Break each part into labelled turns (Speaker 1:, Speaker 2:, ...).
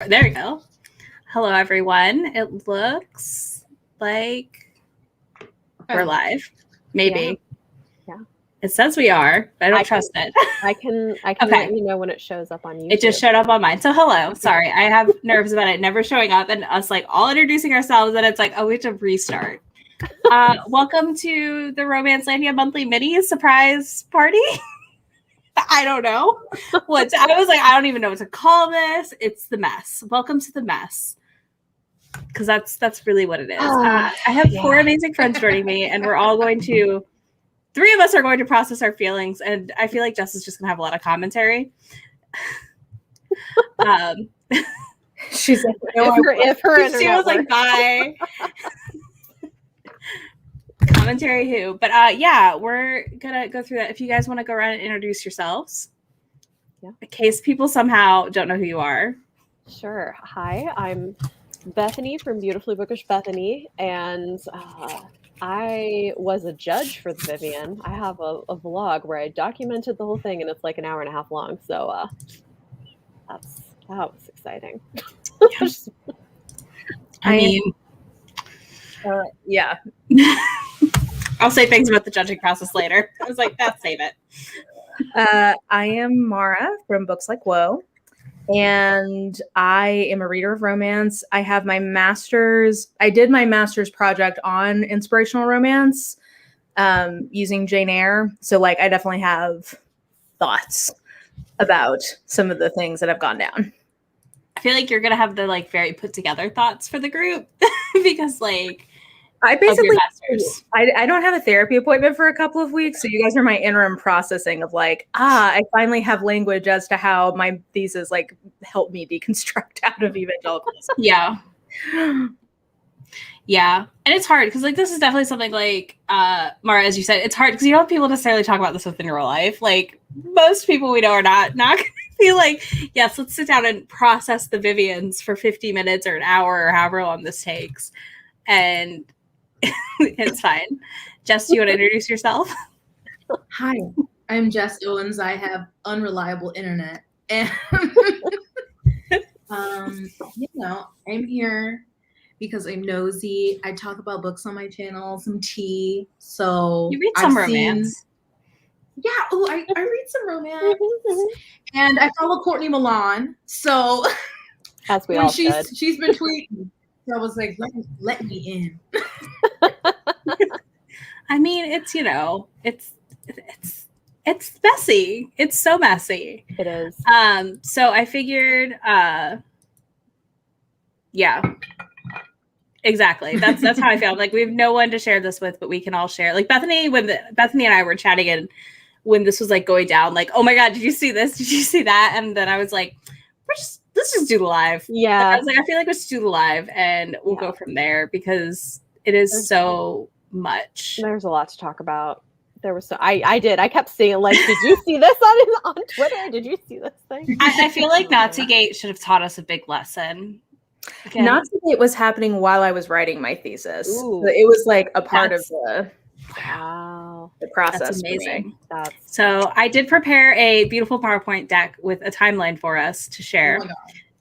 Speaker 1: There we go. Hello, everyone. It looks like we're live. Maybe.
Speaker 2: Yeah.
Speaker 1: It says we are, but I don't trust it.
Speaker 2: I can
Speaker 1: Okay.
Speaker 2: let you know when it shows up on YouTube.
Speaker 1: It just showed up on mine. So hello. Sorry. I have nerves about it never showing up and us like all introducing ourselves and it's like, oh, we have to restart. Welcome to the Romacncelandia Monthly Mini surprise party. I don't know I was like, I don't even know what to call this. It's the mess. Welcome to the mess. Because that's really what it is. I have four amazing friends joining me, and we're all going to. Three of us are going to process our feelings, and I feel like Jess is just gonna have a lot of commentary.
Speaker 2: She's like, if her
Speaker 1: she was like, bye. Commentary who, but yeah, we're gonna go through that. If you guys want to go around and introduce yourselves, in case people somehow don't know who you are.
Speaker 2: Sure. Hi, I'm Bethany from Beautifully Bookish Bethany, and I was a judge for the Vivian. I have a vlog where I documented the whole thing, and it's like an hour and a half long. So that was exciting.
Speaker 1: Yeah. I mean,
Speaker 2: yeah.
Speaker 1: I'll say things about the judging process later. I was like, save it.
Speaker 3: I am Mara from Books Like Whoa, and I am a reader of romance. I have my master's. I did my master's project on inspirational romance using Jane Eyre. So, like, I definitely have thoughts about some of the things that have gone down.
Speaker 1: I feel like you're going to have the, like, very put together thoughts for the group because, like,
Speaker 3: I basically, I don't have a therapy appointment for a couple of weeks. So you guys are my interim processing of like, I finally have language as to how my thesis like helped me deconstruct out of evangelicalism.
Speaker 1: Yeah. Yeah. And it's hard because like, this is definitely something like, Mara, as you said, it's hard because you don't have people necessarily talk about this within your life. Like most people we know are not going to be like, yes, let's sit down and process the Vivians for 50 minutes or an hour or however long this takes. And it's fine. Jess, do you want to introduce yourself?
Speaker 4: Hi, I'm Jess Owens. I have unreliable internet. And, I'm here because I'm nosy. I talk about books on my channel, some tea. So
Speaker 1: you read some romance.
Speaker 4: Yeah, I read some romance. And I follow Courtney Milan. So
Speaker 2: as we all should.
Speaker 4: She's been tweeting. So I was like, let me in.
Speaker 1: I mean, it's it's messy. It's so messy.
Speaker 2: It is.
Speaker 1: So I figured, yeah, exactly. That's how I feel. Like we have no one to share this with, but we can all share. Like Bethany and I were chatting, and when this was like going down, like, oh my God, did you see this? Did you see that? And then I was like, let's just do the live.
Speaker 2: Yeah.
Speaker 1: Like, I was like, I feel like let's do the live and we'll go from there because it is so much.
Speaker 2: There's a lot to talk about. There was I kept seeing like, did you see this on Twitter? Did you see this thing?
Speaker 1: I feel like Nazigate should have taught us a big lesson.
Speaker 3: Again, Nazigate was happening while I was writing my thesis. So it was like a part of the process.
Speaker 1: That's amazing. So I did prepare a beautiful PowerPoint deck with a timeline for us to share. Oh,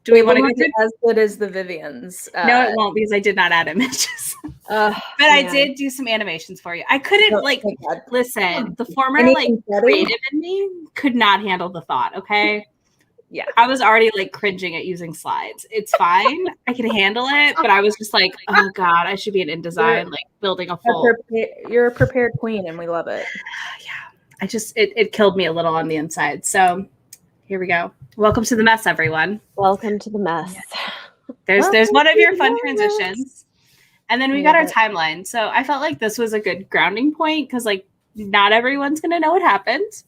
Speaker 1: do we want to go through
Speaker 3: as good as the Vivians?
Speaker 1: No, it won't because I did not add images. But I did do some animations for you. I couldn't listen. The former creative in me could not handle the thought. Okay.
Speaker 3: Yeah,
Speaker 1: I was already like cringing at using slides. It's fine. I can handle it. But I was just like, oh God, I should be in InDesign, like building a full.
Speaker 3: You're a prepared queen and we love it.
Speaker 1: Yeah. It killed me a little on the inside. So here we go. Welcome to the mess, everyone.
Speaker 2: Welcome to the mess.
Speaker 1: There's one of your fun transitions. And then we got our timeline. So I felt like this was a good grounding point because like not everyone's going to know what happened.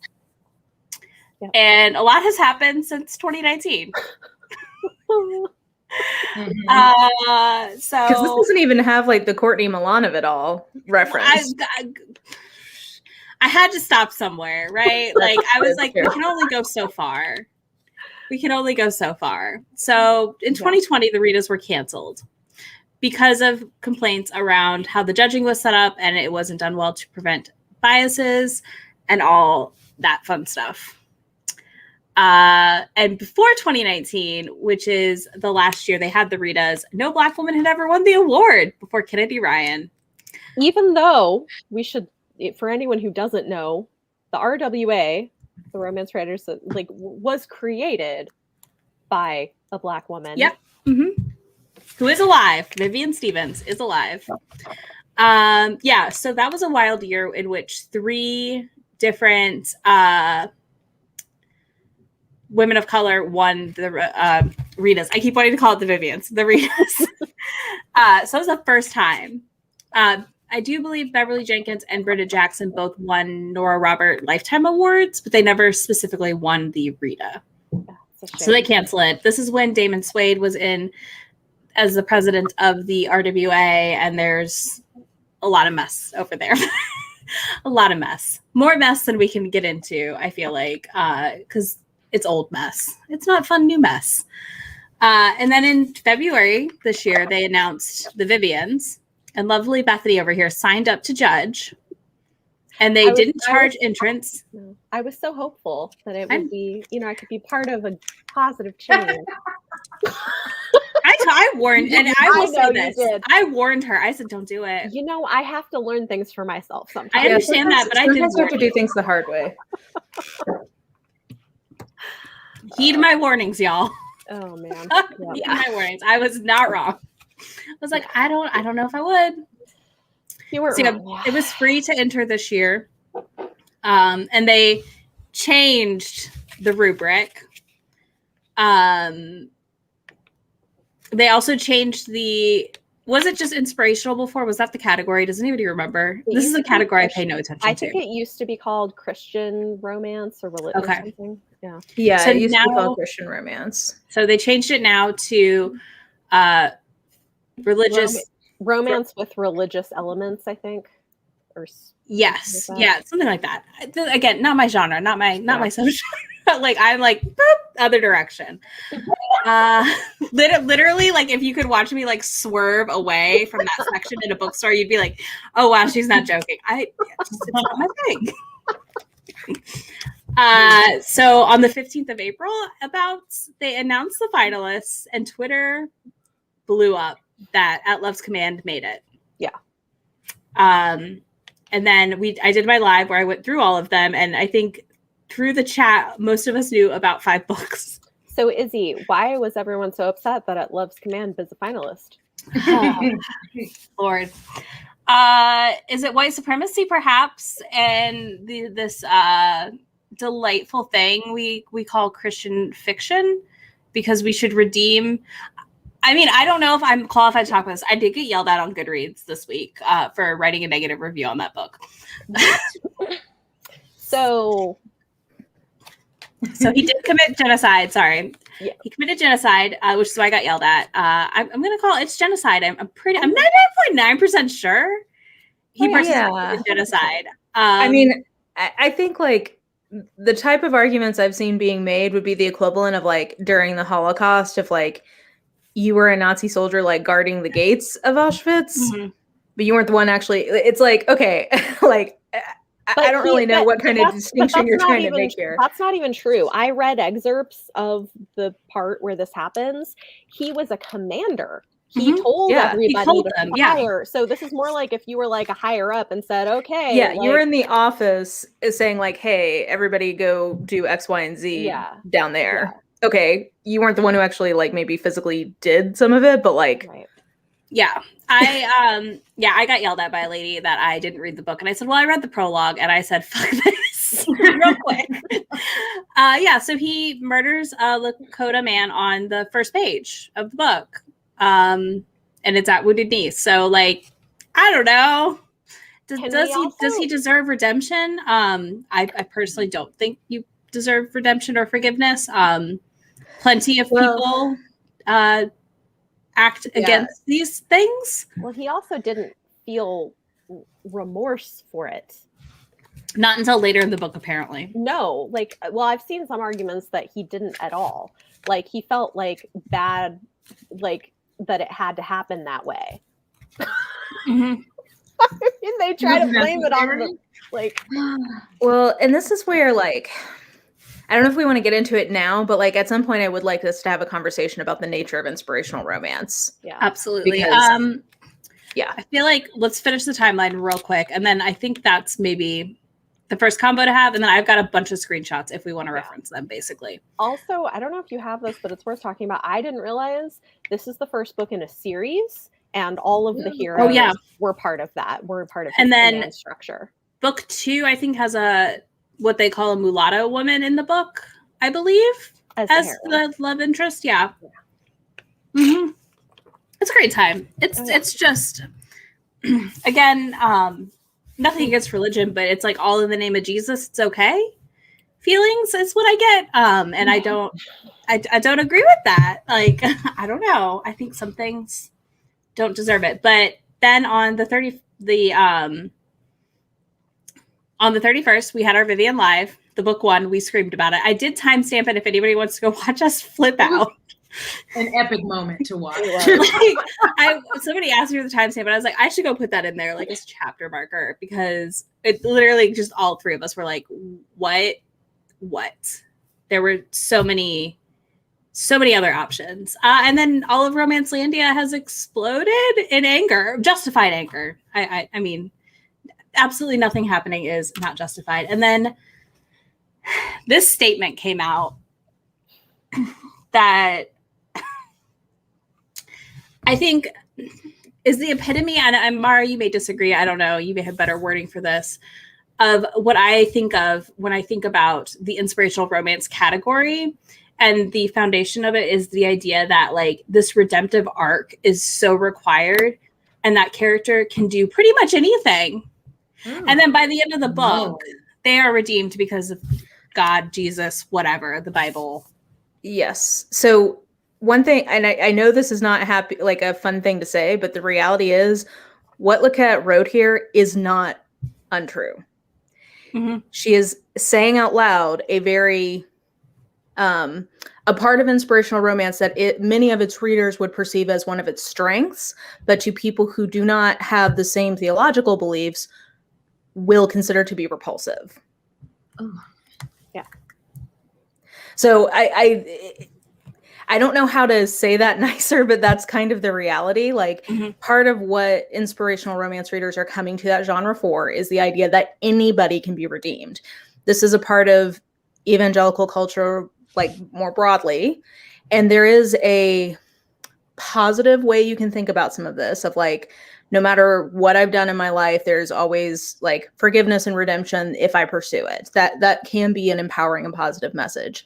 Speaker 1: Yep. And a lot has happened since 2019. So
Speaker 3: because this doesn't even have like the Courtney Milan of it all reference.
Speaker 1: I had to stop somewhere, right? Like I was like, we can only go so far. So in 2020, the readers were canceled because of complaints around how the judging was set up and it wasn't done well to prevent biases and all that fun stuff. And before 2019, which is the last year they had the Ritas, no Black woman had ever won the award before Kennedy Ryan.
Speaker 2: Even though we should, for anyone who doesn't know, the RWA, the Romance Writers, like was created by a Black woman.
Speaker 1: Yep. Mm-hmm. Who is alive? Vivian Stevens is alive. Yeah, so that was a wild year in which 3 different women of color won the Ritas. I keep wanting to call it the Vivians, the Ritas. So it was the first time. I do believe Beverly Jenkins and Britta Jackson both won Nora Robert Lifetime Awards, but they never specifically won the Rita. So they cancel it. This is when Damon Suede was in as the president of the RWA, and there's a lot of mess over there. A lot of mess. More mess than we can get into, I feel like, because it's old mess. It's not fun new mess. And then in February this year, they announced the Vivians, and lovely Bethany over here signed up to judge, and they didn't charge entrance.
Speaker 2: I was so hopeful that it would be, I could be part of a positive change.
Speaker 1: I warned, and I will say this. I warned her. I said, don't do it.
Speaker 2: I have to learn things for myself sometimes.
Speaker 1: I understand that, but I didn't
Speaker 3: have to do things the hard way.
Speaker 1: Heed my warnings, y'all.
Speaker 2: Oh man.
Speaker 1: Heed my warnings. I was not wrong. I was like, I don't know if I would.
Speaker 2: You were wrong.
Speaker 1: It was free to enter this year. And they changed the rubric. They also changed was it just inspirational before? Was that the category? Does anybody remember? This is a category I pay no attention to.
Speaker 2: I think it used to be called Christian romance or religion or something. Yeah.
Speaker 3: Yeah,
Speaker 1: so
Speaker 3: it used to be called Christian romance.
Speaker 1: So they changed it now to religious
Speaker 2: romance with religious elements, I think. Or
Speaker 1: yes. Yeah, something like that. Again, not my genre, not my social. Like I'm like boop, other direction. Literally, like if you could watch me like swerve away from that section in a bookstore, you'd be like, "Oh wow, she's not joking." It's not my thing. So on the 15th of April, they announced the finalists, and Twitter blew up that At Love's Command made it.
Speaker 2: Yeah.
Speaker 1: And then I did my live where I went through all of them, and I think through the chat, most of us knew about 5 books.
Speaker 2: So Izzy, why was everyone so upset that At Love's Command was a finalist?
Speaker 1: Oh, Lord. Is it white supremacy, perhaps? And this delightful thing we call Christian fiction, because we should redeem. I mean, I don't know if I'm qualified to talk about this. I did get yelled at on Goodreads this week for writing a negative review on that book.
Speaker 2: So
Speaker 1: he did commit genocide. Sorry.
Speaker 2: Yeah.
Speaker 1: He committed genocide, which is why I got yelled at. I'm going to call it genocide. I'm 99.9% sure he participated in genocide.
Speaker 3: I mean, I think like the type of arguments I've seen being made would be the equivalent of like during the Holocaust, if like you were a Nazi soldier like guarding the gates of Auschwitz, but you weren't the one actually. It's like, okay, like I don't really know what kind of distinction you're trying to make here.
Speaker 2: That's not even true. I read excerpts of the part where this happens. He was a commander. He told everybody to fire. So this is more like if you were like a higher up and said, okay.
Speaker 3: Yeah, you were in the office saying like, hey, everybody go do X, Y, and Z down there. Yeah. Okay, you weren't the one who actually like maybe physically did some of it, but like.
Speaker 2: Right.
Speaker 1: Yeah. I got yelled at by a lady that I didn't read the book. And I said, well, I read the prologue, and I said, fuck this real quick. So he murders a Lakota man on the first page of the book. And it's at Wounded Knee. So like, I don't know. Does he deserve redemption? I personally don't think you deserve redemption or forgiveness. Plenty of people act against these things.
Speaker 2: Well, he also didn't feel remorse for it.
Speaker 1: Not until later in the book, apparently.
Speaker 2: No, like, well, I've seen some arguments that he didn't at all. Like, he felt like bad, like that it had to happen that way.
Speaker 1: Mm-hmm.
Speaker 2: They try to blame it on the, like.
Speaker 3: Well, and this is where, like, I don't know if we want to get into it now, but like at some point I would like us to have a conversation about the nature of inspirational romance.
Speaker 2: Yeah.
Speaker 1: Absolutely.
Speaker 3: Because, yeah.
Speaker 1: I feel like let's finish the timeline real quick. And then I think that's maybe the first combo to have. And then I've got a bunch of screenshots if we want to reference them, basically.
Speaker 2: Also, I don't know if you have this, but it's worth talking about. I didn't realize this is the first book in a series, and all of the heroes were part of that. Were part of
Speaker 1: and then
Speaker 2: command structure.
Speaker 1: Book 2, I think, has what they call a mulatto woman in the book, I believe, as the love interest. Yeah. Mm-hmm. It's a great time. It's just, again, nothing against religion, but it's like all in the name of Jesus. It's okay. Feelings is what I get. And I don't agree with that. Like, I don't know. I think some things don't deserve it. But then on the 31st, we had our Vivian live, the book 1. We screamed about it. I did timestamp it if anybody wants to go watch us flip out.
Speaker 4: An epic moment to watch.
Speaker 1: Somebody asked me for the timestamp, and I was like, I should go put that in there, like as chapter marker, because it literally just all 3 of us were like, what? There were so many other options. And then all of Romacncelandia has exploded in anger, justified anger. I mean, absolutely nothing happening is not justified. And then this statement came out that I think is the epitome, and Mara, you may disagree, I don't know, you may have better wording for this, of what I think of when I think about the inspirational romance category. And the foundation of it is the idea that like this redemptive arc is so required, and that character can do pretty much anything. And then by the end of the book, they are redeemed because of God, Jesus, whatever, the Bible.
Speaker 3: Yes. So one thing, and I know this is not like a fun thing to say, but the reality is what LeCat wrote here is not untrue. Mm-hmm. She is saying out loud a very, a part of inspirational romance that many of its readers would perceive as one of its strengths, but to people who do not have the same theological beliefs will consider to be repulsive.
Speaker 2: Oh, yeah.
Speaker 3: So I don't know how to say that nicer, but that's kind of the reality. Like part of what inspirational romance readers are coming to that genre for is the idea that anybody can be redeemed. This is a part of evangelical culture, like more broadly. And there is a positive way you can think about some of this, of like, no matter what I've done in my life, there's always like forgiveness and redemption if I pursue it. That can be an empowering and positive message.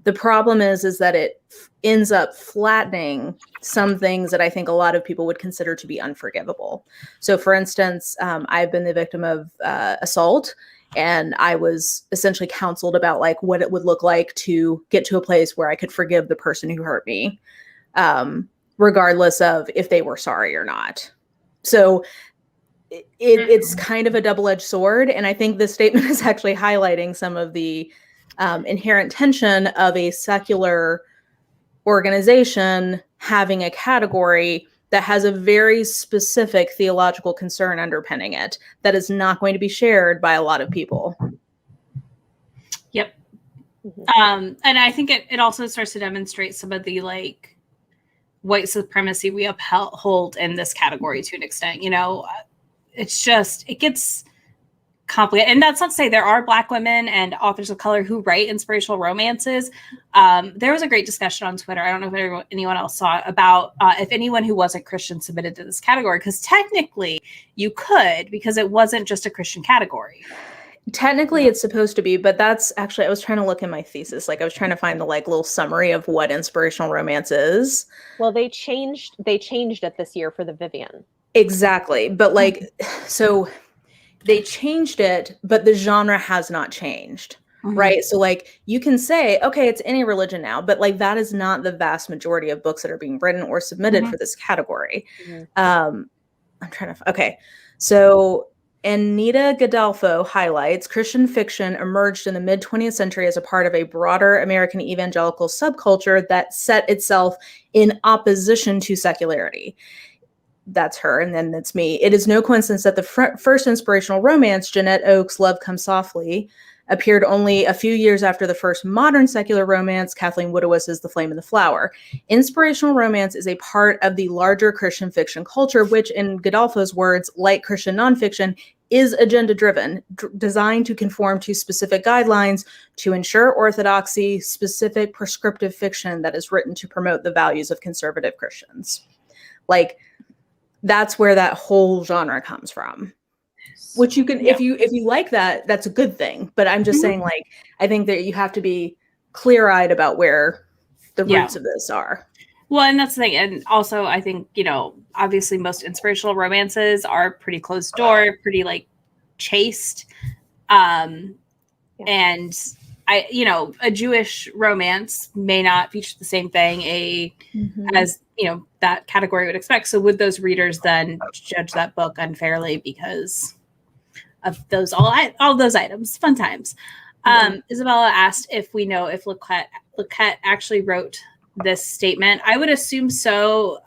Speaker 3: The problem is that it ends up flattening some things that I think a lot of people would consider to be unforgivable. So for instance, I've been the victim of assault, and I was essentially counseled about like what it would look like to get to a place where I could forgive the person who hurt me, regardless of if they were sorry or not. So it's kind of a double-edged sword. And I think this statement is actually highlighting some of the inherent tension of a secular organization having a category that has a very specific theological concern underpinning it that is not going to be shared by a lot of people.
Speaker 1: Yep. And I think it also starts to demonstrate some of the like white supremacy we uphold in this category to an extent. You know, it's just, it gets complicated. And that's not to say there are Black women and authors of color who write inspirational romances. There was a great discussion on Twitter, I don't know if anyone else saw it, about if anyone who wasn't Christian submitted to this category, because technically you could, because it wasn't just a Christian category.
Speaker 3: Technically it's supposed to be, but that's actually, I was trying to look in my thesis, like I was trying to find the like little summary of what inspirational romance is.
Speaker 2: Well, they changed it this year for the Vivian.
Speaker 3: Exactly. But like, so they changed it, but the genre has not changed. Right. So like you can say, okay, it's any religion now, but like that is not the vast majority of books that are being written or submitted for this category. I'm trying to, okay. So Anita Godolfo highlights Christian fiction emerged in the mid-20th century as a part of a broader American evangelical subculture that set itself in opposition to secularity. That's her, and then that's me. It is no coincidence that the first inspirational romance, Jeanette Oakes' Love Comes Softly, appeared only a few years after the first modern secular romance, Kathleen Woodiwis's The Flame and the Flower. Inspirational romance is a part of the larger Christian fiction culture, which, in Godolpho's words, like Christian nonfiction, is agenda-driven, designed to conform to specific guidelines to ensure orthodoxy, specific prescriptive fiction that is written to promote the values of conservative Christians. Like, that's where that whole genre comes from. Which you can, if you like that, that's a good thing. But I'm just saying, like, I think that you have to be clear-eyed about where the roots of this are.
Speaker 1: Well, and that's the thing. And also, I think, obviously most inspirational romances are pretty closed door, pretty, like, chaste. And a Jewish romance may not feature the same thing as, that category would expect. So would those readers then judge that book unfairly because of those all those items? Fun times. Isabella asked if we know if Luquette actually wrote this statement. I would assume so.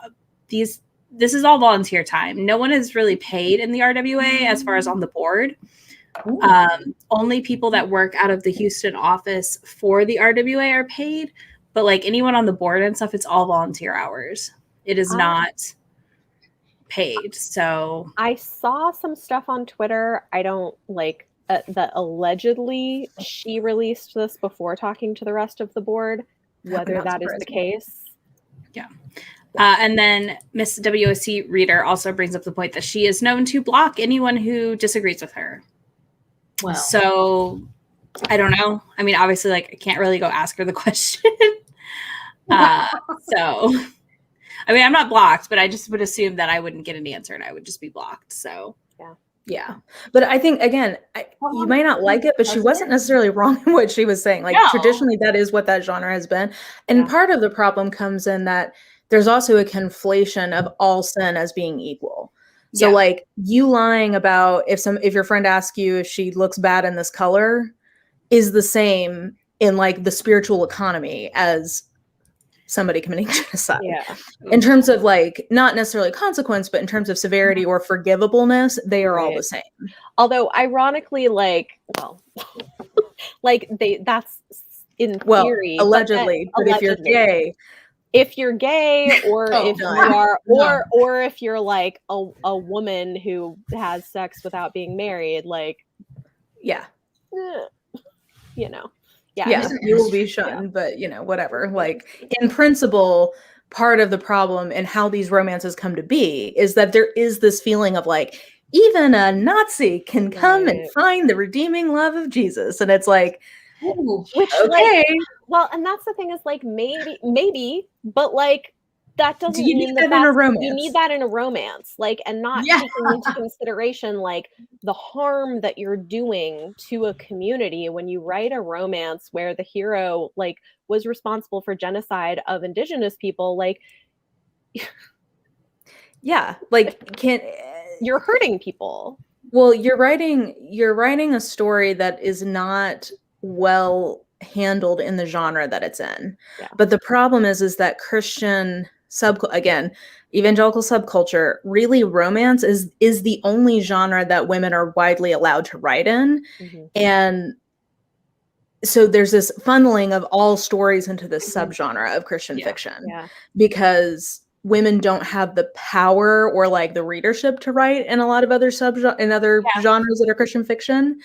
Speaker 1: This is all volunteer time. No one is really paid in the RWA as far as on the board. Only people that work out of the Houston office for the RWA are paid, but like anyone on the board and stuff, it's all volunteer hours. It is not paid. So
Speaker 2: I saw some stuff on Twitter. I don't like that allegedly she released this before talking to the rest of the board. Whether that is the case.
Speaker 1: Yeah. And then Miss WOC Reader also brings up the point that she is known to block anyone who disagrees with her.
Speaker 4: Well,
Speaker 1: so I don't know. I mean, obviously, like, I can't really go ask her the question. So, I mean, I'm not blocked, but I just would assume that I wouldn't get an answer and I would just be blocked. So,
Speaker 3: yeah. But I think, again, you might not like it, but she wasn't necessarily wrong in what she was saying. Like, traditionally, that is what that genre has been. And part of the problem comes in that there's also a conflation of all sin as being equal. So like you lying about if your friend asks you if she looks bad in this color is the same in like the spiritual economy as somebody committing genocide. In terms of like not necessarily consequence, but in terms of severity or forgivableness, they are all the same.
Speaker 2: Although ironically, that's in theory,
Speaker 3: allegedly, but if you're gay.
Speaker 2: If you're gay, or if you are, or if you're like a woman who has sex without being married, like, you
Speaker 3: will be shunned, but whatever. Like in principle, part of the problem and how these romances come to be is that there is this feeling of like even a Nazi can come and find the redeeming love of Jesus, and it's like,
Speaker 2: which okay. Well, and that's the thing is like maybe, but like that doesn't mean that you need that in a romance, like, and not taking into consideration like the harm that you're doing to a community when you write a romance where the hero like was responsible for genocide of indigenous people, like you're hurting people.
Speaker 3: Well, you're writing a story that is not well handled in the genre that it's in. But the problem is that Christian evangelical subculture, really romance is the only genre that women are widely allowed to write in. And so there's this funneling of all stories into this subgenre of Christian fiction because women don't have the power or like the readership to write in a lot of other genres that are Christian fiction.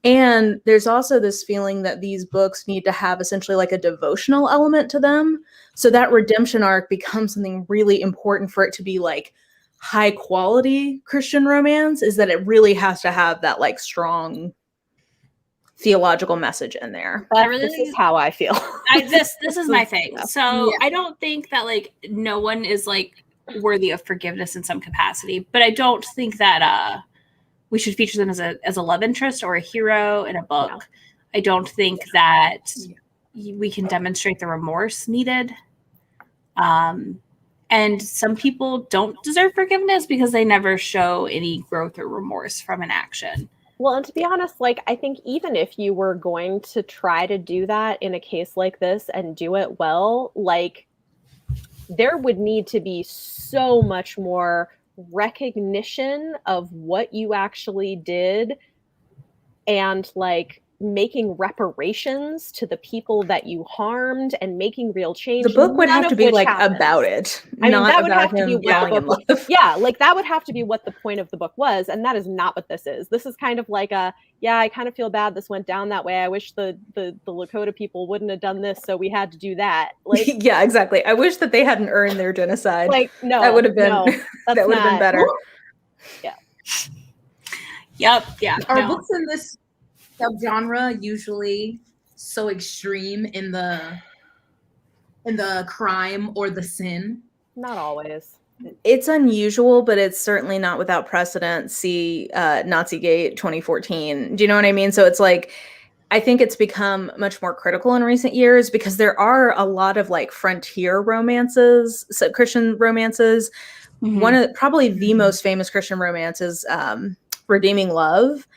Speaker 3: And there's also this feeling that these books need to have essentially like a devotional element to them. So that redemption arc becomes something really important for it to be like high quality Christian romance, is that it really has to have that like strong theological message in there.
Speaker 2: This is how I feel.
Speaker 1: This is my thing. So I don't think that like no one is like worthy of forgiveness in some capacity, but I don't think that we should feature them as a love interest or a hero in a book. No. I don't think that we can demonstrate the remorse needed. And some people don't deserve forgiveness because they never show any growth or remorse from an action.
Speaker 2: Well, and to be honest, like, I think even if you were going to try to do that in a case like this and do it well, like, there would need to be so much more recognition of what you actually did and like making reparations to the people that you harmed and making real change.
Speaker 3: The book would have to be like
Speaker 2: happens.
Speaker 3: about it,
Speaker 2: I mean,
Speaker 3: not
Speaker 2: that would
Speaker 3: about
Speaker 2: have to be
Speaker 3: him falling in love.
Speaker 2: Yeah, like that would have to be what the point of the book was, and that is not what this is. This is kind of like a, yeah, I kind of feel bad this went down that way. I wish the Lakota people wouldn't have done this, so we had to do that. Like,
Speaker 3: yeah, exactly. I wish that they hadn't earned their genocide.
Speaker 2: Like, no,
Speaker 3: that would have been
Speaker 2: that
Speaker 3: would have been better.
Speaker 2: Yeah.
Speaker 1: Yep. Yeah.
Speaker 4: Are books in this subgenre usually so extreme in the crime or the sin?
Speaker 2: Not always.
Speaker 3: It's unusual, but it's certainly not without precedent. See Nazigate 2014. Do you know what I mean? So it's like, I think it's become much more critical in recent years because there are a lot of like frontier romances, so Christian romances.
Speaker 1: Mm-hmm.
Speaker 3: One of probably the most famous Christian romance is Redeeming Love.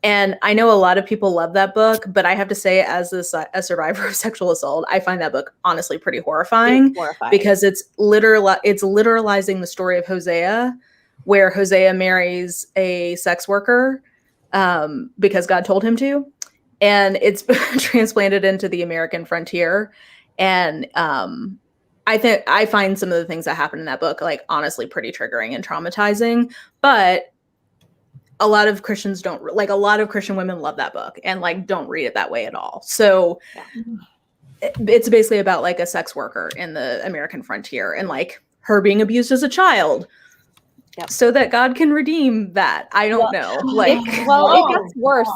Speaker 3: And I know a lot of people love that book, but I have to say, as a survivor of sexual assault, I find that book honestly pretty horrifying, because it's literalizing the story of Hosea, where Hosea marries a sex worker because God told him to, and it's transplanted into the American frontier. And I find some of the things that happen in that book like honestly pretty triggering and traumatizing, but a lot of Christians don't like, a lot of Christian women love that book and like don't read it that way at all. So it's basically about like a sex worker in the American frontier and like her being abused as a child. Yep. So that God can redeem that. I don't know. Like,
Speaker 2: it gets worse.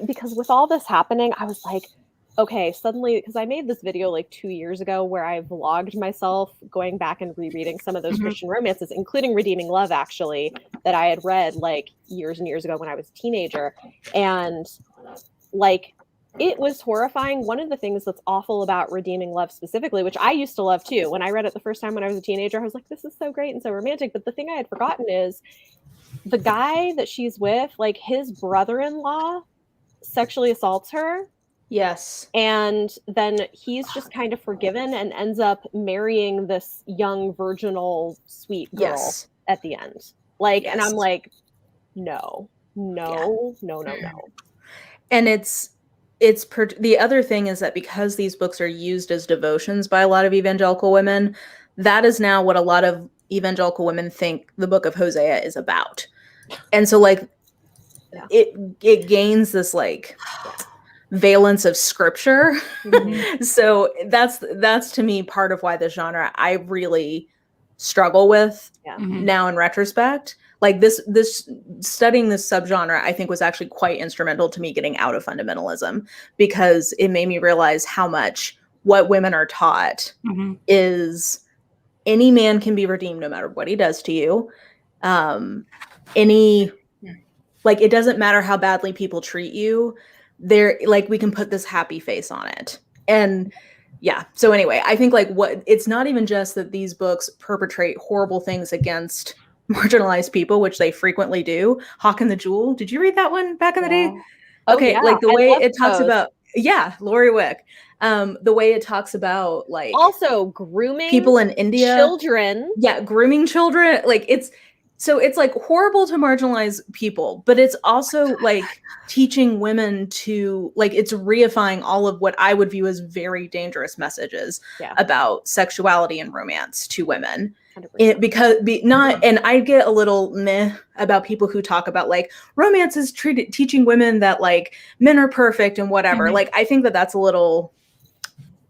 Speaker 2: Because with all this happening, I was like, okay, suddenly, because I made this video like 2 years ago where I vlogged myself going back and rereading some of those Christian romances, including Redeeming Love, actually, that I had read like years and years ago when I was a teenager. And like, it was horrifying. One of the things that's awful about Redeeming Love specifically, which I used to love too, when I read it the first time when I was a teenager, I was like, this is so great and so romantic. But the thing I had forgotten is the guy that she's with, like his brother-in-law sexually assaults her.
Speaker 3: Yes.
Speaker 2: And then he's just kind of forgiven and ends up marrying this young virginal sweet girl at the end. Like, and I'm like, no.
Speaker 3: And the other thing is that because these books are used as devotions by a lot of evangelical women, that is now what a lot of evangelical women think the book of Hosea is about. And so like it gains this like valence of scripture. So that's to me part of why the genre I really struggle with now in retrospect. Like this studying this subgenre, I think, was actually quite instrumental to me getting out of fundamentalism, because it made me realize how much what women are taught is any man can be redeemed no matter what he does to you. Like, it doesn't matter how badly people treat you. They're like, we can put this happy face on it. And so anyway, I think like it's not even just that these books perpetrate horrible things against marginalized people, which they frequently do. Hawk and the Jewel. Did you read that one back in the day? Okay. Like the way it talks about, Lori Wick. The way it talks about like
Speaker 2: also grooming
Speaker 3: people in India,
Speaker 2: children.
Speaker 3: Yeah. Grooming children. Like it's like horrible to marginalize people, but it's also like teaching women to like, it's reifying all of what I would view as very dangerous messages about sexuality and romance to women. And I get a little meh about people who talk about like romance is teaching women that like men are perfect and whatever. Like, I think that that's a little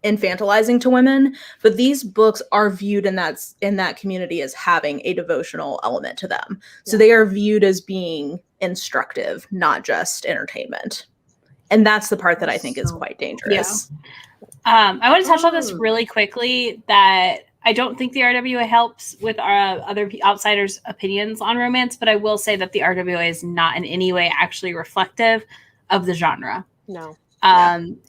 Speaker 3: infantilizing to women, but these books are viewed in that community as having a devotional element to them. So they are viewed as being instructive, not just entertainment. And that's the part that I think is quite dangerous.
Speaker 1: I want to touch on this really quickly, that I don't think the RWA helps with our other outsiders' opinions on romance, but I will say that the RWA is not in any way actually reflective of the genre.
Speaker 2: No.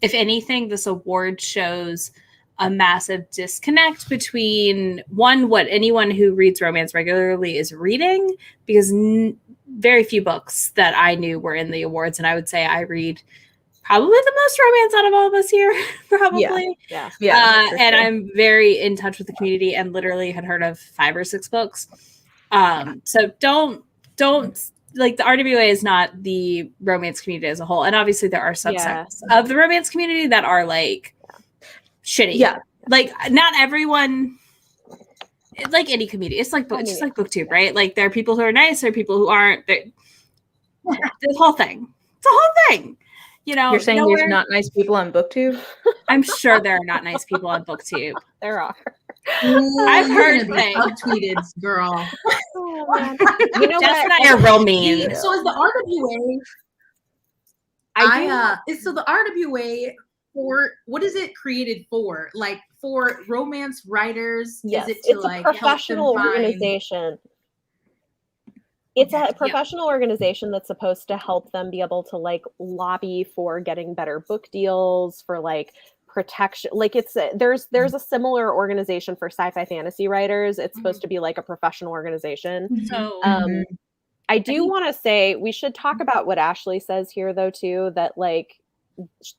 Speaker 1: If anything, this award shows a massive disconnect between what anyone who reads romance regularly is reading, because very few books that I knew were in the awards. And I would say I read probably the most romance out of all of us here, probably. And I'm very in touch with the community and literally had heard of 5 or 6 books. So don't like the RWA is not the romance community as a whole, and obviously there are subsects of the romance community that are like shitty.
Speaker 3: Yeah,
Speaker 1: like not everyone. It's like any community. It's like it's just like BookTube, right? Like there are people who are nice, there are people who aren't. The whole thing. It's a whole thing. You know,
Speaker 3: you're saying there's not nice people on BookTube?
Speaker 1: I'm sure there are not nice people on BookTube.
Speaker 2: There are.
Speaker 1: I've heard things.
Speaker 4: Tweeted, girl.
Speaker 2: Oh, man. You know
Speaker 1: Jess
Speaker 2: what?
Speaker 1: and I are real mean.
Speaker 4: So is the RWA? So the RWA for what is it created for? Like for romance writers?
Speaker 2: Yes,
Speaker 4: is it to
Speaker 2: it's
Speaker 4: like
Speaker 2: a professional
Speaker 4: help them find...
Speaker 2: organization. It's a professional organization that's supposed to help them be able to like lobby for getting better book deals, for like protection. Like there's a similar organization for sci-fi fantasy writers. It's supposed to be like a professional organization.
Speaker 1: So
Speaker 2: I do want to say we should talk about what Ashley says here though too, that like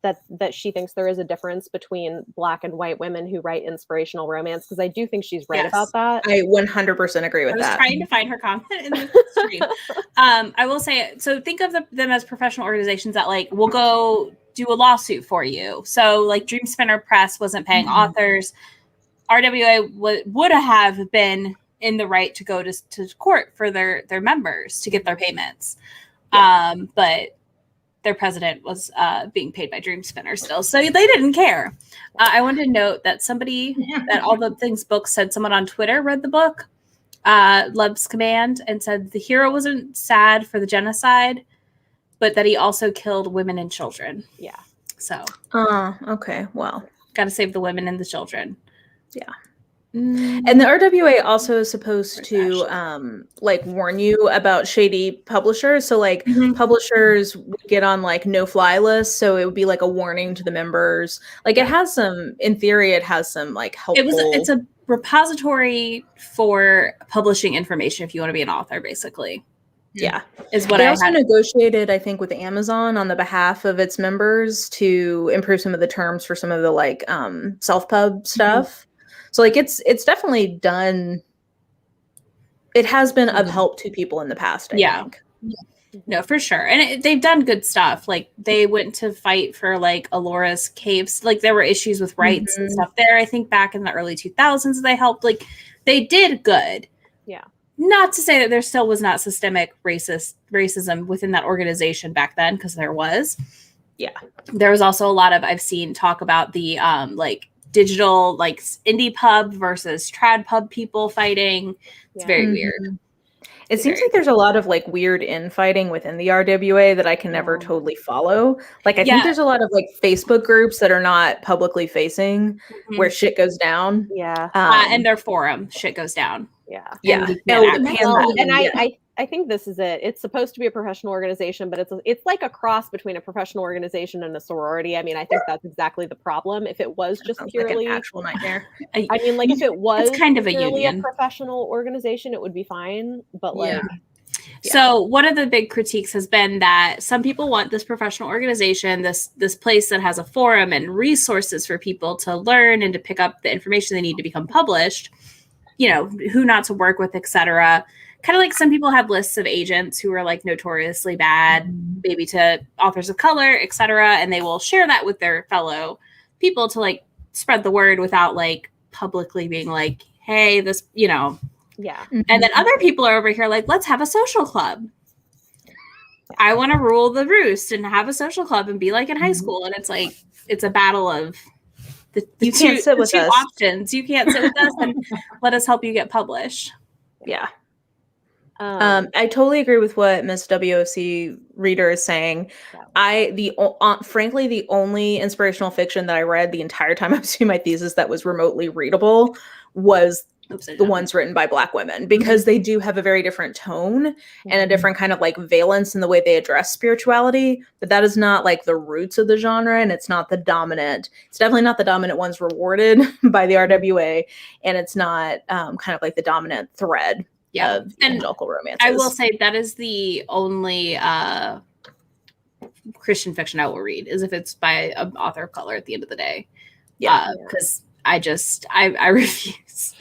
Speaker 2: that she thinks there is a difference between Black and white women who write inspirational romance, because I do think she's right about that.
Speaker 3: I 100% agree with that.
Speaker 1: I was trying to find her comment in the stream. I will say, so think of them as professional organizations that like will go do a lawsuit for you. So like Dream Spinner Press wasn't paying authors. RWA would have been in the right to go to court for their members to get their payments. But their president was being paid by Dream Spinner still, so they didn't care. I wanted to note that somebody that All the Things book said someone on Twitter read the book, Love's Command, and said the hero wasn't sad for the genocide, but that he also killed women and children. Yeah. So.
Speaker 3: Okay. Well.
Speaker 1: Got to save the women and the children.
Speaker 3: Yeah. And the RWA also is supposed to like warn you about shady publishers. So like publishers would get on like no-fly lists. So it would be like a warning to the members. Like it has some, in theory, it has some like helpful.
Speaker 1: It's a repository for publishing information if you want to be an author, basically.
Speaker 3: Yeah,
Speaker 1: is what
Speaker 3: they
Speaker 1: I
Speaker 3: also
Speaker 1: had.
Speaker 3: Negotiated, I think, with Amazon on the behalf of its members to improve some of the terms for some of the like self-pub stuff. So like it's definitely done. It has been of help to people in the past, I think.
Speaker 1: No, for sure. And they've done good stuff. Like they went to fight for like Alora's caves. Like there were issues with rights and stuff there. I think back in the early 2000s, they helped. Like they did good. Yeah. Not to say that there still was not systemic racism within that organization back then, because there was. Yeah. There was also a lot of, I've seen talk about the like digital like IndiePub versus TradPub people fighting. It's very weird.
Speaker 3: It seems like there's a lot of like weird infighting within the RWA that I can never totally follow. Like I think there's a lot of like Facebook groups that are not publicly facing where shit goes down.
Speaker 1: Yeah. And their forum shit goes down.
Speaker 2: Yeah.
Speaker 3: Yeah.
Speaker 2: I think this is it. It's supposed to be a professional organization, but it's like a cross between a professional organization and a sorority. I mean, I think that's exactly the problem. If it was just purely
Speaker 3: like an actual nightmare.
Speaker 2: I mean, like if it was
Speaker 1: kind of a union,
Speaker 2: a professional organization, it would be fine. But like,
Speaker 1: so one of the big critiques has been that some people want this professional organization, this place that has a forum and resources for people to learn and to pick up the information they need to become published. You know, who not to work with, etc. Kind of like some people have lists of agents who are like notoriously bad, maybe to authors of color, etc. And they will share that with their fellow people to like spread the word without like publicly being like, hey, this, you know.
Speaker 2: Yeah.
Speaker 1: And then other people are over here like, let's have a social club. I want to rule the roost and have a social club and be like in high school. And it's like, it's a battle of
Speaker 3: you can't sit with us.
Speaker 1: Options. You can't sit with us and let us help you get published.
Speaker 3: Yeah. I totally agree with what Miss WOC reader is saying. Frankly, the only inspirational fiction that I read the entire time I was doing my thesis that was remotely readable was the ones written by Black women, because they do have a very different tone and a different kind of like valence in the way they address spirituality. But that is not like the roots of the genre, and it's not the dominant. It's definitely not the dominant ones rewarded by the RWA, and it's not kind of like the dominant thread.
Speaker 1: Yeah,
Speaker 3: of evangelical romances.
Speaker 1: I will say that is the only Christian fiction I will read, is if it's by an author of color at the end of the day. Yeah, because I refuse.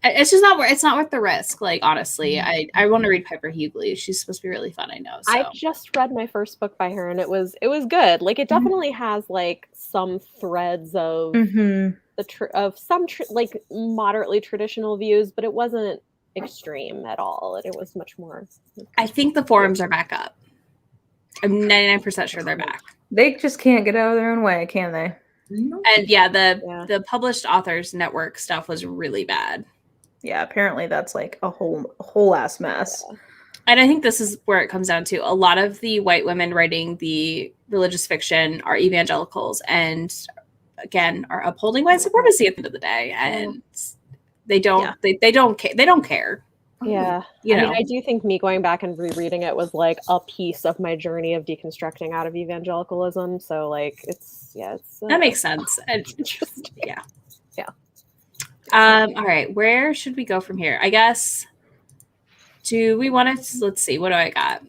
Speaker 1: It's just it's not worth the risk. Like, honestly, I want to read Piper Hughley. She's supposed to be really fun. I know. So.
Speaker 2: I just read my first book by her, and it was good. Like, it definitely has like some threads of like moderately traditional views, but it wasn't extreme at all. And it was much more.
Speaker 1: I think the forums are back up. I'm 99% sure they're back.
Speaker 3: They just can't get out of their own way, can they?
Speaker 1: And the published authors network stuff was really bad.
Speaker 3: Yeah, apparently that's like a whole ass mess.
Speaker 2: Yeah.
Speaker 1: And I think this is where it comes down to. A lot of the white women writing the religious fiction are evangelicals, and again, are upholding white supremacy at the end of the day. And they don't care.
Speaker 2: Yeah.
Speaker 1: You know?
Speaker 2: I mean, I do think me going back and rereading it was like a piece of my journey of deconstructing out of evangelicalism. So like it's
Speaker 1: that makes sense.
Speaker 2: Interesting.
Speaker 1: Yeah.
Speaker 2: Yeah.
Speaker 1: All right. Where should we go from here? I guess, do we want to, let's see, what do I got?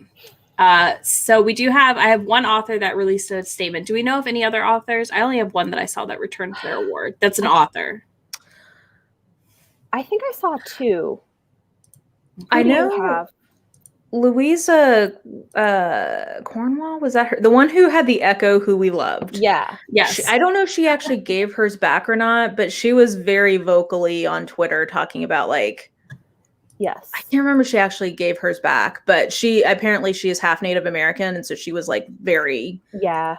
Speaker 1: So I have one author that released a statement. Do we know of any other authors? I only have one that I saw that returned their award. That's an author.
Speaker 2: I think I saw two.
Speaker 3: I know Louisa Cornwall, was that her? The one who had the Echo, who we loved.
Speaker 2: Yeah.
Speaker 1: Yes.
Speaker 3: I don't know if she actually gave hers back or not, but she was very vocally on Twitter talking about like,
Speaker 2: yes.
Speaker 3: I can't remember if she actually gave hers back, but she is half Native American, and so she was like very
Speaker 2: I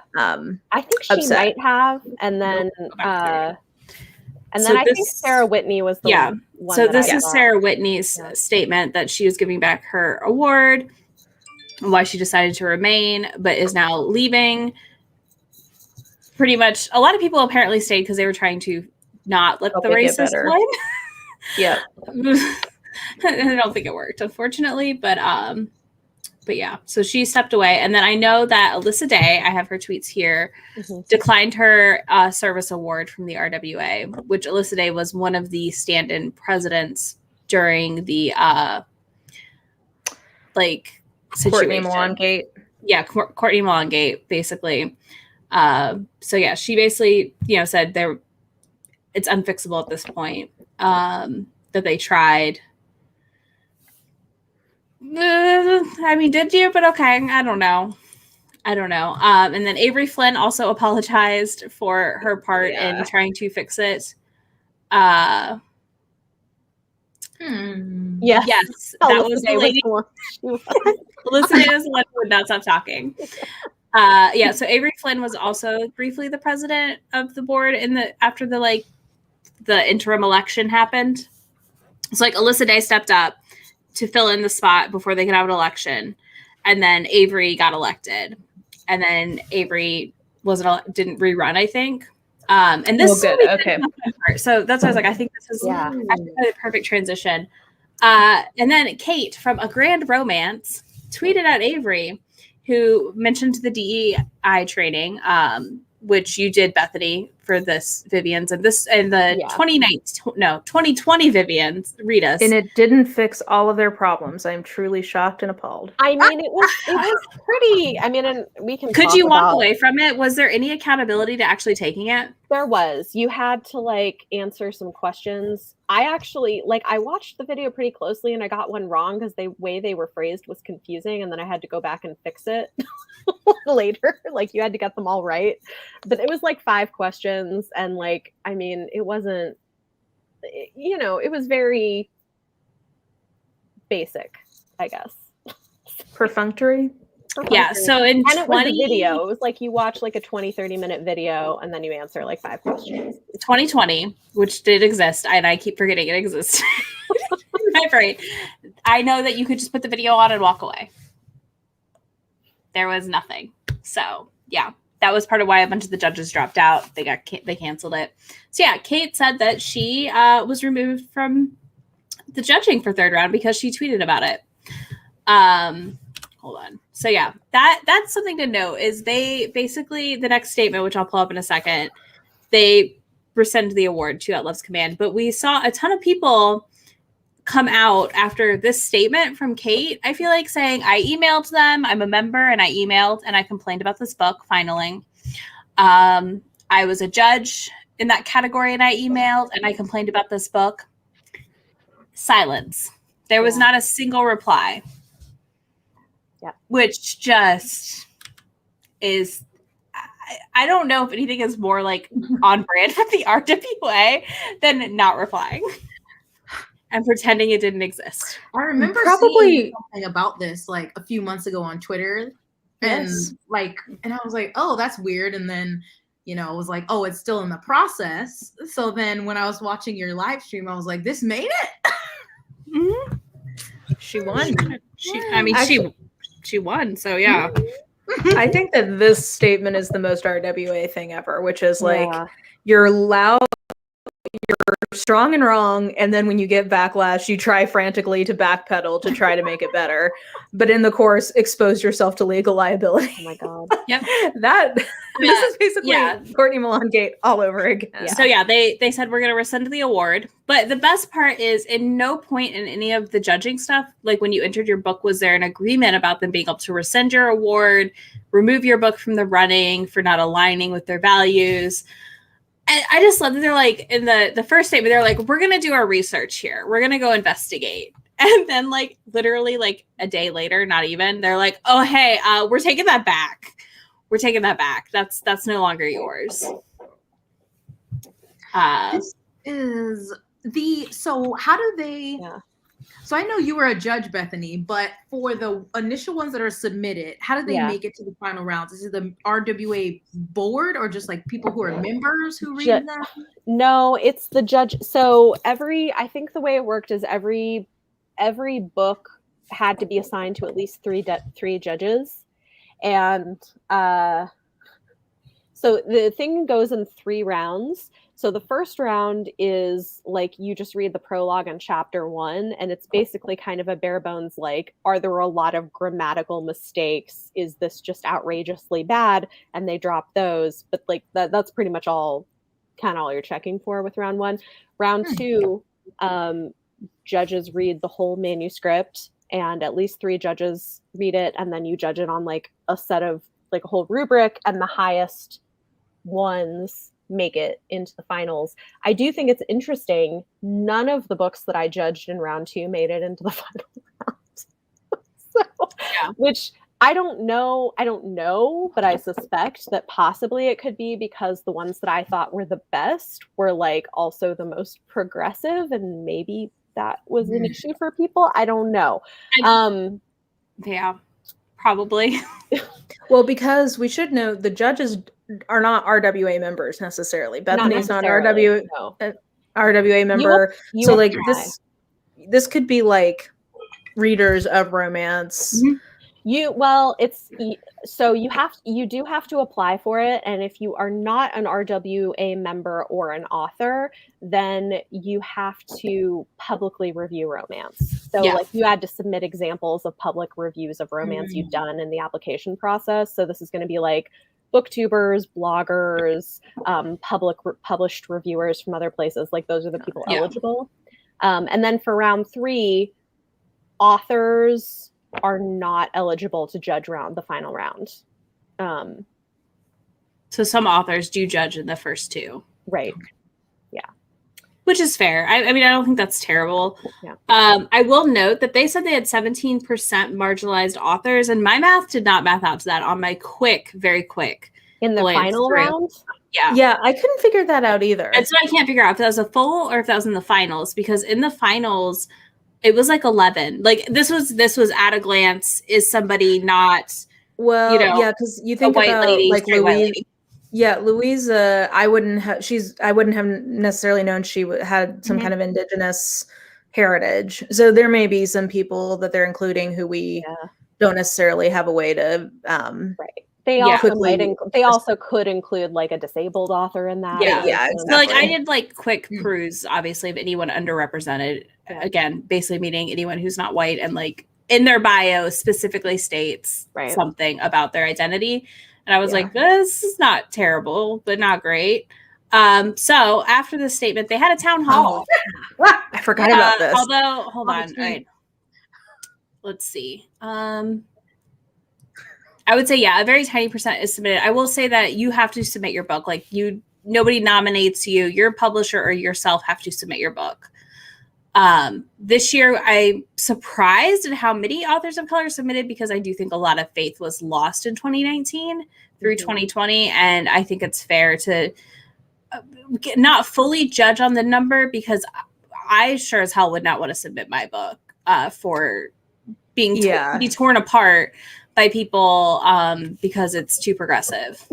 Speaker 2: think she
Speaker 3: upset.
Speaker 2: might have, and then I think Sarah Whitney was the one.
Speaker 1: So this is Sarah Whitney's statement that she was giving back her award, why she decided to remain, but is now leaving. Pretty much, a lot of people apparently stayed because they were trying to not let the racist win.
Speaker 3: Yeah.
Speaker 1: I don't think it worked, unfortunately, but yeah, so she stepped away. And then I know that Alyssa Day, I have her tweets here, declined her service award from the RWA, which Alyssa Day was one of the stand-in presidents during the situation.
Speaker 3: Courtney Milan gate.
Speaker 1: Yeah, Courtney Milan gate, basically. So yeah, she basically, said it's unfixable at this point, that they tried. I mean, did you? But okay, I don't know. And then Avery Flynn also apologized for her part in trying to fix it.
Speaker 2: Yes,
Speaker 1: that was the lady. Alyssa is the one who would not stop talking. So Avery Flynn was also briefly the president of the board after the interim election happened. So Alyssa Day stepped up to fill in the spot before they could have an election, and then Avery got elected, and then Avery didn't rerun, I think. And this
Speaker 3: good. Okay.
Speaker 1: So that's why I was like, I think this is actually the perfect transition. And then Kate from A Grand Romance tweeted at Avery, who mentioned the DEI training, which you did, Bethany, for this VIvians, and the 2020 VIvians. Read us.
Speaker 3: And it didn't fix all of their problems. I'm truly shocked and appalled.
Speaker 2: I mean, it was pretty. I mean, and we can.
Speaker 1: Could you walk away from it? Was there any accountability to actually taking it?
Speaker 2: There was. You had to answer some questions. I actually I watched the video pretty closely, and I got one wrong because the way they were phrased was confusing, and then I had to go back and fix it later. You had to get them all right, but it was 5 questions, and I mean, it wasn't. It was very basic, I guess.
Speaker 3: Perfunctory.
Speaker 1: Yeah, so in 20...
Speaker 2: And it was a video. It was you watch a 20-30 minute video and then you answer 5 questions.
Speaker 1: 2020, which did exist, and I keep forgetting it exists. Right. I know that you could just put the video on and walk away. There was nothing. So yeah, that was part of why a bunch of the judges dropped out. They canceled it. So yeah, Kate said that she was removed from the judging for third round because she tweeted about it. Hold on. So yeah, that's something to note is they basically, the next statement, which I'll pull up in a second, they rescind the award to At Love's Command. But we saw a ton of people come out after this statement from Kate, I feel like, saying, I emailed them, I'm a member, and I emailed and I complained about this book finaling. I was a judge in that category and I emailed and I complained about this book. Silence. There was not a single reply.
Speaker 2: Yeah.
Speaker 1: Which just is, I don't know if anything is more like on brand with the RWA than not replying and pretending it didn't exist.
Speaker 4: I remember seeing something about this like a few months ago on Twitter. And and I was like, oh, that's weird. And then, you know, I was like, oh, it's still in the process. So then when I was watching your live stream, I was like, this made it.
Speaker 1: Mm-hmm. She won. She won. So yeah.
Speaker 3: I think that this statement is the most RWA thing ever, which is like you're loud, you're strong and wrong, and then when you get backlash, you try frantically to backpedal to try to make it better. But in the course, expose yourself to legal liability.
Speaker 2: Oh my God.
Speaker 1: Yep.
Speaker 3: This is basically Courtney Milan Gate all over again.
Speaker 1: Yeah. So they said we're gonna rescind the award. But the best part is in no point in any of the judging stuff, like when you entered your book, was there an agreement about them being able to rescind your award, remove your book from the running for not aligning with their values. And I just love that they're like, in the first statement, they're like, we're going to do our research here. We're going to go investigate. And then like literally like a day later, not even, they're like, oh, hey, we're taking that back. We're taking that back. That's no longer yours.
Speaker 4: This is so how do they, so I know you were a judge, Bethany, but for the initial ones that are submitted, how did they make it to the final rounds? Is it the RWA board or just like people who are members who read them?
Speaker 2: No, it's the judge. So I think the way it worked is every book had to be assigned to at least three judges. And so the thing goes in 3 rounds. So the first round is like you just read the prologue in chapter 1, and it's basically kind of a bare bones like, are there a lot of grammatical mistakes? Is this just outrageously bad? And they drop those. But like that's pretty much all you're checking for with round 1. Round 2, judges read the whole manuscript, and at least 3 judges read it, and then you judge it on like a set of like a whole rubric, and the highest ones make it into the finals. I do think it's interesting. None of the books that I judged in round 2 made it into the final round. Which I don't know, but I suspect that possibly it could be because the ones that I thought were the best were like also the most progressive, and maybe that was an issue for people. I don't know.
Speaker 1: Yeah, probably.
Speaker 3: Well, because we should know the judges are not RWA members necessarily. Bethany's not an RWA member. So like this could be like readers of romance.
Speaker 2: Mm-hmm. You do have to apply for it, and if you are not an RWA member or an author, then you have to publicly review romance. So like you had to submit examples of public reviews of romance you've done in the application process. So this is going to be like booktubers, bloggers, published reviewers from other places. Like those are the people eligible. And then for round 3, authors are not eligible to judge the final round.
Speaker 1: So some authors do judge in the first 2.
Speaker 2: Right. Yeah.
Speaker 1: Which is fair. I mean, I don't think that's terrible.
Speaker 2: Yeah.
Speaker 1: I will note that they said they had 17% marginalized authors, and my math did not math out to that on my very quick.
Speaker 2: In the final round?
Speaker 1: Yeah.
Speaker 3: Yeah, I couldn't figure that out either.
Speaker 1: That's what I can't figure out, if that was a full or if that was in the finals, because in the finals, it was like 11. Like this was at a glance, is somebody not,
Speaker 3: because you think about like Louise. Yeah, Louisa, I wouldn't have necessarily known she had some kind of indigenous heritage. So there may be some people that they're including who we don't necessarily have a way to
Speaker 2: right. They also could include like a disabled author in that.
Speaker 3: Yeah, exactly.
Speaker 1: So like I did like quick peruse, obviously, of anyone underrepresented. Again, basically meaning anyone who's not white and like in their bio specifically states something about their identity. And I was like, this is not terrible, but not great. So after the statement, they had a town hall.
Speaker 3: I forgot about this.
Speaker 1: Although, hold on. All right. Let's see. I would say, a very tiny percent is submitted. I will say that you have to submit your book. Like nobody nominates you. Your publisher or yourself have to submit your book. This year, I'm surprised at how many authors of color submitted, because I do think a lot of faith was lost in 2019 through 2020. And I think it's fair to not fully judge on the number, because I sure as hell would not want to submit my book for being be torn apart by people because it's too progressive.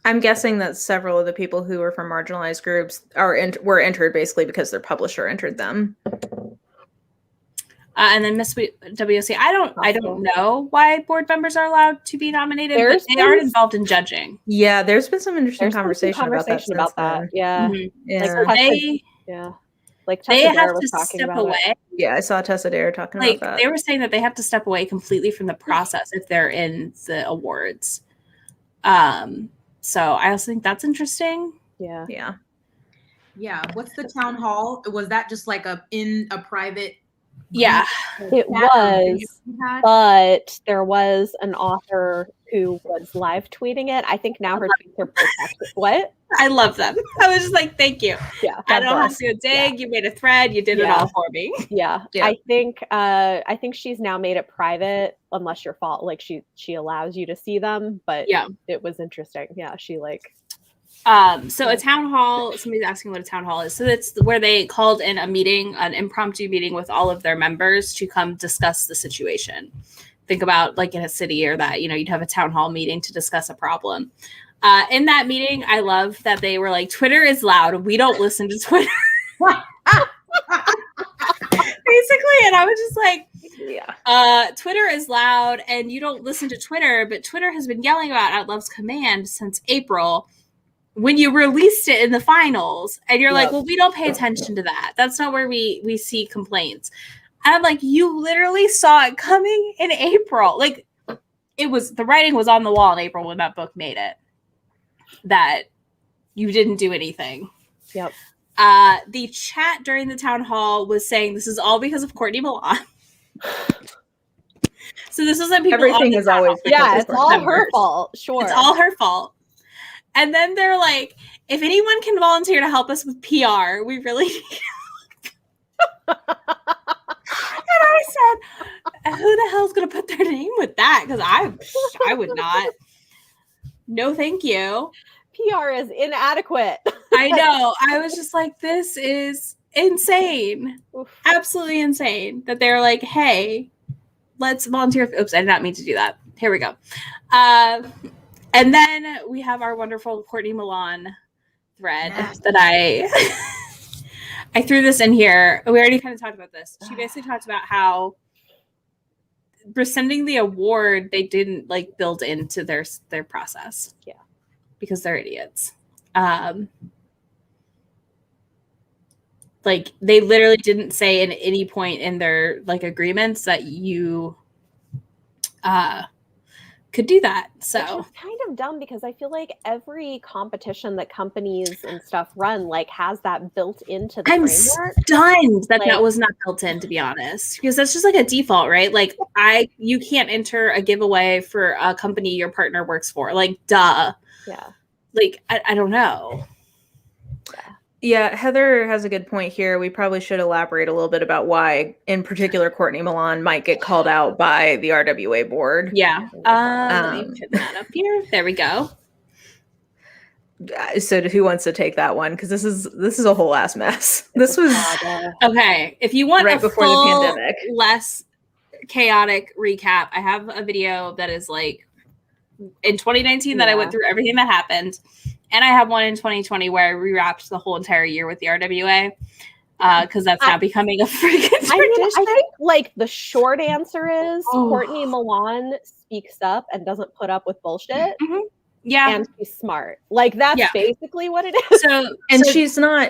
Speaker 3: I'm guessing that several of the people who were from marginalized groups were entered basically because their publisher entered them.
Speaker 1: And then Miss WOC, I don't know why board members are allowed to be nominated, but they aren't involved in judging.
Speaker 3: Yeah, there's been some interesting conversation about that.
Speaker 2: Yeah. Like
Speaker 1: they have to step away.
Speaker 3: Yeah, I saw Tessa Dare talking about that.
Speaker 1: They were saying that they have to step away completely from the process if they're in the awards. So I also think that's interesting.
Speaker 2: Yeah.
Speaker 4: What's the town hall? Was that just like in a private?
Speaker 1: Yeah,
Speaker 2: it was, but there was an author who was live tweeting it. I think now her tweets are protected. What?
Speaker 1: I love them. I was just like, thank you.
Speaker 2: Yeah,
Speaker 1: I don't have to dig. You made a thread. You did it all for me.
Speaker 2: Yeah. I think she's now made it private, unless your fault. Like she allows you to see them, but it was interesting. Yeah, she
Speaker 1: so a town hall, somebody's asking what a town hall is. So it's where they called in a meeting, an impromptu meeting with all of their members to come discuss the situation. Think about like in a city or that, you'd have a town hall meeting to discuss a problem. In that meeting, I love that they were like, Twitter is loud. We don't listen to Twitter. Basically. And I was just like, Twitter is loud and you don't listen to Twitter, but Twitter has been yelling about Out Love's Command since April, when you released it in the finals, and you're like, well, we don't pay attention to that. That's not where we see complaints. And I'm like, you literally saw it coming in April. Like, the writing was on the wall in April when that book made it, that you didn't do anything.
Speaker 2: Yep.
Speaker 1: The chat during the town hall was saying this is all because of Courtney Milan. So this isn't people.
Speaker 3: Everything is always
Speaker 2: it's all her fault. Sure,
Speaker 1: it's all her fault. And then they're like, if anyone can volunteer to help us with PR, we really need. And I said, who the hell's going to put their name with that? Because I would not. No, thank you.
Speaker 2: PR is inadequate.
Speaker 1: I know. I was just like, this is insane. Oof. Absolutely insane that they're like, hey, let's volunteer. Oops, I did not mean to do that. Here we go. And then we have our wonderful Courtney Milan thread that I threw this in here. We already kind of talked about this. She basically talked about how rescinding the award, they didn't build into their process.
Speaker 2: Yeah.
Speaker 1: Because they're idiots. They literally didn't say at any point in their agreements that you could do that. So
Speaker 2: which is kind of dumb, because I feel like every competition that companies and stuff run has that built into the framework.
Speaker 1: Stunned that was not built in, to be honest, because that's just a default, right? You can't enter a giveaway for a company your partner works for. Duh.
Speaker 2: Yeah.
Speaker 1: I don't know.
Speaker 3: Yeah, Heather has a good point here. We probably should elaborate a little bit about why, in particular, Courtney Milan might get called out by the RWA board.
Speaker 1: Yeah. Let me put that up here. There we go.
Speaker 3: So who wants to take that one? Because this is a whole ass mess. This was
Speaker 1: okay. If you want
Speaker 3: right before the pandemic,
Speaker 1: less chaotic recap, I have a video that is in 2019 that I went through everything that happened. And I have one in 2020 where I rewrapped the whole entire year with the RWA because that's now becoming a freaking tradition.
Speaker 2: I think the short answer is Courtney Milan speaks up and doesn't put up with bullshit.
Speaker 1: Mm-hmm. Yeah,
Speaker 2: and she's smart. That's basically what it is.
Speaker 3: So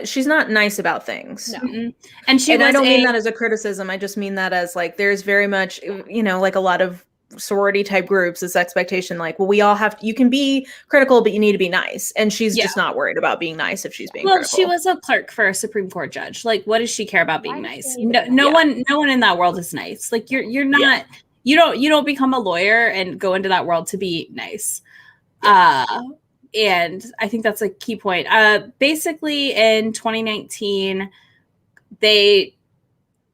Speaker 3: she's not nice about things.
Speaker 2: No.
Speaker 1: Mm-mm. And I don't mean that as a criticism. I just mean that as there's very much a lot of sorority type groups, this expectation we all have you can be critical, but you need to be nice, and she's just not worried about being nice if she's being critical. She was a clerk for a Supreme Court judge. What does she care about being nice? No one in that world is nice. You're not you don't become a lawyer and go into that world to be nice. And I think that's a key point. Basically in 2019 they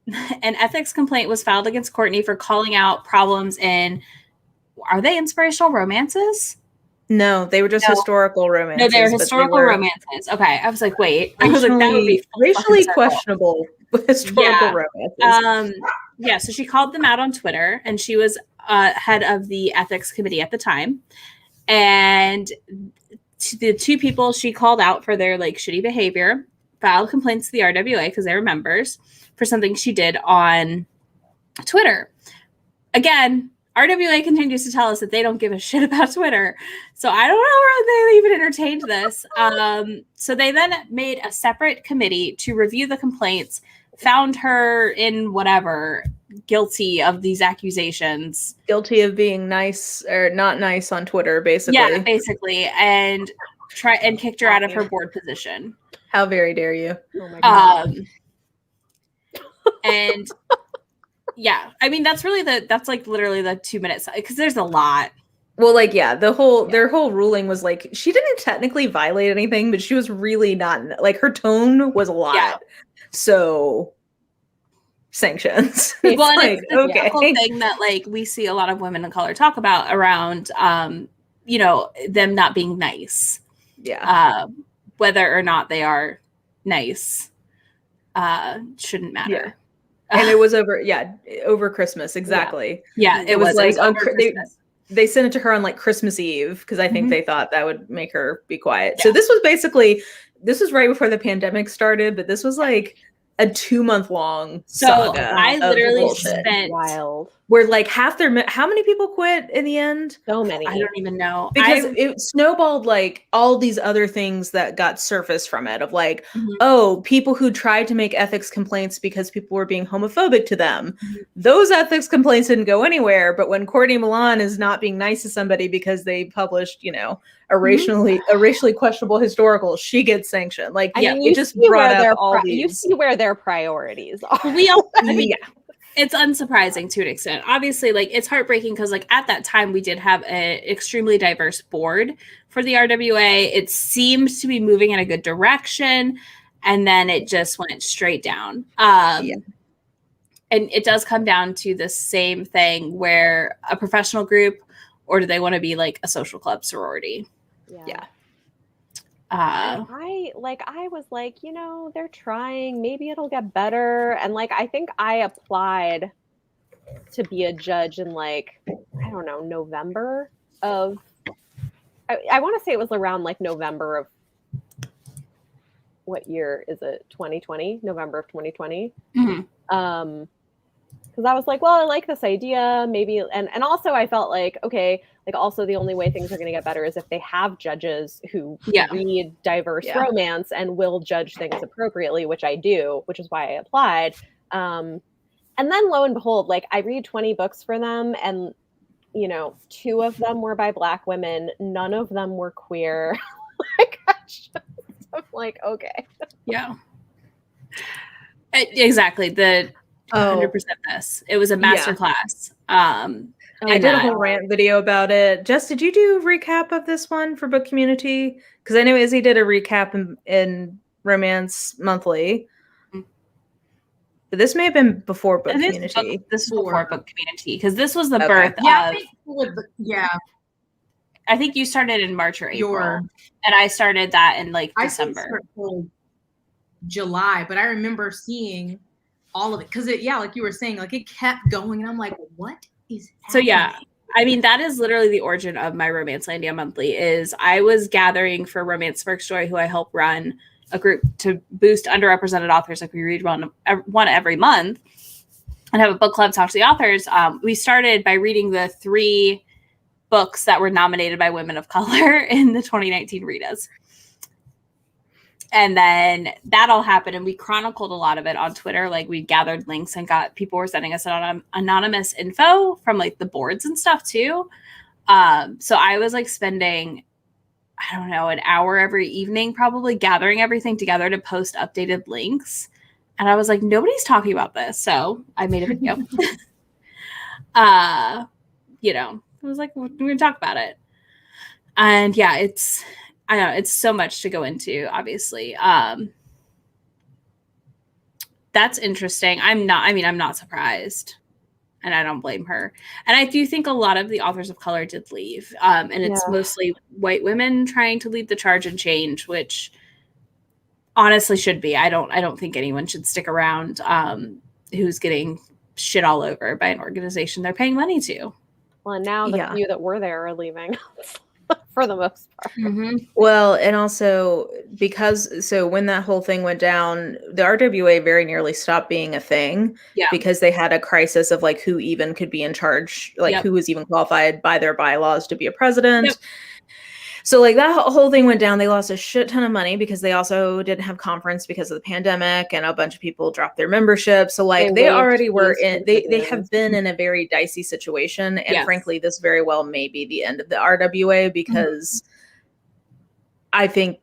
Speaker 1: an ethics complaint was filed against Courtney for calling out problems in, are they inspirational romances?
Speaker 3: No, they were just historical romances.
Speaker 1: No, they were historical romances. Okay. I was like, wait. I was like, that would be
Speaker 3: racially questionable historical romances.
Speaker 1: Yeah, so she called them out on Twitter, and she was head of the ethics committee at the time. And the two people she called out for their like shitty behavior filed complaints to the RWA because they were members for something she did on Twitter. Again, RWA continues to tell us that they don't give a shit about Twitter. So I don't know where they even entertained this. So they then made a separate committee to review the complaints, found her in whatever, guilty of these accusations.
Speaker 3: Guilty of being nice or not nice on Twitter, basically.
Speaker 1: Yeah, basically. And kicked her out of her board position.
Speaker 3: How very dare you?
Speaker 2: Oh my God.
Speaker 1: And yeah, I mean, that's like literally the 2 minutes, because there's a lot.
Speaker 3: Well, like, yeah, their whole ruling was like, she didn't technically violate anything, but she was really not, like, her tone was a lot. Yeah. So sanctions.
Speaker 1: Well, like, it's okay. The thing that like we see a lot of women of color talk about around, you know, them not being nice.
Speaker 3: Yeah.
Speaker 1: Whether or not they are nice, shouldn't matter.
Speaker 3: Yeah. And it was over Christmas. Exactly.
Speaker 1: Yeah, it was like
Speaker 3: they sent it to her on like Christmas Eve because I think they thought that would make her be quiet. Yeah. So this was right before the pandemic started, but this was like a 2-month long saga.
Speaker 1: I literally spent
Speaker 2: wild.
Speaker 3: Where like how many people quit in the end?
Speaker 2: So many.
Speaker 1: I don't even know.
Speaker 3: Because it snowballed like all these other things that got surfaced from it of like, oh, people who tried to make ethics complaints because people were being homophobic to them. Those ethics complaints didn't go anywhere. But when Courtney Milan is not being nice to somebody because they published, you know, a racially questionable historical, she gets sanctioned. Like, it just brought up all these.
Speaker 2: You see where their priorities are.
Speaker 1: It's unsurprising to an extent. Obviously, like, it's heartbreaking because, like, at that time, we did have an extremely diverse board for the RWA. It seemed to be moving in a good direction, and then it just went straight down. And it does come down to the same thing where a professional group, or do they want to be like a social club sorority?
Speaker 3: Yeah.
Speaker 2: I was like, you know, they're trying, maybe it'll get better. And like, I think I applied to be a judge in like, I don't know, November of, I want to say it was around like November of, what year is it? 2020, November of 2020. Because I was like, well, I like this idea, maybe. And also I felt like, okay, like also the only way things are going to get better is if they have judges who read diverse romance and will judge things appropriately, which I do, which is why I applied. And then lo and behold, like I read 20 books for them, and, you know, 2 of them were by Black women. None of them were queer. I'm like, okay.
Speaker 1: Yeah. Exactly. 100% this. It was a masterclass.
Speaker 3: I did a whole rant video about it. Jess, did you do a recap of this one for Book Community? Because I know Izzy did a recap in Romance Monthly. But this may have been before Book Community.
Speaker 1: This was before Book Community, because this was the birth of... I think you started in March or April. And I started that in like December.
Speaker 4: July, but I remember seeing all of it because like you were saying, like it kept going, and I'm like, what is happening?
Speaker 1: So I mean, that is literally the origin of my Romacncelandia Monthly. Is I was gathering for Romance Sparks Joy, who I help run a group to boost underrepresented authors. Like we read one every month and have a book club, talk to the authors. We started by reading the 3 books that were nominated by women of color in the 2019 Readas. And then that all happened, and we chronicled a lot of it on Twitter. Like we gathered links and people were sending us anonymous info from like the boards and stuff too. So I was like spending, I don't know, an hour every evening probably gathering everything together to post updated links. And I was like, nobody's talking about this. So I made a video. You know, I was like, we're going to talk about it. And yeah, I know it's so much to go into, obviously. That's interesting. I'm not surprised. And I don't blame her. And I do think a lot of the authors of color did leave. And it's mostly white women trying to lead the charge and change, which honestly should be. I don't think anyone should stick around who's getting shit all over by an organization they're paying money to.
Speaker 2: Well, and now the few that were there are leaving for the most part.
Speaker 3: Mm-hmm. Well, and also so when that whole thing went down, the RWA very nearly stopped being a thing because they had a crisis of like who even could be in charge, like who was even qualified by their bylaws to be a president. Yep. So like that whole thing went down. They lost a shit ton of money because they also didn't have conference because of the pandemic, and a bunch of people dropped their membership. So like they already were in, they have been in a very dicey situation. And frankly, this very well may be the end of the RWA because I think,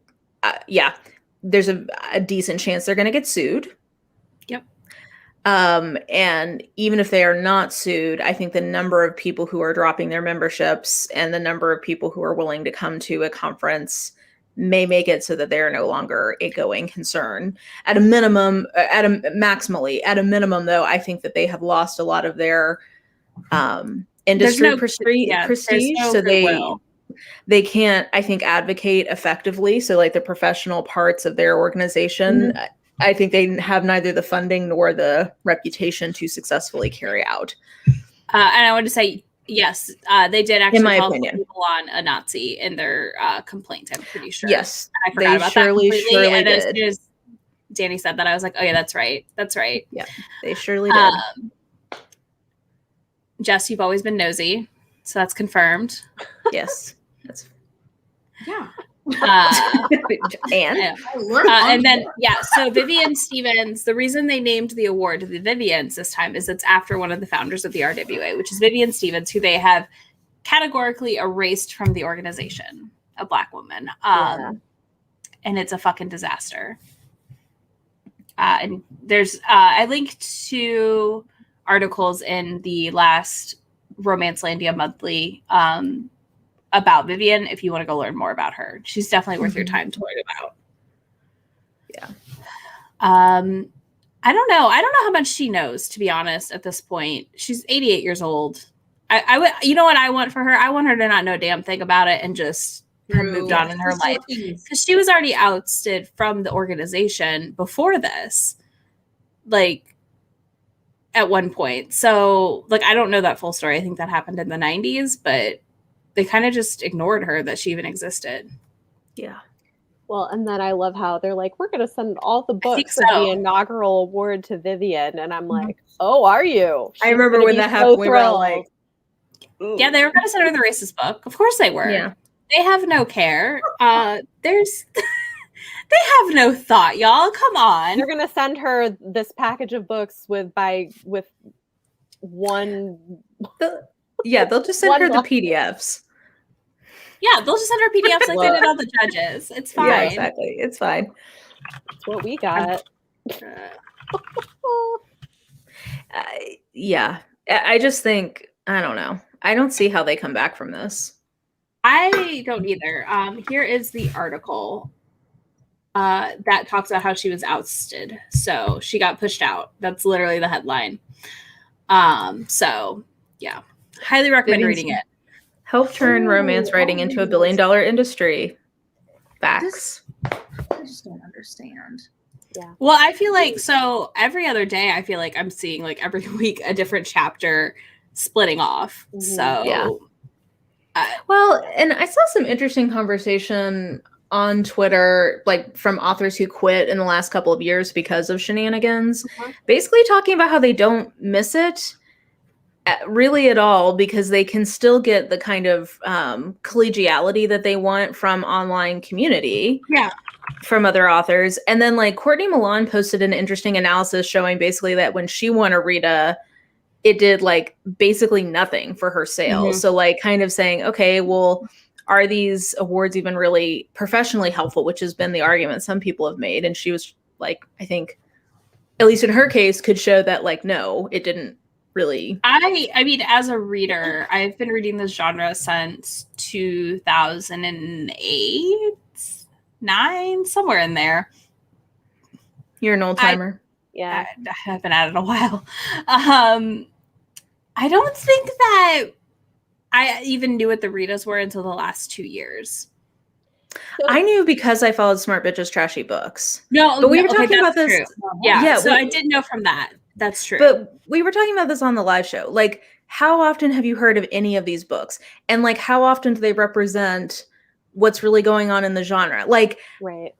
Speaker 3: there's a decent chance they're going to get sued.
Speaker 1: Yep.
Speaker 3: And even if they are not sued, I think the number of people who are dropping their memberships and the number of people who are willing to come to a conference may make it so that they're no longer a going concern. At a minimum, maximally, though, I think that they have lost a lot of their industry prestige. So they can't, I think, advocate effectively. So like the professional parts of their organization, I think they have neither the funding nor the reputation to successfully carry out.
Speaker 1: And I want to say, yes, they did actually call people on a Nazi in their complaint, I'm pretty sure.
Speaker 3: Yes,
Speaker 1: I forgot about that completely. And as soon as Danny said that, I was like, oh yeah, that's right. That's right.
Speaker 3: Yeah, they surely did.
Speaker 1: Jess, you've always been nosy, so that's confirmed.
Speaker 3: Yes. That's
Speaker 1: and then so Vivian Stevens, the reason they named the award the VIvians this time is it's after one of the founders of the RWA, which is Vivian Stevens, who they have categorically erased from the organization, a Black woman. And it's a fucking disaster. And there's I linked to articles in the last Romacncelandia Monthly about Vivian if you want to go learn more about her. She's definitely worth your time to learn about.
Speaker 3: Yeah.
Speaker 1: I don't know. I don't know how much she knows, to be honest, at this point. She's 88 years old. I would, you know what I want for her? I want her to not know a damn thing about it and just have moved on in her life. Because she was already ousted from the organization before this. Like, at one point. So, like, I don't know that full story. I think that happened in the 90s, but they kind of just ignored her that she even existed.
Speaker 3: Yeah.
Speaker 2: Well, and then I love how they're like, we're going to send all the books of the inaugural award to Vivian. And I'm like, oh, are you?
Speaker 3: I remember when that happened. We were all like,
Speaker 1: ooh. Yeah, they were going to send her the racist book. Of course they were. Yeah. They have no care. They have no thought, y'all. Come on.
Speaker 2: They're going to send her this package of books with one.
Speaker 3: They'll just send her the PDFs.
Speaker 1: Yeah, they'll just send her PDFs like they did all the judges. It's fine.
Speaker 3: Yeah, exactly. It's fine.
Speaker 2: That's what we got.
Speaker 3: I just think, I don't know. I don't see how they come back from this.
Speaker 1: I don't either. Here is the article that talks about how she was ousted. So she got pushed out. That's literally the headline. So yeah, highly recommend reading it.
Speaker 3: Help turn romance writing into $1 billion industry. Facts.
Speaker 4: I just don't understand.
Speaker 2: Yeah.
Speaker 1: Well, I feel like, so every other day, I feel like I'm seeing like every week a different chapter splitting off. Mm-hmm. So,
Speaker 3: yeah. Well, and I saw some interesting conversation on Twitter, like from authors who quit in the last couple of years because of shenanigans, basically talking about how they don't miss it really at all because they can still get the kind of collegiality that they want from online community.
Speaker 1: Yeah.
Speaker 3: From other authors. And then like Courtney Milan posted an interesting analysis showing basically that when she won EREADERS, it did like basically nothing for her sales. Mm-hmm. So like kind of saying, okay, well, are these awards even really professionally helpful, which has been the argument some people have made. And she was like, I think, at least in her case, could show that like, no, it didn't really.
Speaker 1: I mean, as a reader, I've been reading this genre since 2008, 9, somewhere in there.
Speaker 3: You're an old timer.
Speaker 2: Yeah.
Speaker 1: I haven't had it in a while. I don't think that I even knew what the Ritas were until the last 2 years.
Speaker 3: I knew because I followed Smart Bitches Trashy Books.
Speaker 1: No,
Speaker 3: but we were talking about this.
Speaker 1: True. Yeah, so I did know from that. That's true.
Speaker 3: But we were talking about this on the live show. Like, how often have you heard of any of these books? And like, how often do they represent what's really going on in the genre? Like,
Speaker 2: right.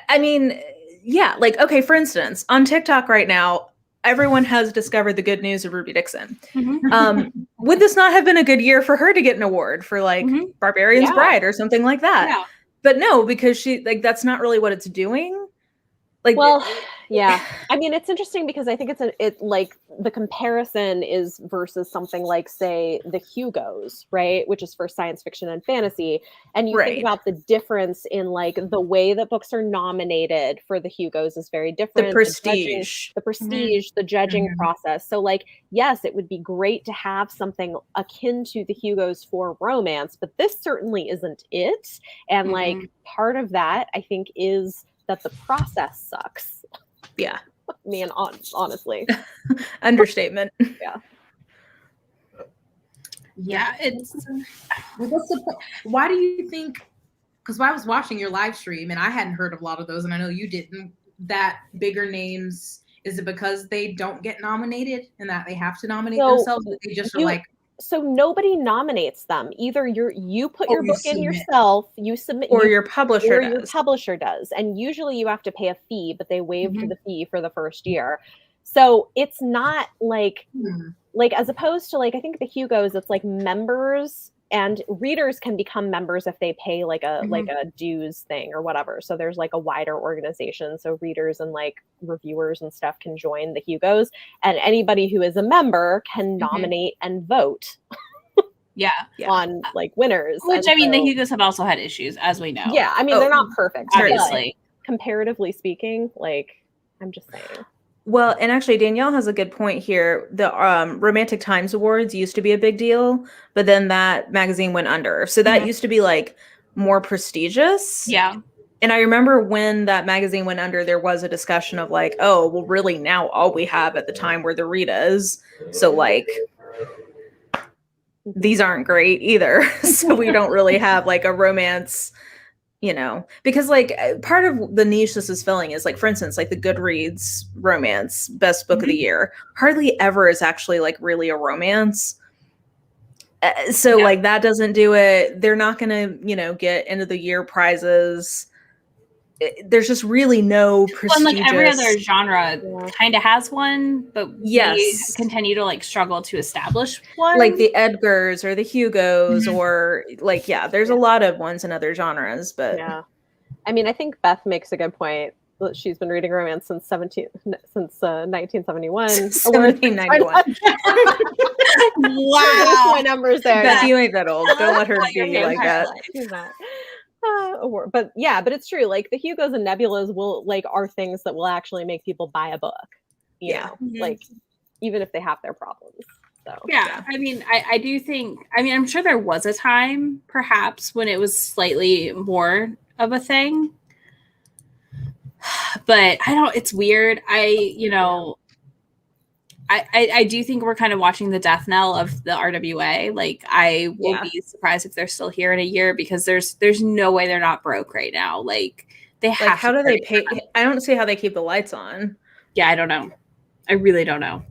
Speaker 3: I mean, yeah, like, okay, for instance, on TikTok right now, everyone has discovered the good news of Ruby Dixon.
Speaker 1: Mm-hmm.
Speaker 3: Would this not have been a good year for her to get an award for like Barbarian's Bride or something like that?
Speaker 1: Yeah.
Speaker 3: But no, because she like that's not really what it's doing. Like,
Speaker 2: well, yeah. I mean, it's interesting because I think it's like the comparison is versus something like, say, the Hugos, right? Which is for science fiction and fantasy. And you think about the difference in like the way that books are nominated for the Hugos is very different.
Speaker 3: The prestige,
Speaker 2: the judging process. So like, yes, it would be great to have something akin to the Hugos for romance, but this certainly isn't it. And like part of that, I think, is that the process sucks.
Speaker 3: Yeah.
Speaker 2: Man, honestly.
Speaker 3: Understatement.
Speaker 2: Yeah.
Speaker 1: Yeah, it's
Speaker 4: why do you think, because I was watching your live stream and I hadn't heard of a lot of those, and I know you didn't, that bigger names, is it because they don't get nominated and that they have to nominate themselves? Or they just are like,
Speaker 2: so nobody nominates them. Either you put your book in yourself, you submit,
Speaker 3: or your publisher
Speaker 2: or your publisher does. And usually you have to pay a fee, but they waived the fee for the first year. So it's not like as opposed to like, I think the Hugos, it's like members, and readers can become members if they pay like a dues thing or whatever. So there's like a wider organization. So readers and like reviewers and stuff can join the Hugos, and anybody who is a member can nominate and vote. On like winners.
Speaker 1: Which, I mean, the Hugos have also had issues, as we know.
Speaker 2: Yeah, I mean, they're not perfect,
Speaker 1: obviously.
Speaker 2: Comparatively speaking, like, I'm just saying.
Speaker 3: Well, and actually, Danielle has a good point here. The Romantic Times Awards used to be a big deal, but then that magazine went under. So that used to be like more prestigious.
Speaker 1: Yeah.
Speaker 3: And I remember when that magazine went under, there was a discussion of like, oh, well, really now all we have at the time were the Ritas. So like, these aren't great either. So we don't really have like a romance, you know, because like part of the niche this is filling is like, for instance, like the Goodreads romance best book of the year hardly ever is actually like really a romance. So like that doesn't do it. They're not going to, you know, get end of the year prizes. There's just really no prestigious.
Speaker 1: Well, like every other genre kind of has one, but we continue to like struggle to establish one.
Speaker 3: Like the Edgars or the Hugos or like, there's a lot of ones in other genres, but
Speaker 2: I mean, I think Beth makes a good point. She's been reading romance since 1971.
Speaker 3: 1791.
Speaker 2: Wow. My numbers there.
Speaker 3: Beth, you ain't that old. Don't let her do you like that.
Speaker 2: She's not. But it's true. Like the Hugos and Nebulas are things that will actually make people buy a book. You know, like even if they have their problems. So
Speaker 1: I mean, I do think. I mean, I'm sure there was a time, perhaps, when it was slightly more of a thing. But I don't. It's weird. I do think we're kind of watching the death knell of the RWA. Like, I will be surprised if they're still here in a year, because there's no way they're not broke right now. Like, they have.
Speaker 3: Like, how do they pay? I don't see how they keep the lights on.
Speaker 1: Yeah, I don't know. I really don't know.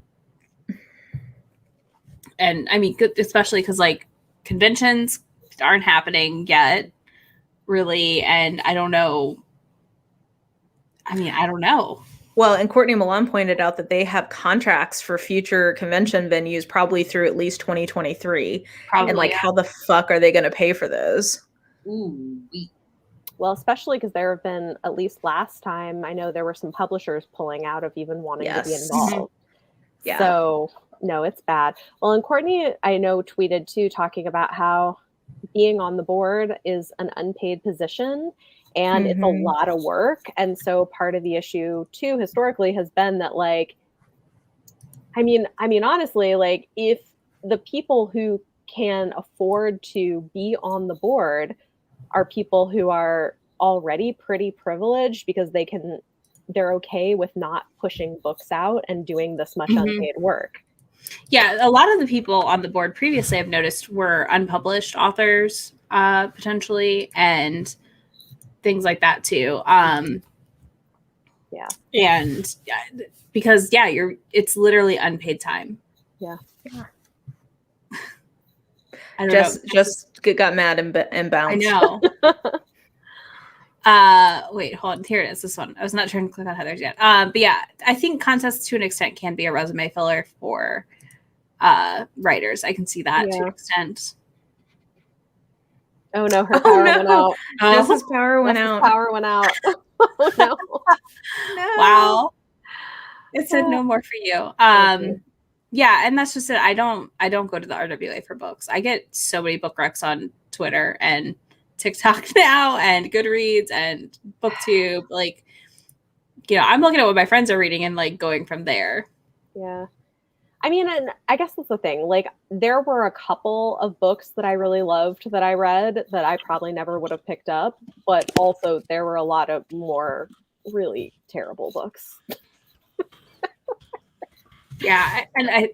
Speaker 1: And I mean, especially because like conventions aren't happening yet, really, and I don't know. I mean, I don't know.
Speaker 3: Well, and Courtney Milan pointed out that they have contracts for future convention venues probably through at least 2023. And like, how the fuck are they going to pay for those?
Speaker 4: Ooh.
Speaker 2: Well, especially because there have been, at least last time, I know there were some publishers pulling out of even wanting to be involved.
Speaker 3: Yeah.
Speaker 2: So, no, it's bad. Well, and Courtney, I know, tweeted too, talking about how being on the board is an unpaid position. And it's a lot of work. And so part of the issue too, historically, has been that like, I mean, honestly, like if the people who can afford to be on the board are people who are already pretty privileged because they can they're okay with not pushing books out and doing this much unpaid work.
Speaker 1: Yeah, a lot of the people on the board previously I've noticed were unpublished authors, potentially, and things like that too.
Speaker 2: Yeah.
Speaker 1: And because it's literally unpaid time.
Speaker 2: Yeah.
Speaker 1: I don't know.
Speaker 3: Just got mad and bounced.
Speaker 1: I know. Wait, hold on. Here it is. This one. I was not trying to click on Heather's yet. But yeah, I think contests to an extent can be a resume filler for writers. I can see that to an extent.
Speaker 2: Oh no, her power went out.
Speaker 3: Jess's power went out.
Speaker 2: Power went out. Oh no.
Speaker 1: No. Wow. It said no more for you. Yeah, and that's just it. I don't go to the RWA for books. I get so many book recs on Twitter and TikTok now and Goodreads and BookTube. Like, I'm looking at what my friends are reading and like going from there.
Speaker 2: Yeah. I mean, and I guess that's the thing. Like, there were a couple of books that I really loved that I read that I probably never would have picked up, but also there were a lot of more really terrible books.
Speaker 1: Yeah, and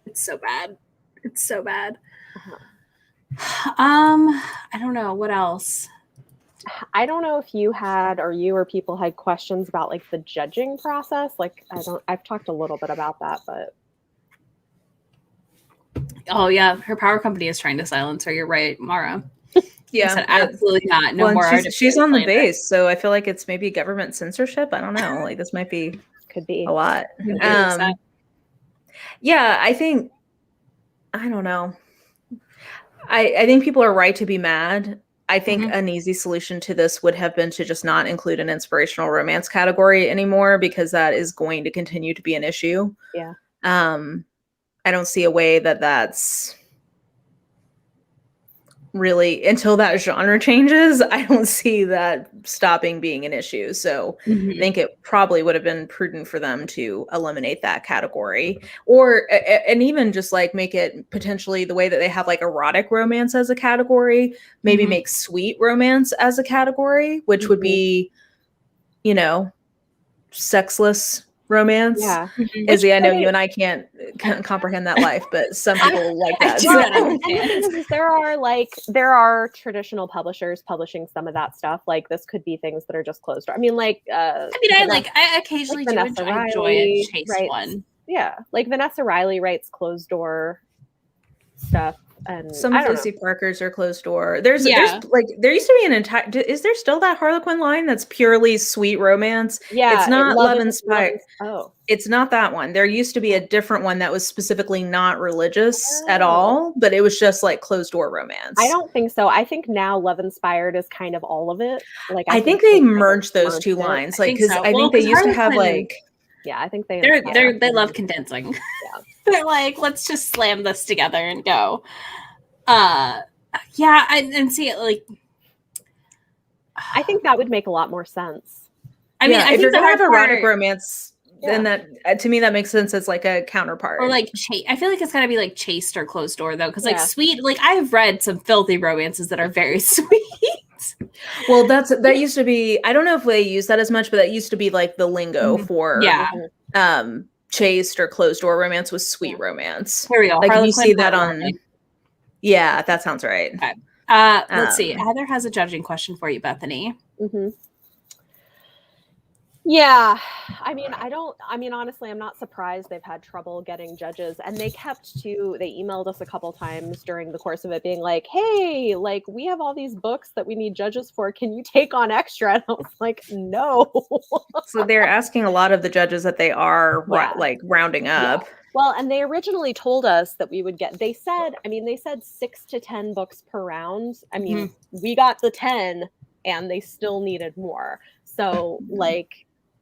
Speaker 1: it's so bad. It's so bad. I don't know what else.
Speaker 2: I don't know if you or people had questions about like the judging process. Like, I've talked a little bit about that, but.
Speaker 1: Oh yeah, her power company is trying to silence her. You're right, Mara.
Speaker 3: Yeah,
Speaker 1: said, absolutely not. No more.
Speaker 3: She's on the base, so I feel like it's maybe government censorship. I don't know. Like, this might be
Speaker 2: could be
Speaker 3: a lot. Yeah, I don't know. I think people are right to be mad. I think an easy solution to this would have been to just not include an inspirational romance category anymore, because that is going to continue to be an issue.
Speaker 2: Yeah.
Speaker 3: I don't see a way that's really, until that genre changes, I don't see that stopping being an issue. So I think it probably would have been prudent for them to eliminate that category, and even just like make it potentially the way that they have like erotic romance as a category, maybe make sweet romance as a category, which would be, sexless romance.
Speaker 2: Yeah.
Speaker 3: Izzy, I know you and I can't comprehend that life, but some people like that.
Speaker 2: And the thing is, there are traditional publishers publishing some of that stuff. Like, this could be things that are just closed door. I mean, like,
Speaker 1: I occasionally do enjoy a chase one.
Speaker 2: Yeah, like Vanessa Riley writes closed door stuff. And
Speaker 3: some of Lucy Parker's are closed door. There used to be an entire. Is there still that Harlequin line that's purely sweet romance?
Speaker 2: Yeah,
Speaker 3: it's not love inspired.
Speaker 2: Oh,
Speaker 3: it's not that one. There used to be a different one that was specifically not religious at all, but it was just like closed door romance.
Speaker 2: I don't think so. I think now love inspired is kind of all of it. Like,
Speaker 3: I think they merged those two lines, like, because I think they used to have like.
Speaker 2: Yeah, I think they
Speaker 1: love condensing.
Speaker 2: Yeah.
Speaker 1: They're like, let's just slam this together and go. And see it like.
Speaker 2: I think that would make a lot more sense.
Speaker 1: I mean,
Speaker 3: if you're gonna have erotic romance, then that to me that makes sense as like a counterpart.
Speaker 1: Or like I feel like it's gotta be like chaste or closed door though, because like sweet, like I've read some filthy romances that are very sweet.
Speaker 3: Well, that used to be. I don't know if they use that as much, but that used to be like the lingo for chaste or closed door romance was sweet romance.
Speaker 1: Here we go.
Speaker 3: Like you see that on. Yeah, that sounds right.
Speaker 1: Okay. Let's see. Heather has a judging question for you, Bethany.
Speaker 2: Yeah, I mean, honestly, I'm not surprised they've had trouble getting judges, and they emailed us a couple times during the course of it being like, hey, like, we have all these books that we need judges for. Can you take on extra? And I was like, no.
Speaker 3: So they're asking a lot of the judges that they are like rounding up.
Speaker 2: Yeah. Well, and they originally told us that we would they said 6 to 10 books per round. I mean, we got the 10 and they still needed more. So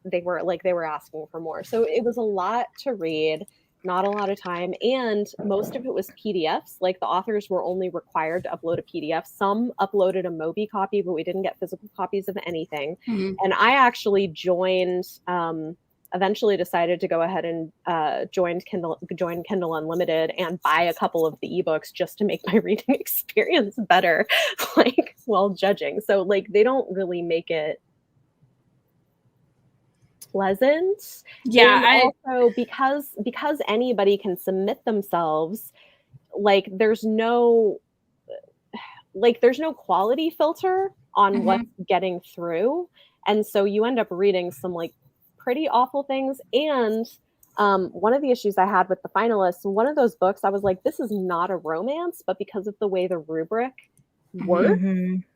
Speaker 2: they were asking for more. So it was a lot to read, not a lot of time. And most of it was PDFs. Like, the authors were only required to upload a PDF. Some uploaded a Mobi copy, but we didn't get physical copies of anything. And I actually joined, eventually decided to go ahead and join Kindle Unlimited and buy a couple of the ebooks just to make my reading experience better, like, while judging. So like, they don't really make it pleasant.
Speaker 1: Yeah,
Speaker 2: and also because anybody can submit themselves, like there's no quality filter on what's getting through, and so you end up reading some like pretty awful things. And one of the issues I had with the finalists, one of those books, I was like, this is not a romance, but because of the way the rubric works,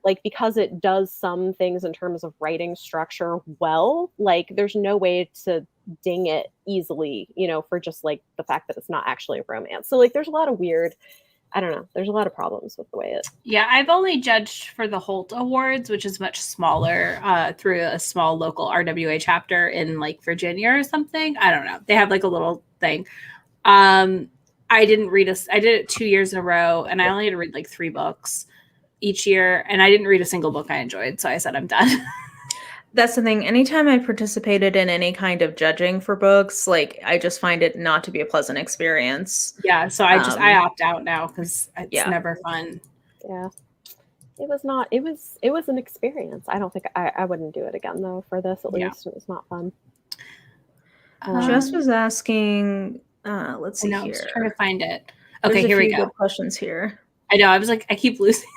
Speaker 2: like because it does some things in terms of writing structure well, like there's no way to ding it easily, you know, for just like the fact that it's not actually a romance. So like there's a lot of weird, I don't know, there's a lot of problems with the way it.
Speaker 1: Yeah, I've only judged for the Holt Awards, which is much smaller, through a small local RWA chapter in like Virginia or something. I don't know. They have like a little thing. I did it 2 years in a row, and I only had to read like 3 books each year, and I didn't read a single book I enjoyed, so I said I'm done.
Speaker 3: That's the thing. Anytime I participated in any kind of judging for books, like I just find it not to be a pleasant experience.
Speaker 1: Yeah, so I opt out now because it's never fun.
Speaker 2: Yeah, it was not. It was an experience. I don't think I wouldn't do it again though. For this, at least, it was not fun.
Speaker 3: Jess was asking. Let's see here.
Speaker 1: I was trying to find it. Okay, here we go.
Speaker 3: Good questions here.
Speaker 1: I know. I was like, I keep losing.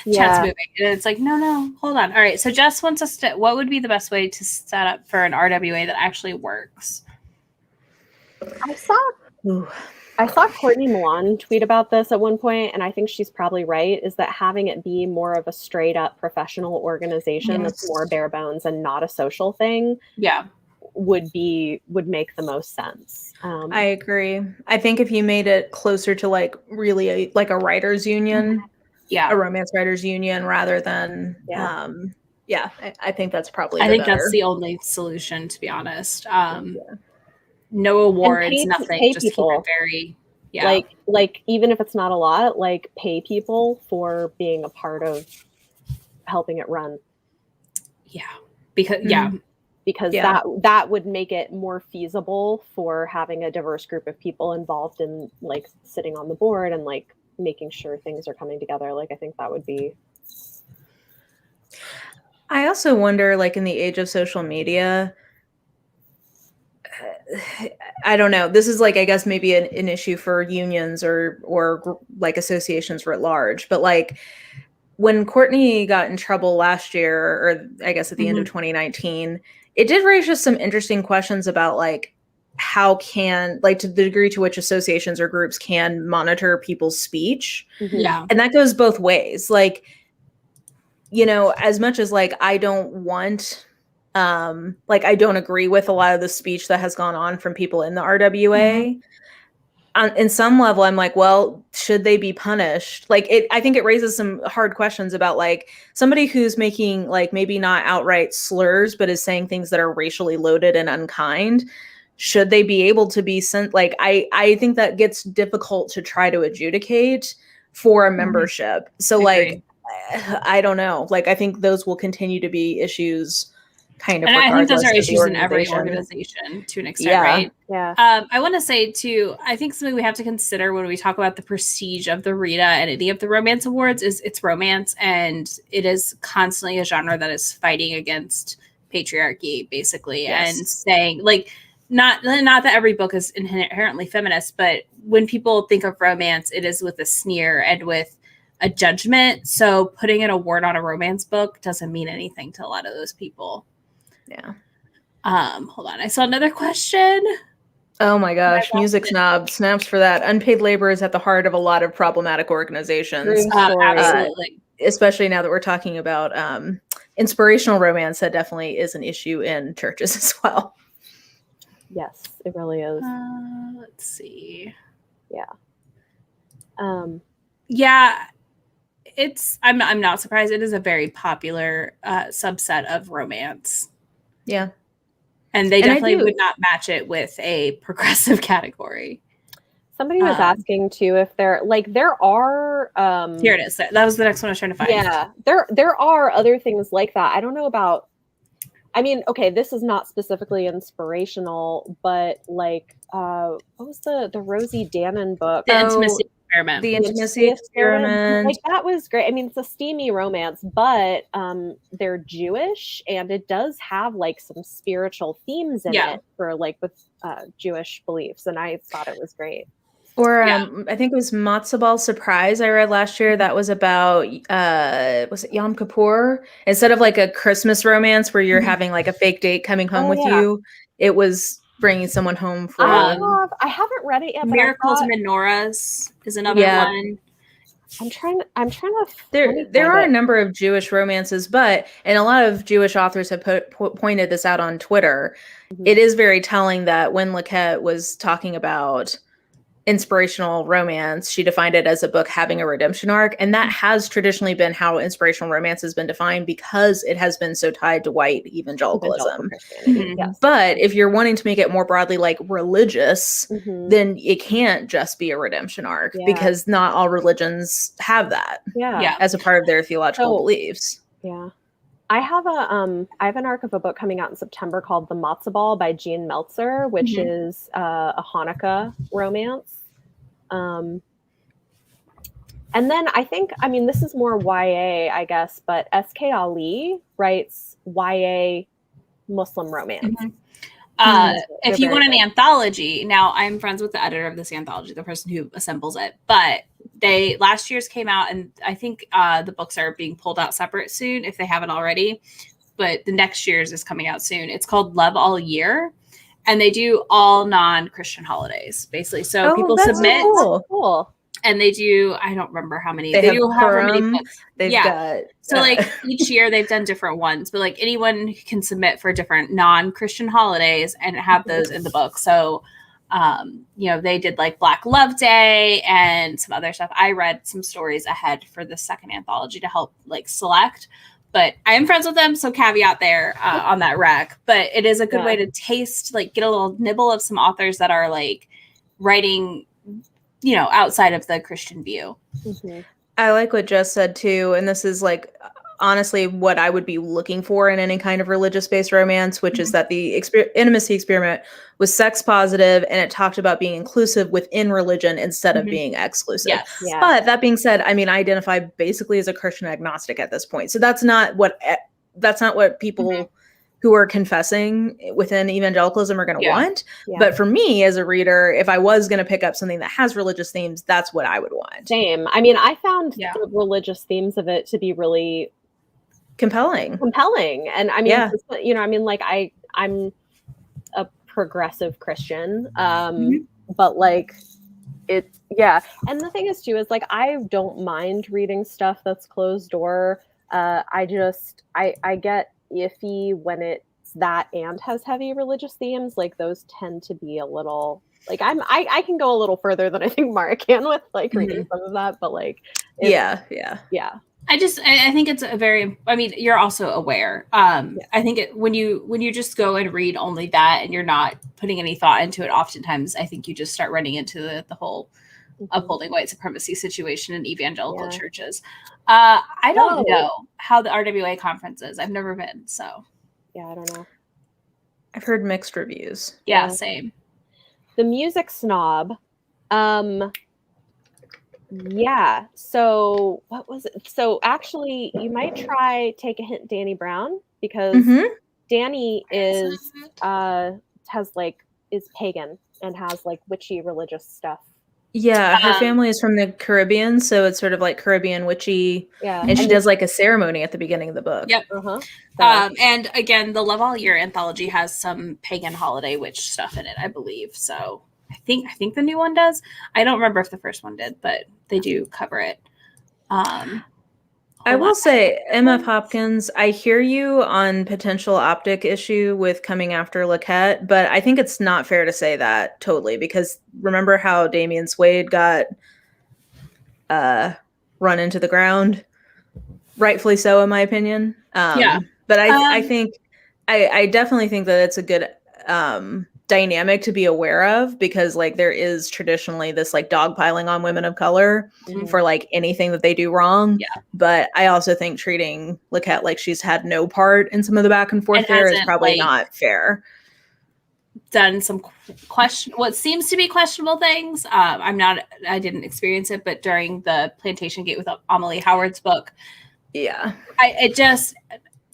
Speaker 1: Chat's moving, and it's like, no, hold on. All right, so Jess wants us to. What would be the best way to set up for an RWA that actually works?
Speaker 2: I saw Courtney Milan tweet about this at one point, and I think she's probably right. Is that having it be more of a straight up professional organization that's more bare bones and not a social thing?
Speaker 1: Yeah,
Speaker 2: would make the most sense.
Speaker 3: I agree. I think if you made it closer to like really like a writers union. A romance writers union rather than I think that's probably
Speaker 1: that's the only solution, to be honest. No awards, nothing,
Speaker 2: pay
Speaker 1: just
Speaker 2: people.
Speaker 1: keep it very
Speaker 2: like even if it's not a lot, like pay people for being a part of helping it run.
Speaker 1: Because
Speaker 2: that would make it more feasible for having a diverse group of people involved in like sitting on the board and like making sure things are coming together. Like I think that would be.
Speaker 3: I also wonder, like in the age of social media, I don't know. This is like, I guess maybe an issue for unions or like associations writ large. But like when Courtney got in trouble last year, or I guess at the end of 2019, it did raise just some interesting questions about like how can, like, to the degree to which associations or groups can monitor people's speech. And that goes both ways. Like, you know, as much as like I don't want like I don't agree with a lot of the speech that has gone on from people in the RWA, in some level I'm like, well, should they be punished? Like I think it raises some hard questions about like somebody who's making like maybe not outright slurs but is saying things that are racially loaded and unkind. Should they be able to be sent? Like, I think that gets difficult to try to adjudicate for a membership. So like, I don't know. Like, I think those will continue to be issues kind of.
Speaker 1: And I think those are issues in every organization to an extent, right?
Speaker 2: Yeah.
Speaker 1: I want to say too, I think something we have to consider when we talk about the prestige of the Rita and any of the romance awards is it's romance, and it is constantly a genre that is fighting against patriarchy, basically, and saying like, not that every book is inherently feminist, but when people think of romance, it is with a sneer and with a judgment. So putting an award on a romance book doesn't mean anything to a lot of those people.
Speaker 3: Yeah.
Speaker 1: Hold on. I saw another question.
Speaker 3: Oh my gosh. Music snob. Snaps for that. Unpaid labor is at the heart of a lot of problematic organizations.
Speaker 1: Absolutely.
Speaker 3: Especially now that we're talking about inspirational romance, that definitely is an issue in churches as well.
Speaker 2: Yes, it really is.
Speaker 1: Let's see.
Speaker 2: Yeah.
Speaker 1: I'm not surprised. It is a very popular subset of romance.
Speaker 3: Yeah.
Speaker 1: And they definitely would not match it with a progressive category.
Speaker 2: Somebody was asking too if there are
Speaker 1: here it is. That was the next one I was trying to find.
Speaker 2: Yeah. There are other things like that. I don't know about, I mean, okay, this is not specifically inspirational, but like what was the Rosie Dannon book?
Speaker 1: The Intimacy experiment.
Speaker 3: The intimacy experiment.
Speaker 2: Like that was great. I mean, it's a steamy romance, but they're Jewish, and it does have like some spiritual themes in it for like with Jewish beliefs, and I thought it was great.
Speaker 3: Or I think it was Matzo Ball Surprise I read last year. That was about, was it Yom Kippur? Instead of like a Christmas romance where you're having like a fake date coming home with you, it was bringing someone home for...
Speaker 2: I haven't read it yet.
Speaker 1: Miracles and Menorahs is another one.
Speaker 2: I'm trying to.
Speaker 3: There are a number of Jewish romances, and a lot of Jewish authors have pointed this out on Twitter. It is very telling that when Lequette was talking about inspirational romance, she defined it as a book having a redemption arc, and that has traditionally been how inspirational romance has been defined because it has been so tied to white evangelicalism.
Speaker 2: Yes.
Speaker 3: But if you're wanting to make it more broadly like religious, then it can't just be a redemption arc because not all religions have that as a part of their theological beliefs.
Speaker 2: I have an arc of a book coming out in September called The Matzo Ball by Jean Meltzer, which is a Hanukkah romance. And then I mean, this is more YA, I guess, but S.K. Ali writes YA Muslim romance.
Speaker 1: If you want an anthology, now I'm friends with the editor of this anthology, the person who assembles it, but last year's came out, and I think the books are being pulled out separate soon if they haven't already, but the next year's is coming out soon. It's called Love All Year, and they do all non-Christian holidays basically. So people submit and they do, I don't remember how many, they do however many books.
Speaker 3: They've got
Speaker 1: so like each year they've done different ones, but like anyone can submit for different non-Christian holidays and have those in the book. So they did like Black Love Day and some other stuff. I read some stories ahead for the second anthology to help like select, but I am friends with them. So caveat there on that rec, but it is a good way to taste, like get a little nibble of some authors that are like writing, outside of the Christian view.
Speaker 3: I like what Jess said too. And this is like, honestly, what I would be looking for in any kind of religious-based romance, which is that the intimacy experiment was sex positive and it talked about being inclusive within religion instead of being exclusive. But that being said, I mean, I identify basically as a Christian agnostic at this point. So that's not what people who are confessing within evangelicalism are going to want. But for me as a reader, if I was going to pick up something that has religious themes, that's what I would want.
Speaker 2: Same. I mean, I found the religious themes of it to be really
Speaker 3: compelling.
Speaker 2: And I mean, like I'm a progressive Christian, but like and the thing is too, is like, I don't mind reading stuff that's closed door. I get iffy when it's that and has heavy religious themes. Like those tend to be a little like, I can go a little further than I think Mara can with like reading some of that, but like
Speaker 1: I think it's you're also aware. I think when you just go and read only that and you're not putting any thought into it, oftentimes I think you just start running into the whole upholding white supremacy situation in evangelical churches. I don't know how the RWA conference is. I've never been, so.
Speaker 2: Yeah, I don't know.
Speaker 3: I've heard mixed reviews.
Speaker 1: Yeah, same.
Speaker 2: The Music Snob. So what was it? So actually, you might try Take a Hint, Danny Brown, because Danny is pagan and has like witchy religious stuff.
Speaker 3: Yeah, her family is from the Caribbean, so it's sort of like Caribbean witchy. Yeah, and she does like a ceremony at the beginning of the book.
Speaker 1: Yep. And again, the Love All Year anthology has some pagan holiday witch stuff in it, I believe. So I think the new one does. I don't remember if the first one did, but they do cover it.
Speaker 3: I will say, Emma Hopkins, I hear you on potential optic issue with coming after Lequette, but I think it's not fair to say that totally, because remember how Damian Suede got run into the ground? Rightfully so, in my opinion. But I think, I definitely think that it's a good dynamic to be aware of, because like there is traditionally this like dogpiling on women of color for like anything that they do wrong. But I also think treating Lequette like she's had no part in some of the back and forth there is probably not fair.
Speaker 1: done some what seems to be questionable things. I didn't experience it, but during the Plantation Gate with Amelie Howard's book,
Speaker 3: yeah,
Speaker 1: I'm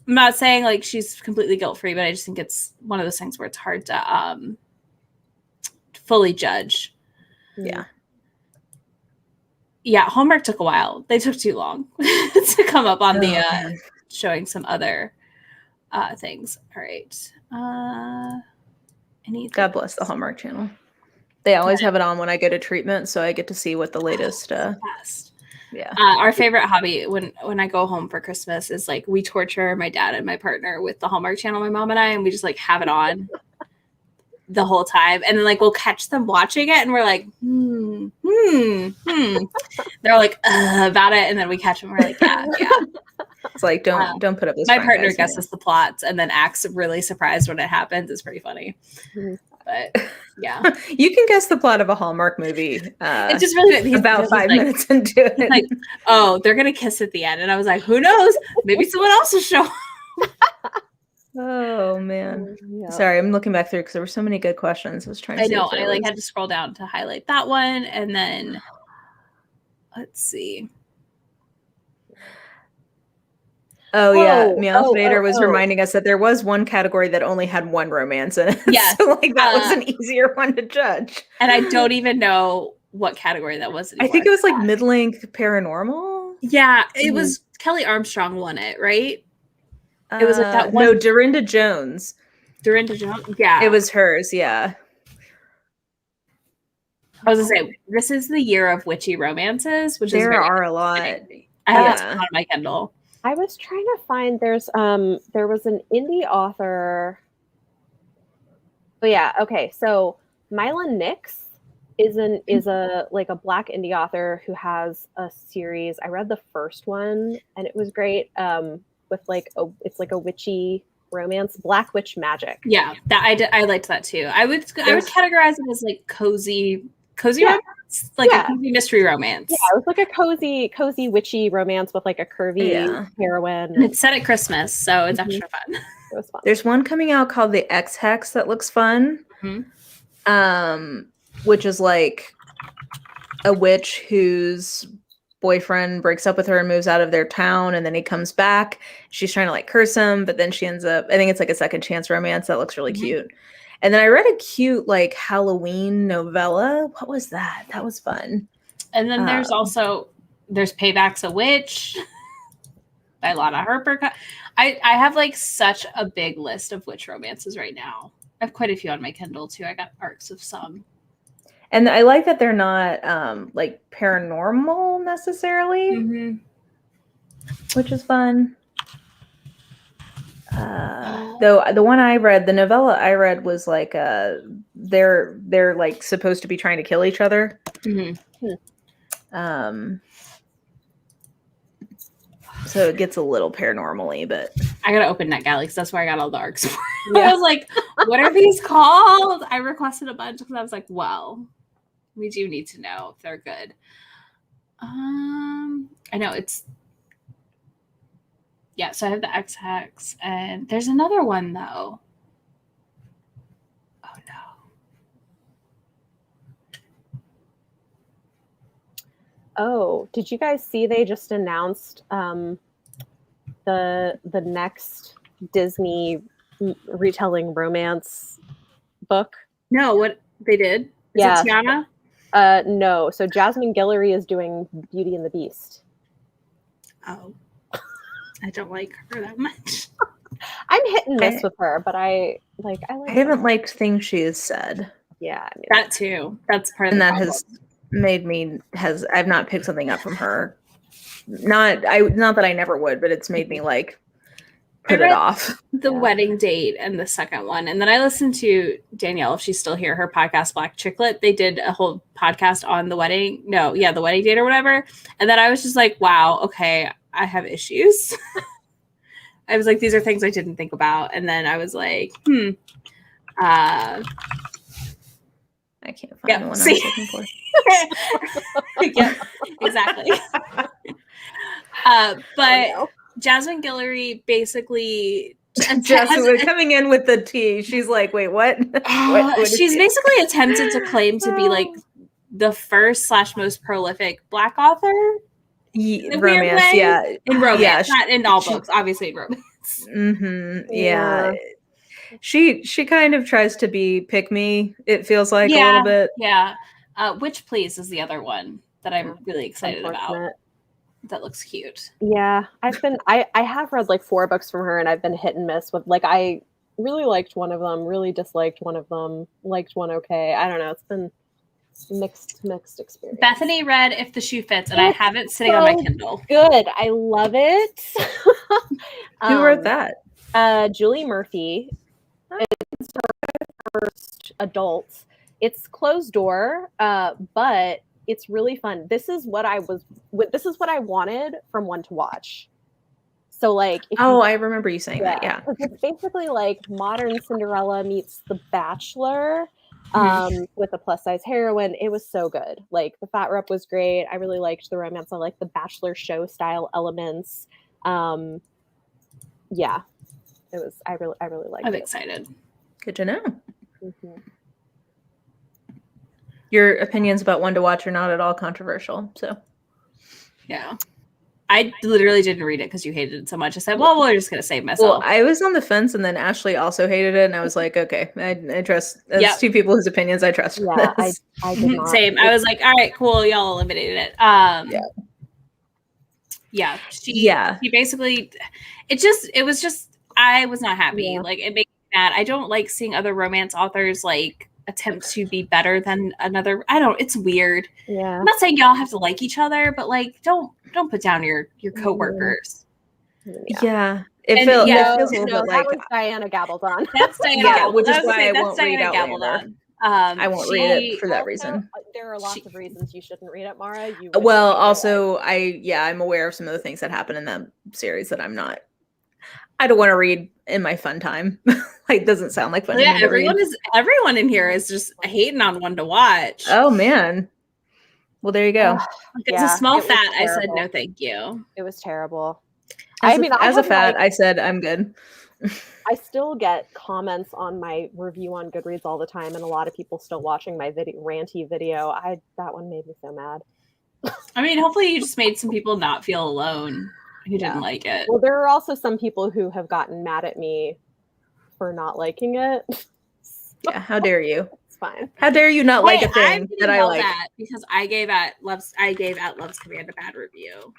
Speaker 1: not saying like she's completely guilt-free, but I just think it's one of those things where it's hard to fully judge.
Speaker 3: Yeah.
Speaker 1: Yeah, homework took a while. They took too long to come up on showing some other things. All right.
Speaker 3: God bless the Hallmark Channel. They always have it on when I go to treatment, so I get to see what the latest. Yeah.
Speaker 1: Our favorite hobby when I go home for Christmas is like we torture my dad and my partner with the Hallmark Channel, my mom and I, and we just like have it on the whole time, and then like we'll catch them watching it, and we're like, They're like about it, and then we catch them. We're like, yeah.
Speaker 3: It's like don't put up this.
Speaker 1: My partner guesses the plots and then acts really surprised when it happens. It's pretty funny, but yeah,
Speaker 3: you can guess the plot of a Hallmark movie.
Speaker 1: It's just really
Speaker 3: about 5 minutes into it.
Speaker 1: Like, oh, they're gonna kiss at the end, and I was like, who knows? Maybe someone else will show.
Speaker 3: Oh man, sorry, I'm looking back through because there were so many good questions. I was trying to.
Speaker 1: I know. I like had to scroll down to highlight that one, and then let's see.
Speaker 3: Oh yeah, Meow Vader was reminding us that there was one category that only had one romance in it.
Speaker 1: Yeah,
Speaker 3: so like that was an easier one to judge.
Speaker 1: And I don't even know what category that was anymore.
Speaker 3: I think it was like mid-length paranormal.
Speaker 1: Yeah, it was Kelly Armstrong won it, right? It was like that one.
Speaker 3: No, Dorinda Jones.
Speaker 1: Dorinda Jones? Yeah.
Speaker 3: It was hers, yeah.
Speaker 1: I was going to say, this is the year of witchy romances, which
Speaker 3: there are a lot.
Speaker 1: I have a ton on my Kindle.
Speaker 2: I was trying to find there was an indie author. Oh yeah, okay. So Milan Nix is a Black indie author who has a series. I read the first one and it was great. With it's like a witchy romance, Black Witch Magic.
Speaker 1: Yeah, that I liked that too. I would categorize it as like cozy romance, like a cozy mystery romance.
Speaker 2: Yeah, it was like a cozy witchy romance with like a curvy heroine.
Speaker 1: And it's set at Christmas, so it's extra fun.
Speaker 2: It was fun.
Speaker 3: There's one coming out called The X Hex that looks fun, which is like a witch whose boyfriend breaks up with her and moves out of their town, and then he comes back. She's trying to like curse him, but then she ends up, I think it's like a second chance romance that looks really cute. And then I read a cute like Halloween novella. What was that? That was fun.
Speaker 1: And then there's Payback's a Witch by Lana Harper. I have like such a big list of witch romances right now. I have quite a few on my Kindle too. I got arcs of some.
Speaker 3: And I like that they're not like paranormal necessarily, which is fun. Though the one I read, the novella I read was like they're like supposed to be trying to kill each other. So it gets a little paranormally, but
Speaker 1: I gotta open NetGalley because that's where I got all the arcs for. I was like, what are these called? I requested a bunch because I was like, well, we do need to know if they're good. I know it's so I have the X Hex, and there's another one though. Oh no.
Speaker 2: Oh, did you guys see they just announced the next Disney retelling romance book?
Speaker 1: No, what they did? Is it Tiana?
Speaker 2: No. So Jasmine Guillory is doing Beauty and the Beast.
Speaker 1: Oh. I don't like her that much.
Speaker 2: I'm hit and miss with her, but I
Speaker 3: haven't liked things she has said.
Speaker 2: Yeah,
Speaker 1: that too. That's part of
Speaker 3: and
Speaker 1: the
Speaker 3: that
Speaker 1: problem.
Speaker 3: has made me I've not picked something up from her. Not that I never would, but it's made me like put it off.
Speaker 1: The Wedding Date and the second one, and then I listened to Danielle, if she's still here, her podcast Black Chicklet. They did a whole podcast on the wedding. The Wedding Date or whatever. And then I was just like, wow, okay, I have issues. I was like, these are things I didn't think about. And then I was like,
Speaker 3: I can't find the one I was looking for.
Speaker 1: Yeah, exactly. But Jasmine Guillory basically
Speaker 3: Jess coming in with the tea. She's like, wait, what?
Speaker 1: She's basically attempted to claim to be like the first / most prolific Black author.
Speaker 3: Romance, yeah.
Speaker 1: In romance, not in all books, obviously in romance.
Speaker 3: Mm-hmm, yeah. She kind of tries to be pick me, it feels like a little bit.
Speaker 1: Yeah. Witch Please is the other one that I'm really excited about. That looks cute.
Speaker 2: Yeah, I have read like 4 books from her, and I've been hit and miss with like I really liked one of them, really disliked one of them, liked one okay. I don't know. It's been mixed experience.
Speaker 1: Bethany read If the Shoe Fits, and I have it sitting on my Kindle.
Speaker 2: Good. I love it.
Speaker 3: Who wrote that?
Speaker 2: Julie Murphy. It's her first adult. It's closed door, but it's really fun. This is what I wanted from One to Watch. So like,
Speaker 3: I remember you saying that. Yeah,
Speaker 2: it's basically like modern Cinderella meets The Bachelor, with a plus size heroine. It was so good. Like the fat rep was great. I really liked the romance. I like the Bachelor show style elements. Yeah, it was. I really liked it.
Speaker 1: I'm excited.
Speaker 3: Good to know.
Speaker 2: Mm-hmm.
Speaker 3: Your opinions about One to Watch are not at all controversial. So,
Speaker 1: yeah. I literally didn't read it because you hated it so much. I said, well, we're just going to save myself.
Speaker 3: Well, I was on the fence, and then Ashley also hated it, and I was like, okay, I trust. That's 2 people whose opinions I trust.
Speaker 2: Yeah, I did not.
Speaker 1: Same. I was like, all right, cool. Y'all eliminated it. She basically, it was just, I was not happy. Yeah. Like, it made me mad. I don't like seeing other romance authors, like, attempt to be better than another. It's weird.
Speaker 2: Yeah.
Speaker 1: I'm not saying y'all have to like each other, but like don't put down your coworkers.
Speaker 3: Yeah. It feels a little bit like
Speaker 2: that was Diana Gabaldon.
Speaker 1: That's Diana Gabaldon.
Speaker 3: Which is why I won't read Outlander. I won't read it for that reason.
Speaker 2: There are lots of reasons you shouldn't read it, Mara.
Speaker 3: Well, also I'm aware of some of the things that happen in that series that I don't want to read in my fun time. Like, doesn't sound like fun.
Speaker 1: Yeah, everyone in here is just hating on One to Watch.
Speaker 3: Oh man. Well, there you go.
Speaker 1: It's a small fat. I said no, thank you.
Speaker 2: It was terrible.
Speaker 3: As a fat, I said I'm good.
Speaker 2: I still get comments on my review on Goodreads all the time, and a lot of people still watching my ranty video. That one made me so mad.
Speaker 1: I mean, hopefully you just made some people not feel alone who didn't like it.
Speaker 2: Well, there are also some people who have gotten mad at me for not liking it.
Speaker 3: Yeah, how dare you?
Speaker 2: It's fine.
Speaker 3: How dare you not like a thing that I like?
Speaker 1: That because I gave At Love's Command a bad review.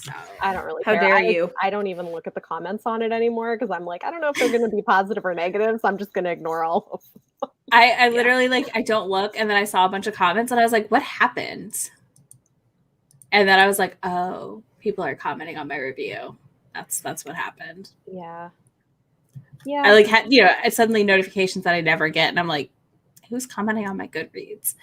Speaker 1: So
Speaker 2: I don't really care.
Speaker 3: How dare you?
Speaker 2: I don't even look at the comments on it anymore because I'm like, I don't know if they're going to be positive or negative, so I'm just going to ignore all of them.
Speaker 1: I literally I don't look, and then I saw a bunch of comments, and I was like, what happened? And then I was like, oh, people are commenting on my review. That's what happened.
Speaker 2: Yeah.
Speaker 1: I had suddenly notifications that I never get, and I'm like, who's commenting on my Goodreads?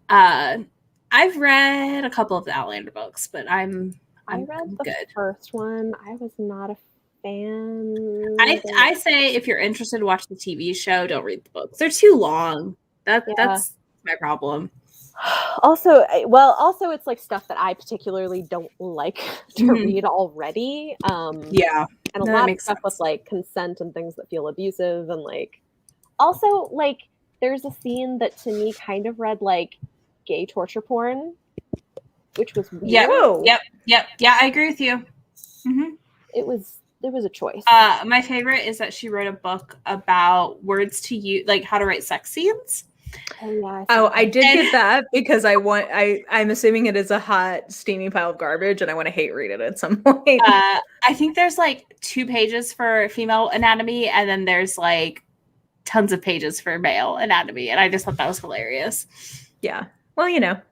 Speaker 1: I've read a couple of the Outlander books, but I
Speaker 2: read the first one. I was not a fan.
Speaker 1: I say if you're interested to watch the TV show, don't read the books. They're too long. That's my problem.
Speaker 2: Also, it's like stuff that I particularly don't like to read already. And a lot of stuff with like consent and things that feel abusive, and like also like there's a scene that to me kind of read like gay torture porn, which was weird.
Speaker 1: Yep. Yeah, I agree with you. Mm-hmm.
Speaker 2: It was a choice.
Speaker 1: My favorite is that she wrote a book about words to use, like how to write sex scenes.
Speaker 3: I did get that because I'm assuming it is a hot, steamy pile of garbage, and I want to hate read it at some point.
Speaker 1: I think there's like 2 pages for female anatomy, and then there's like tons of pages for male anatomy, and I just thought that was hilarious.
Speaker 3: Yeah. Well, we got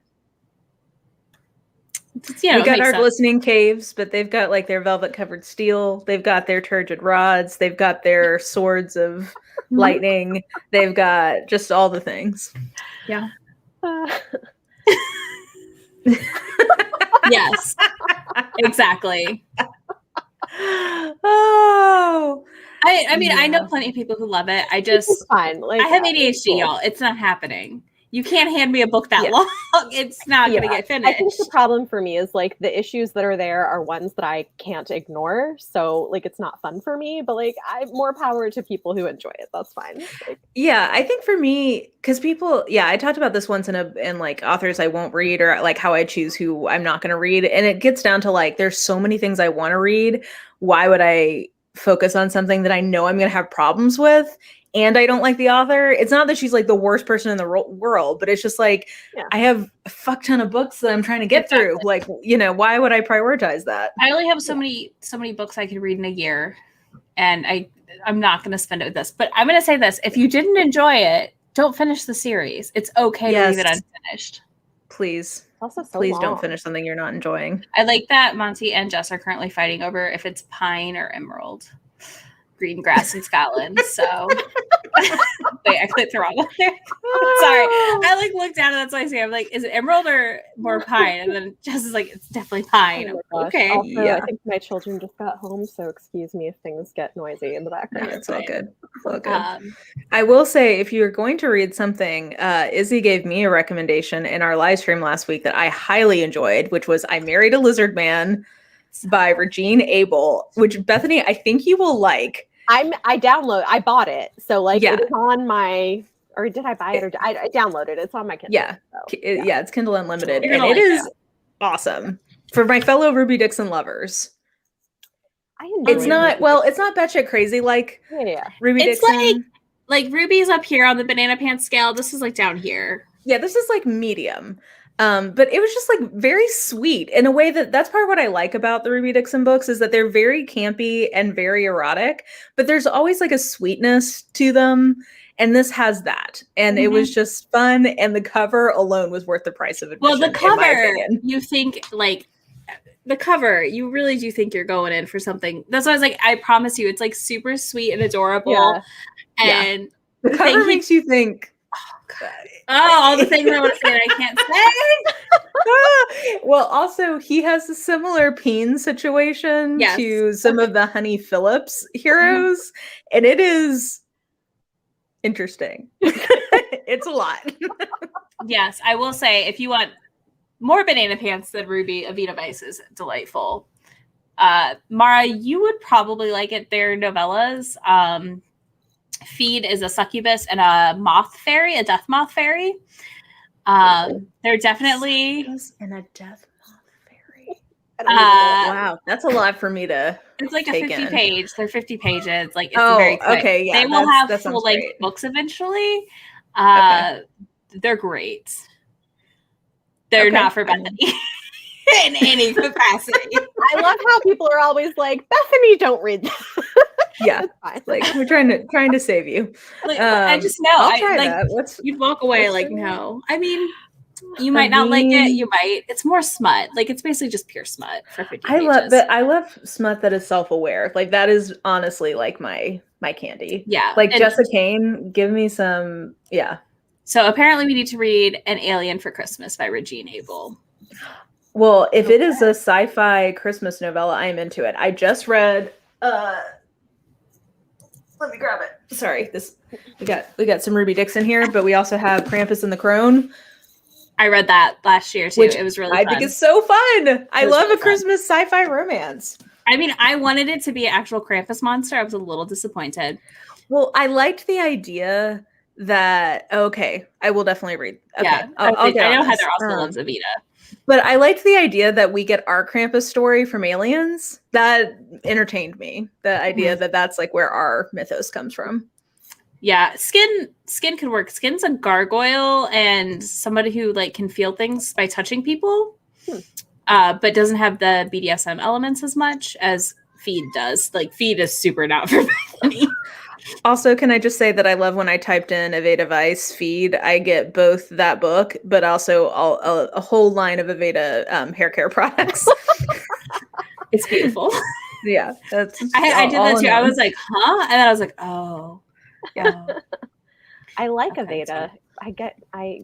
Speaker 3: our glistening caves, but they've got like their velvet covered steel. They've got their turgid rods. They've got their swords of lightning. They've got just all the things.
Speaker 1: Yeah. Yes. Exactly.
Speaker 3: Oh.
Speaker 1: I mean, I know plenty of people who love it. It's fine. Like, I have ADHD, y'all. It's not happening. You can't hand me a book that long. It's not going to get finished.
Speaker 2: I think the problem for me is like the issues that are there are ones that I can't ignore. So like it's not fun for me, but like more power to people who enjoy it. That's fine. Like,
Speaker 3: yeah, I think for me, because people, I talked about this once in like authors I won't read, or like how I choose who I'm not going to read. And it gets down to like, there's so many things I want to read. Why would I focus on something that I know I'm going to have problems with? And I don't like the author. It's not that she's like the worst person in the world, but it's just like, I have a fuck ton of books that I'm trying to get through. Like, why would I prioritize that?
Speaker 1: I only have so many books I could read in a year, and I'm not going to spend it with this. But I'm going to say this: if you didn't enjoy it, don't finish the series. It's okay to leave it unfinished.
Speaker 3: Please.
Speaker 2: Also
Speaker 3: Please don't finish something you're not enjoying.
Speaker 1: I like that Monty and Jess are currently fighting over if it's pine or emerald. Green grass in Scotland. So wait, I clicked the wrong one there. Sorry. I like looked down and that's what I say. I'm like, is it emerald or more pine? And then Jess is like, it's definitely pine.
Speaker 2: Oh
Speaker 1: okay.
Speaker 2: Also, I think my children just got home, so excuse me if things get noisy in the background.
Speaker 3: It's all good. It's all good. I will say, if you're going to read something, Izzy gave me a recommendation in our live stream last week that I highly enjoyed, which was I Married a Lizard Man by Regine Abel, which Bethany, I think you will like.
Speaker 2: I bought it. So like it's on my, or did I buy it or I downloaded it? It's on my Kindle.
Speaker 3: Yeah. So, it's Kindle Unlimited. And it is awesome for my fellow Ruby Dixon lovers. It's not batshit crazy like Ruby Dixon.
Speaker 1: It's like Ruby's up here on the banana pants scale. This is like down here.
Speaker 3: Yeah, this is like medium. But it was just like very sweet in a way that's part of what I like about the Ruby Dixon books is that they're very campy and very erotic, but there's always like a sweetness to them. And this has that. And it was just fun. And the cover alone was worth the price of admission.
Speaker 1: Well, the cover, you think like the cover, you really do think you're going in for something. That's why I was like, I promise you, it's like super sweet and adorable.
Speaker 3: Yeah.
Speaker 1: And
Speaker 3: the cover makes you think,
Speaker 1: all the things I want to say that I can't
Speaker 3: say. Well, also, he has a similar peen situation to some of the Honey Phillips heroes, and it is interesting. It's a lot.
Speaker 1: Yes, I will say, if you want more banana pants than Ruby, Avita Vice is delightful. Mara, you would probably like it. Their novellas. Feed is a succubus and a moth fairy, a death moth fairy. They're definitely
Speaker 3: and a death moth fairy. Wow, that's a lot for me to.
Speaker 1: It's like a 50 page. They're 50 pages. Like it's very quick.
Speaker 3: Okay, yeah.
Speaker 1: They will have full length books eventually. They're great. They're not for Bethany in any capacity.
Speaker 2: I love how people are always like, Bethany, don't read that.
Speaker 3: Yeah, like we're trying to save you.
Speaker 1: Like, I just know.
Speaker 3: I'll try that.
Speaker 1: You'd walk away like, no. I mean, you might not like it. You might. It's more smut. Like it's basically just pure smut for 50 pages.
Speaker 3: I love smut that is self-aware. Like that is honestly like my candy.
Speaker 1: Yeah.
Speaker 3: Like Jessica Kane, give me some. Yeah.
Speaker 1: So apparently we need to read An Alien for Christmas by Regine Abel.
Speaker 3: Well, if it is a sci-fi Christmas novella, I am into it. I just read. Let me grab it. Sorry, we got some Ruby Dixon here, but we also have Krampus and the Crone.
Speaker 1: I read that last year too. It was really fun.
Speaker 3: I think it's so fun. I love a Christmas sci-fi romance.
Speaker 1: I mean, I wanted it to be an actual Krampus monster. I was a little disappointed.
Speaker 3: Well, I liked the idea that I will definitely read. Okay,
Speaker 1: yeah, I know Heather also loves Avita.
Speaker 3: But I liked the idea that we get our Krampus story from aliens. That entertained me. The idea that that's like where our mythos comes from.
Speaker 1: Yeah, Skin could work. Skin's a gargoyle and somebody who like can feel things by touching people, but doesn't have the BDSM elements as much as Feed does. Like Feed is super not for me.
Speaker 3: Also, can I just say that I love when I typed in Aveda Vice Feed, I get both that book, but also a whole line of Aveda hair care products.
Speaker 1: It's beautiful.
Speaker 3: Yeah.
Speaker 1: I did that too. I was like, huh? And then I was like, oh. Yeah.
Speaker 2: I like Aveda.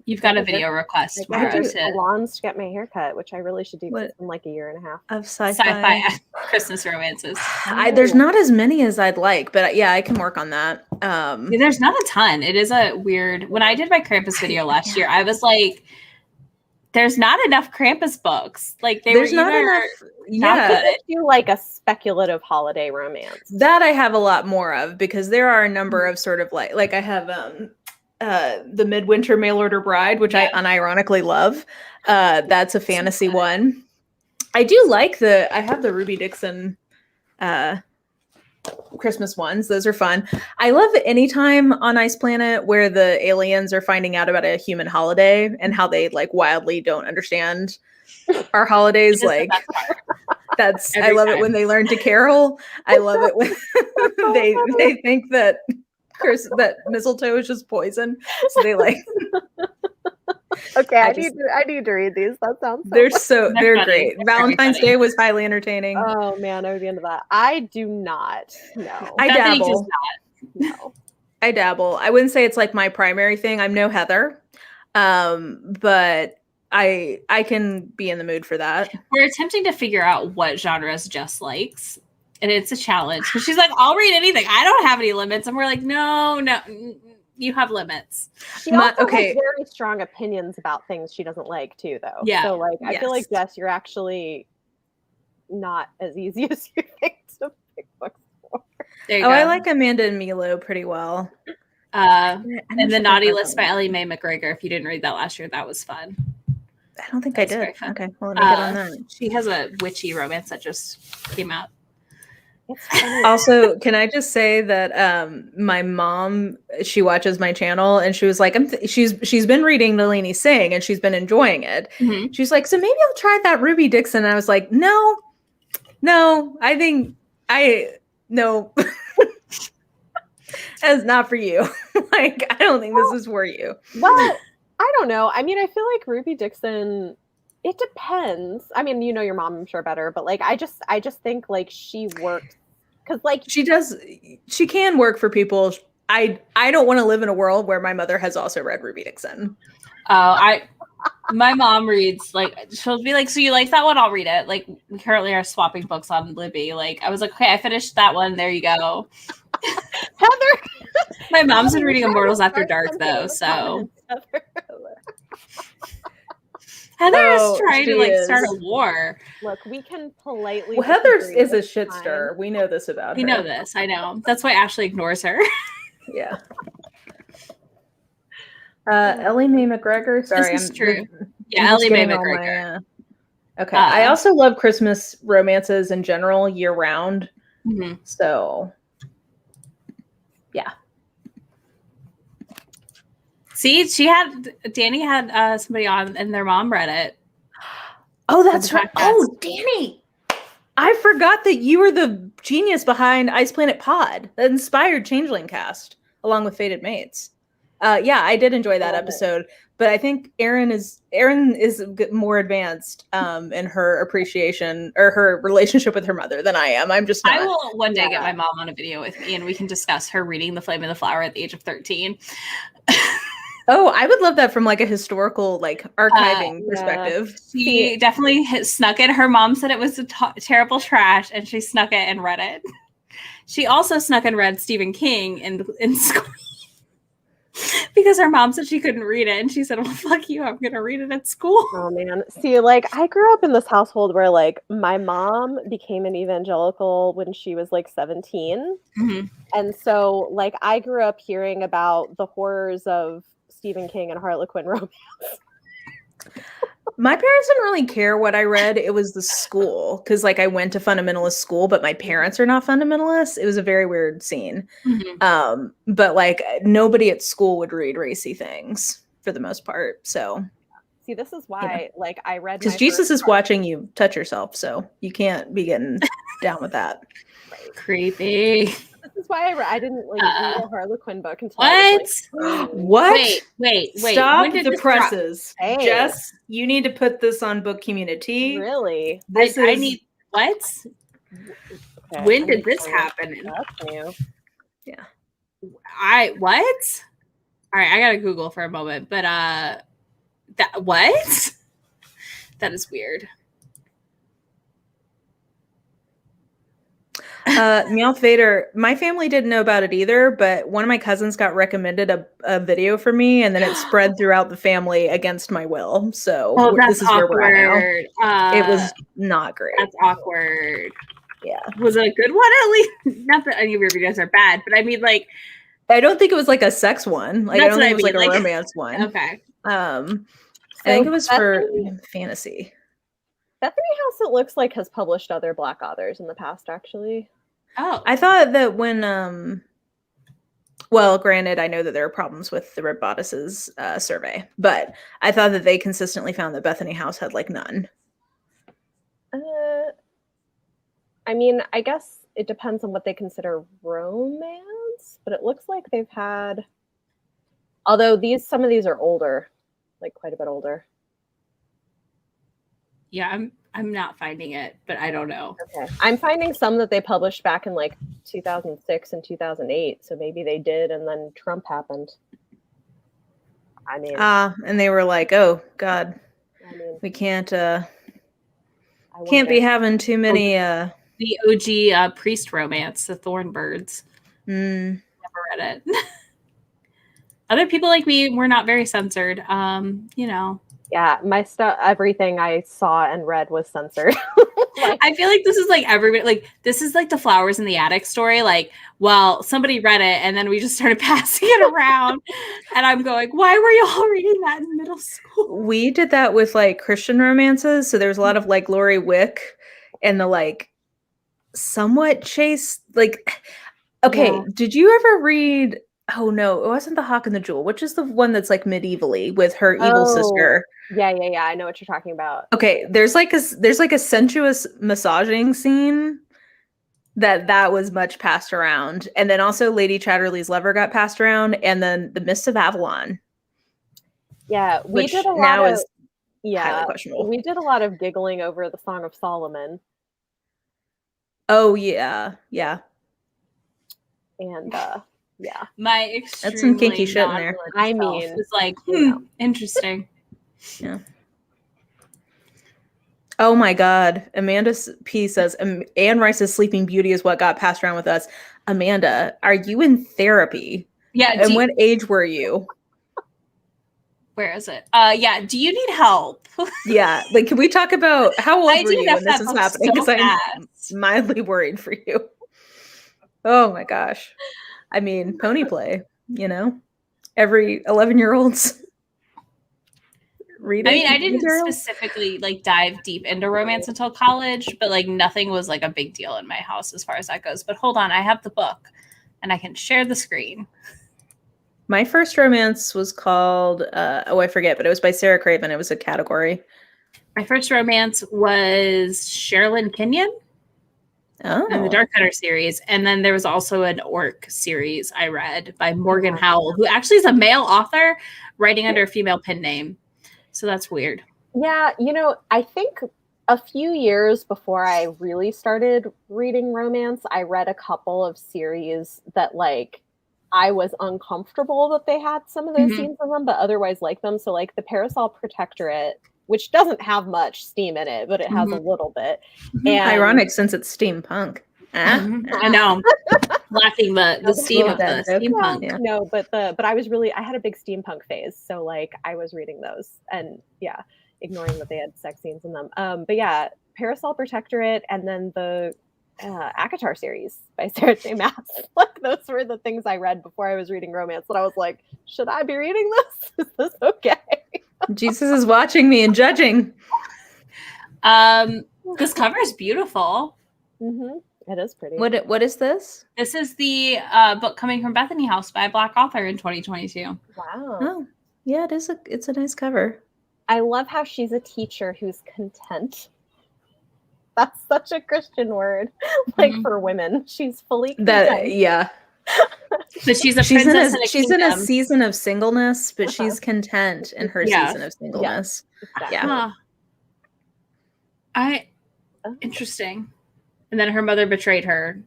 Speaker 1: You've got a video request,
Speaker 2: I
Speaker 1: Mara,
Speaker 2: do salons to get my hair cut, which I really should do in like a year and a half.
Speaker 3: Of
Speaker 1: sci-fi Christmas romances.
Speaker 3: There's not as many as I'd like, but yeah, I can work on that.
Speaker 1: There's not a ton. It is a weird. When I did my Krampus video last year, I was like, "There's not enough Krampus books. Like
Speaker 3: there's not enough. Yeah,
Speaker 2: do like a speculative holiday romance.
Speaker 3: That I have a lot more of because there are a number of sort of like I have the Midwinter Mail Order Bride, which I unironically love. That's a fantasy one. I do like I have the Ruby Dixon Christmas ones. Those are fun. I love any time on Ice Planet where the aliens are finding out about a human holiday and how they like wildly don't understand our holidays. Like I love it when they learn to carol. I love it when they think that mistletoe is just poison. So they like.
Speaker 2: Okay, I need to read these. That sounds.
Speaker 3: They're great. Valentine's Day was highly entertaining.
Speaker 2: Oh man, I would be into that. I do not. No,
Speaker 3: I dabble.
Speaker 2: No,
Speaker 3: I dabble. I wouldn't say it's like my primary thing. I'm no Heather, but I can be in the mood for that.
Speaker 1: We're attempting to figure out what genres Jess likes, and it's a challenge because she's like, "I'll read anything. I don't have any limits," and we're like, "No, you have limits."
Speaker 2: She also has very strong opinions about things she doesn't like too, though.
Speaker 1: Yeah.
Speaker 2: So like, I feel like Jess, you're actually not as easy as you think to pick books for.
Speaker 1: There you go.
Speaker 3: I like Amanda and Milo pretty well.
Speaker 1: And The Naughty List by Ellie Mae McGregor. If you didn't read that last year, that was fun.
Speaker 3: I don't think I did. Okay, well, let me get on that.
Speaker 1: She has a witchy romance that just came out.
Speaker 3: Also, can I just say that my mom, she watches my channel and she was like, she's been reading Nalini Singh and she's been enjoying it.
Speaker 1: Mm-hmm.
Speaker 3: She's like, so maybe I'll try that Ruby Dixon. And I was like, no, no, that's not for you. Like, I don't think this is for you.
Speaker 2: Well, I don't know. I mean, I feel like Ruby Dixon, it depends. I mean, you know your mom, I'm sure, better, but like I just think like she works because like
Speaker 3: she can work for people. I don't want to live in a world where my mother has also read Ruby Dixon.
Speaker 1: My mom reads, like, she'll be like, so you like that one? I'll read it. Like, we currently are swapping books on Libby. Like, I was like, okay, I finished that one. There you go.
Speaker 2: Heather.
Speaker 1: My mom's been reading Immortals After Dark, though, so. Heather is trying to, like, start a war.
Speaker 2: Look, we can politely.
Speaker 3: Well, Heather is a shit stir. We know this about her.
Speaker 1: We know this. I know. That's why Ashley ignores her.
Speaker 3: Yeah. Ellie Mae McGregor. Sorry,
Speaker 1: this is true. Yeah, Ellie Mae McGregor.
Speaker 3: Okay. I also love Christmas romances in general, year round.
Speaker 1: Mm-hmm.
Speaker 3: So, yeah.
Speaker 1: See, Danny had somebody on, and their mom read it.
Speaker 3: Oh, that's right. Oh, Danny. I forgot that you were the genius behind Ice Planet Pod that inspired Changeling Cast, along with Fated Mates. Yeah, I did enjoy that episode, but I think Erin is more advanced in her appreciation or her relationship with her mother than I am. I'm just not.
Speaker 1: I will one day get my mom on a video with me, and we can discuss her reading The Flame and the Flower at the age of 13.
Speaker 3: Oh, I would love that from like a historical, like archiving perspective.
Speaker 1: She definitely snuck it. Her mom said it was terrible trash, and she snuck it and read it. She also snuck and read Stephen King in school. Because her mom said she couldn't read it, and she said, well, fuck you, I'm gonna read it at school.
Speaker 2: Oh man. See, like I grew up in this household where like my mom became an evangelical when she was like 17.
Speaker 1: Mm-hmm.
Speaker 2: And so like I grew up hearing about the horrors of Stephen King and Harlequin romance.
Speaker 3: My parents didn't really care what I read. It was the school, because like I went to fundamentalist school, but my parents are not fundamentalists. It was a very weird scene.
Speaker 1: Mm-hmm.
Speaker 3: But like nobody at school would read racy things for the most part. So
Speaker 2: see, this is why like I read
Speaker 3: because Jesus is watching you touch yourself, so you can't be getting down with that.
Speaker 1: Right. Creepy.
Speaker 2: This is why I didn't like read a Harlequin book until
Speaker 1: what?
Speaker 2: I was, like,
Speaker 3: what?
Speaker 1: Wait.
Speaker 3: Stop the presses.
Speaker 2: Hey.
Speaker 3: Jess, you need to put this on Book Community.
Speaker 2: Really?
Speaker 1: I need what?
Speaker 2: Okay,
Speaker 1: when did this happen?
Speaker 2: That's new.
Speaker 3: Yeah.
Speaker 1: What? All right, I gotta Google for a moment, but that what? That is weird.
Speaker 3: Meowth Vader, my family didn't know about it either, but one of my cousins got recommended a video for me, and then it spread throughout the family against my will. So this is
Speaker 1: awkward.
Speaker 3: where we're at now. It was not great.
Speaker 1: That's awkward.
Speaker 3: Yeah.
Speaker 1: Was it a good one at least? Not that any of your videos are bad, but I mean, like,
Speaker 3: I don't think it was like a sex one. Like, I don't think it was like a romance one.
Speaker 1: Okay.
Speaker 3: I think it was for fantasy.
Speaker 2: Bethany House, it looks like, has published other Black authors in the past, actually.
Speaker 1: Oh.
Speaker 3: I thought that when well, granted, I know that there are problems with the Red Bodices survey, but I thought that they consistently found that Bethany House had like none.
Speaker 2: I mean, I guess it depends on what they consider romance, but it looks like they've had, although some of these are older, like quite a bit older.
Speaker 1: Yeah, I'm not finding it, but I don't know.
Speaker 2: Okay. I'm finding some that they published back in like 2006 and 2008, so maybe they did, and then Trump happened. I mean,
Speaker 3: and they were like, "Oh God, we can't be having too many."
Speaker 1: The OG priest romance, the Thornbirds. Never read it. Other people like me were not very censored. You know.
Speaker 2: Yeah, my stuff, everything I saw and read was censored.
Speaker 1: I feel like this is like everybody, like this is like the Flowers in the Attic story. Like, well, somebody read it and then we just started passing it around. And I'm going, why were y'all reading that in middle school?
Speaker 3: We did that with like Christian romances. So there's a lot of like Lori Wick and the like somewhat chaste, like, okay, yeah. Did you ever read, oh no, it wasn't The Hawk and the Jewel, which is the one that's like medievally with her evil sister.
Speaker 2: Yeah. I know what you're talking about.
Speaker 3: Okay, there's like a sensuous massaging scene that was much passed around, and then also Lady Chatterley's Lover got passed around, and then The Mists of Avalon.
Speaker 2: Yeah, we did a lot
Speaker 3: now
Speaker 2: of
Speaker 3: is highly questionable.
Speaker 2: We did a lot of giggling over the Song of Solomon.
Speaker 3: Oh yeah.
Speaker 2: And yeah,
Speaker 1: my extremely
Speaker 3: that's some kinky shit in there.
Speaker 2: I mean,
Speaker 1: it's like interesting.
Speaker 3: Yeah. Oh my God. Amanda P says, Anne Rice's Sleeping Beauty is what got passed around with us. Amanda, are you in therapy?
Speaker 1: Yeah.
Speaker 3: And what age were you?
Speaker 1: Where is it? Yeah. Do you need help?
Speaker 3: Yeah. Like, can we talk about how old were you when this is happening? Because I'm mildly worried for you. Oh my gosh. I mean, pony play, you know, every 11-year-old's reading.
Speaker 1: I mean, I didn't specifically like dive deep into romance until college, but like nothing was like a big deal in my house as far as that goes. But hold on, I have the book and I can share the screen.
Speaker 3: My first romance was called, I forget, but it was by Sarah Craven. It was a category.
Speaker 1: My first romance was Sherilyn Kenyon.
Speaker 3: Oh.
Speaker 1: In the Dark Hunter series. And then there was also an Orc series I read by Morgan Howell, who actually is a male author writing under a female pen name. So that's weird.
Speaker 2: Yeah, you know, I think a few years before I really started reading romance, I read a couple of series that like I was uncomfortable that they had some of those scenes in them, but otherwise like them. So like the Parasol Protectorate, which doesn't have much steam in it, but it has a little bit. And
Speaker 3: ironic since it's steampunk.
Speaker 1: I know. Lacking the steam of the steampunk.
Speaker 2: Yeah. No, but I had a big steampunk phase. So like I was reading those and yeah, ignoring that they had sex scenes in them. But yeah, Parasol Protectorate and then the ACOTAR series by Sarah J. Maas. Like those were the things I read before I was reading romance. And I was like, should I be reading this? Is this okay?
Speaker 3: Jesus is watching me and judging.
Speaker 1: This cover is beautiful.
Speaker 2: It is pretty.
Speaker 3: What is this?
Speaker 1: This is the book Coming from Bethany House by a Black author in 2022.
Speaker 2: Wow.
Speaker 3: Oh, yeah, it's a nice cover.
Speaker 2: I love how she's a teacher who's content. That's such a Christian word, like for women. She's fully content.
Speaker 3: Yeah.
Speaker 1: But she's a princess
Speaker 3: she's in a season of singleness, but she's content in her season of singleness.
Speaker 2: Yeah.
Speaker 1: Interesting. And then her mother betrayed her.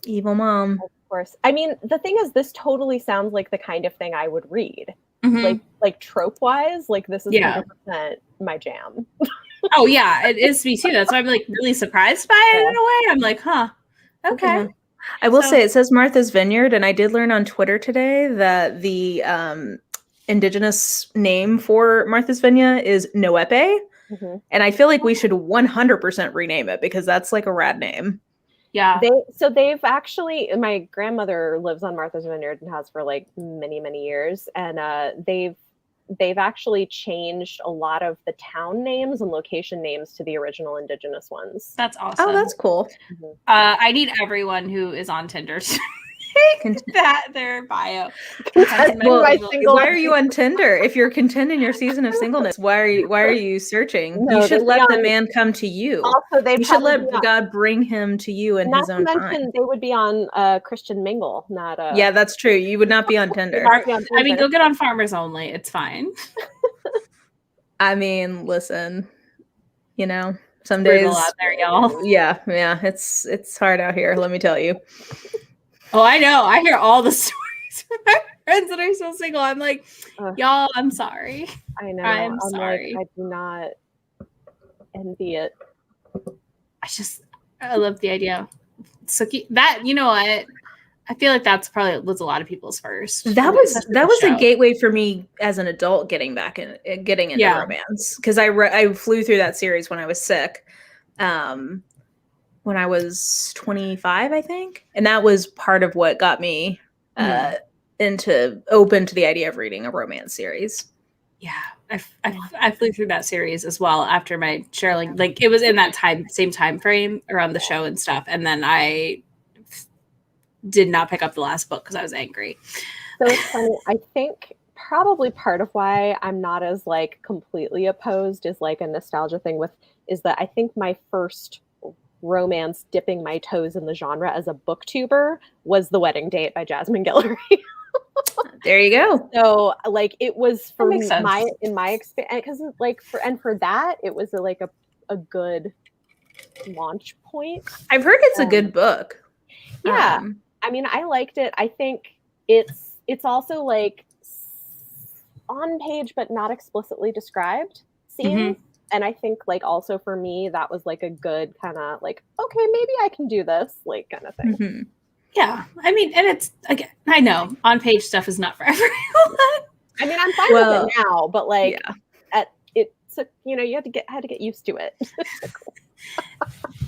Speaker 3: Evil mom.
Speaker 2: course. I mean, the thing is, this totally sounds like the kind of thing I would read.
Speaker 1: Mm-hmm.
Speaker 2: Like trope-wise, like this is 100% my jam.
Speaker 1: Oh yeah, it is me too. That's why I'm like really surprised by it in a way. I'm like, huh, okay.
Speaker 3: Yeah. I will say it says Martha's Vineyard, and I did learn on Twitter today that the indigenous name for Martha's Vineyard is Noepe, and I feel like we should 100% rename it because that's like a rad name.
Speaker 1: Yeah.
Speaker 2: They've actually, my grandmother lives on Martha's Vineyard and has for like many, many years. And they've actually changed a lot of the town names and location names to the original indigenous ones.
Speaker 1: That's awesome.
Speaker 3: Oh, that's cool.
Speaker 1: I need everyone who is on Tinder to make that their bio.
Speaker 3: Why are you on Tinder? If you're content in your season of singleness, why are you searching? You should let the man come to you. Also, you should let God bring him to you in his own time.
Speaker 2: They would be on Christian Mingle, not
Speaker 3: Yeah, that's true. You would not be on Tinder.
Speaker 1: I mean, go get on Farmers Only. It's fine.
Speaker 3: I mean, listen, you know, some
Speaker 1: it's
Speaker 3: days
Speaker 1: out there, y'all.
Speaker 3: Yeah, it's hard out here, let me tell you.
Speaker 1: Oh, I know. I hear all the stories from my friends that are still single. I'm like, y'all, I'm sorry.
Speaker 2: I know.
Speaker 1: I'm sorry.
Speaker 2: Like, I do not envy it.
Speaker 1: I love the idea. So that, you know what? I feel like that's probably was a lot of people's first.
Speaker 3: That was a gateway for me as an adult getting into romance, because I flew through that series when I was sick. When I was 25, I think. And that was part of what got me open to the idea of reading a romance series.
Speaker 1: Yeah. I flew through that series as well after my Sherilyn, like it was in that same time frame around the show and stuff. And then I did not pick up the last book because I was angry.
Speaker 2: So it's funny. I think probably part of why I'm not as like completely opposed is like a nostalgia thing is that I think my first romance dipping my toes in the genre as a booktuber was The Wedding Date by Jasmine Guillory.
Speaker 3: There you go.
Speaker 2: So like it was for my experience, because like for that it was a good launch point.
Speaker 3: I've heard it's a good book.
Speaker 2: Yeah. I mean, I liked it. I think it's also like on page but not explicitly described scenes. And I think like also for me, that was like a good kind of like, okay, maybe I can do this, like kind of thing.
Speaker 1: Yeah. I mean, and it's, again, I know on page stuff is not for everyone.
Speaker 2: I mean, I'm fine with it now, but like you had to get used to it.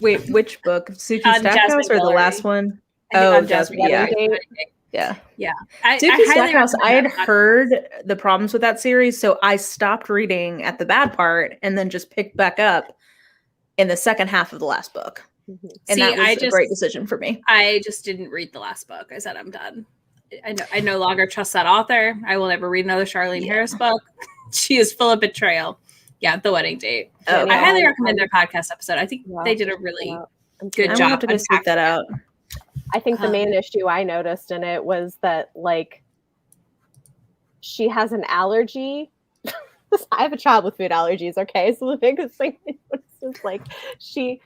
Speaker 3: Wait, which book? Suki Stackhouse or the last one? Jasmine. Yeah. Suki Stackhouse, I had heard the problems with that series, so I stopped reading at the bad part and then just picked back up in the second half of the last book. And that was a great decision for me.
Speaker 1: I just didn't read the last book. I said I'm done. I no longer trust that author. I will never read another Charlene Harris book. She is full of betrayal. Yeah, The Wedding Date. I highly recommend their podcast episode. I think they did a really good job.
Speaker 3: I'm have to go seek that out.
Speaker 2: I think the main issue I noticed in it was that like she has an allergy. I have a child with food allergies. Okay, so the biggest thing is like she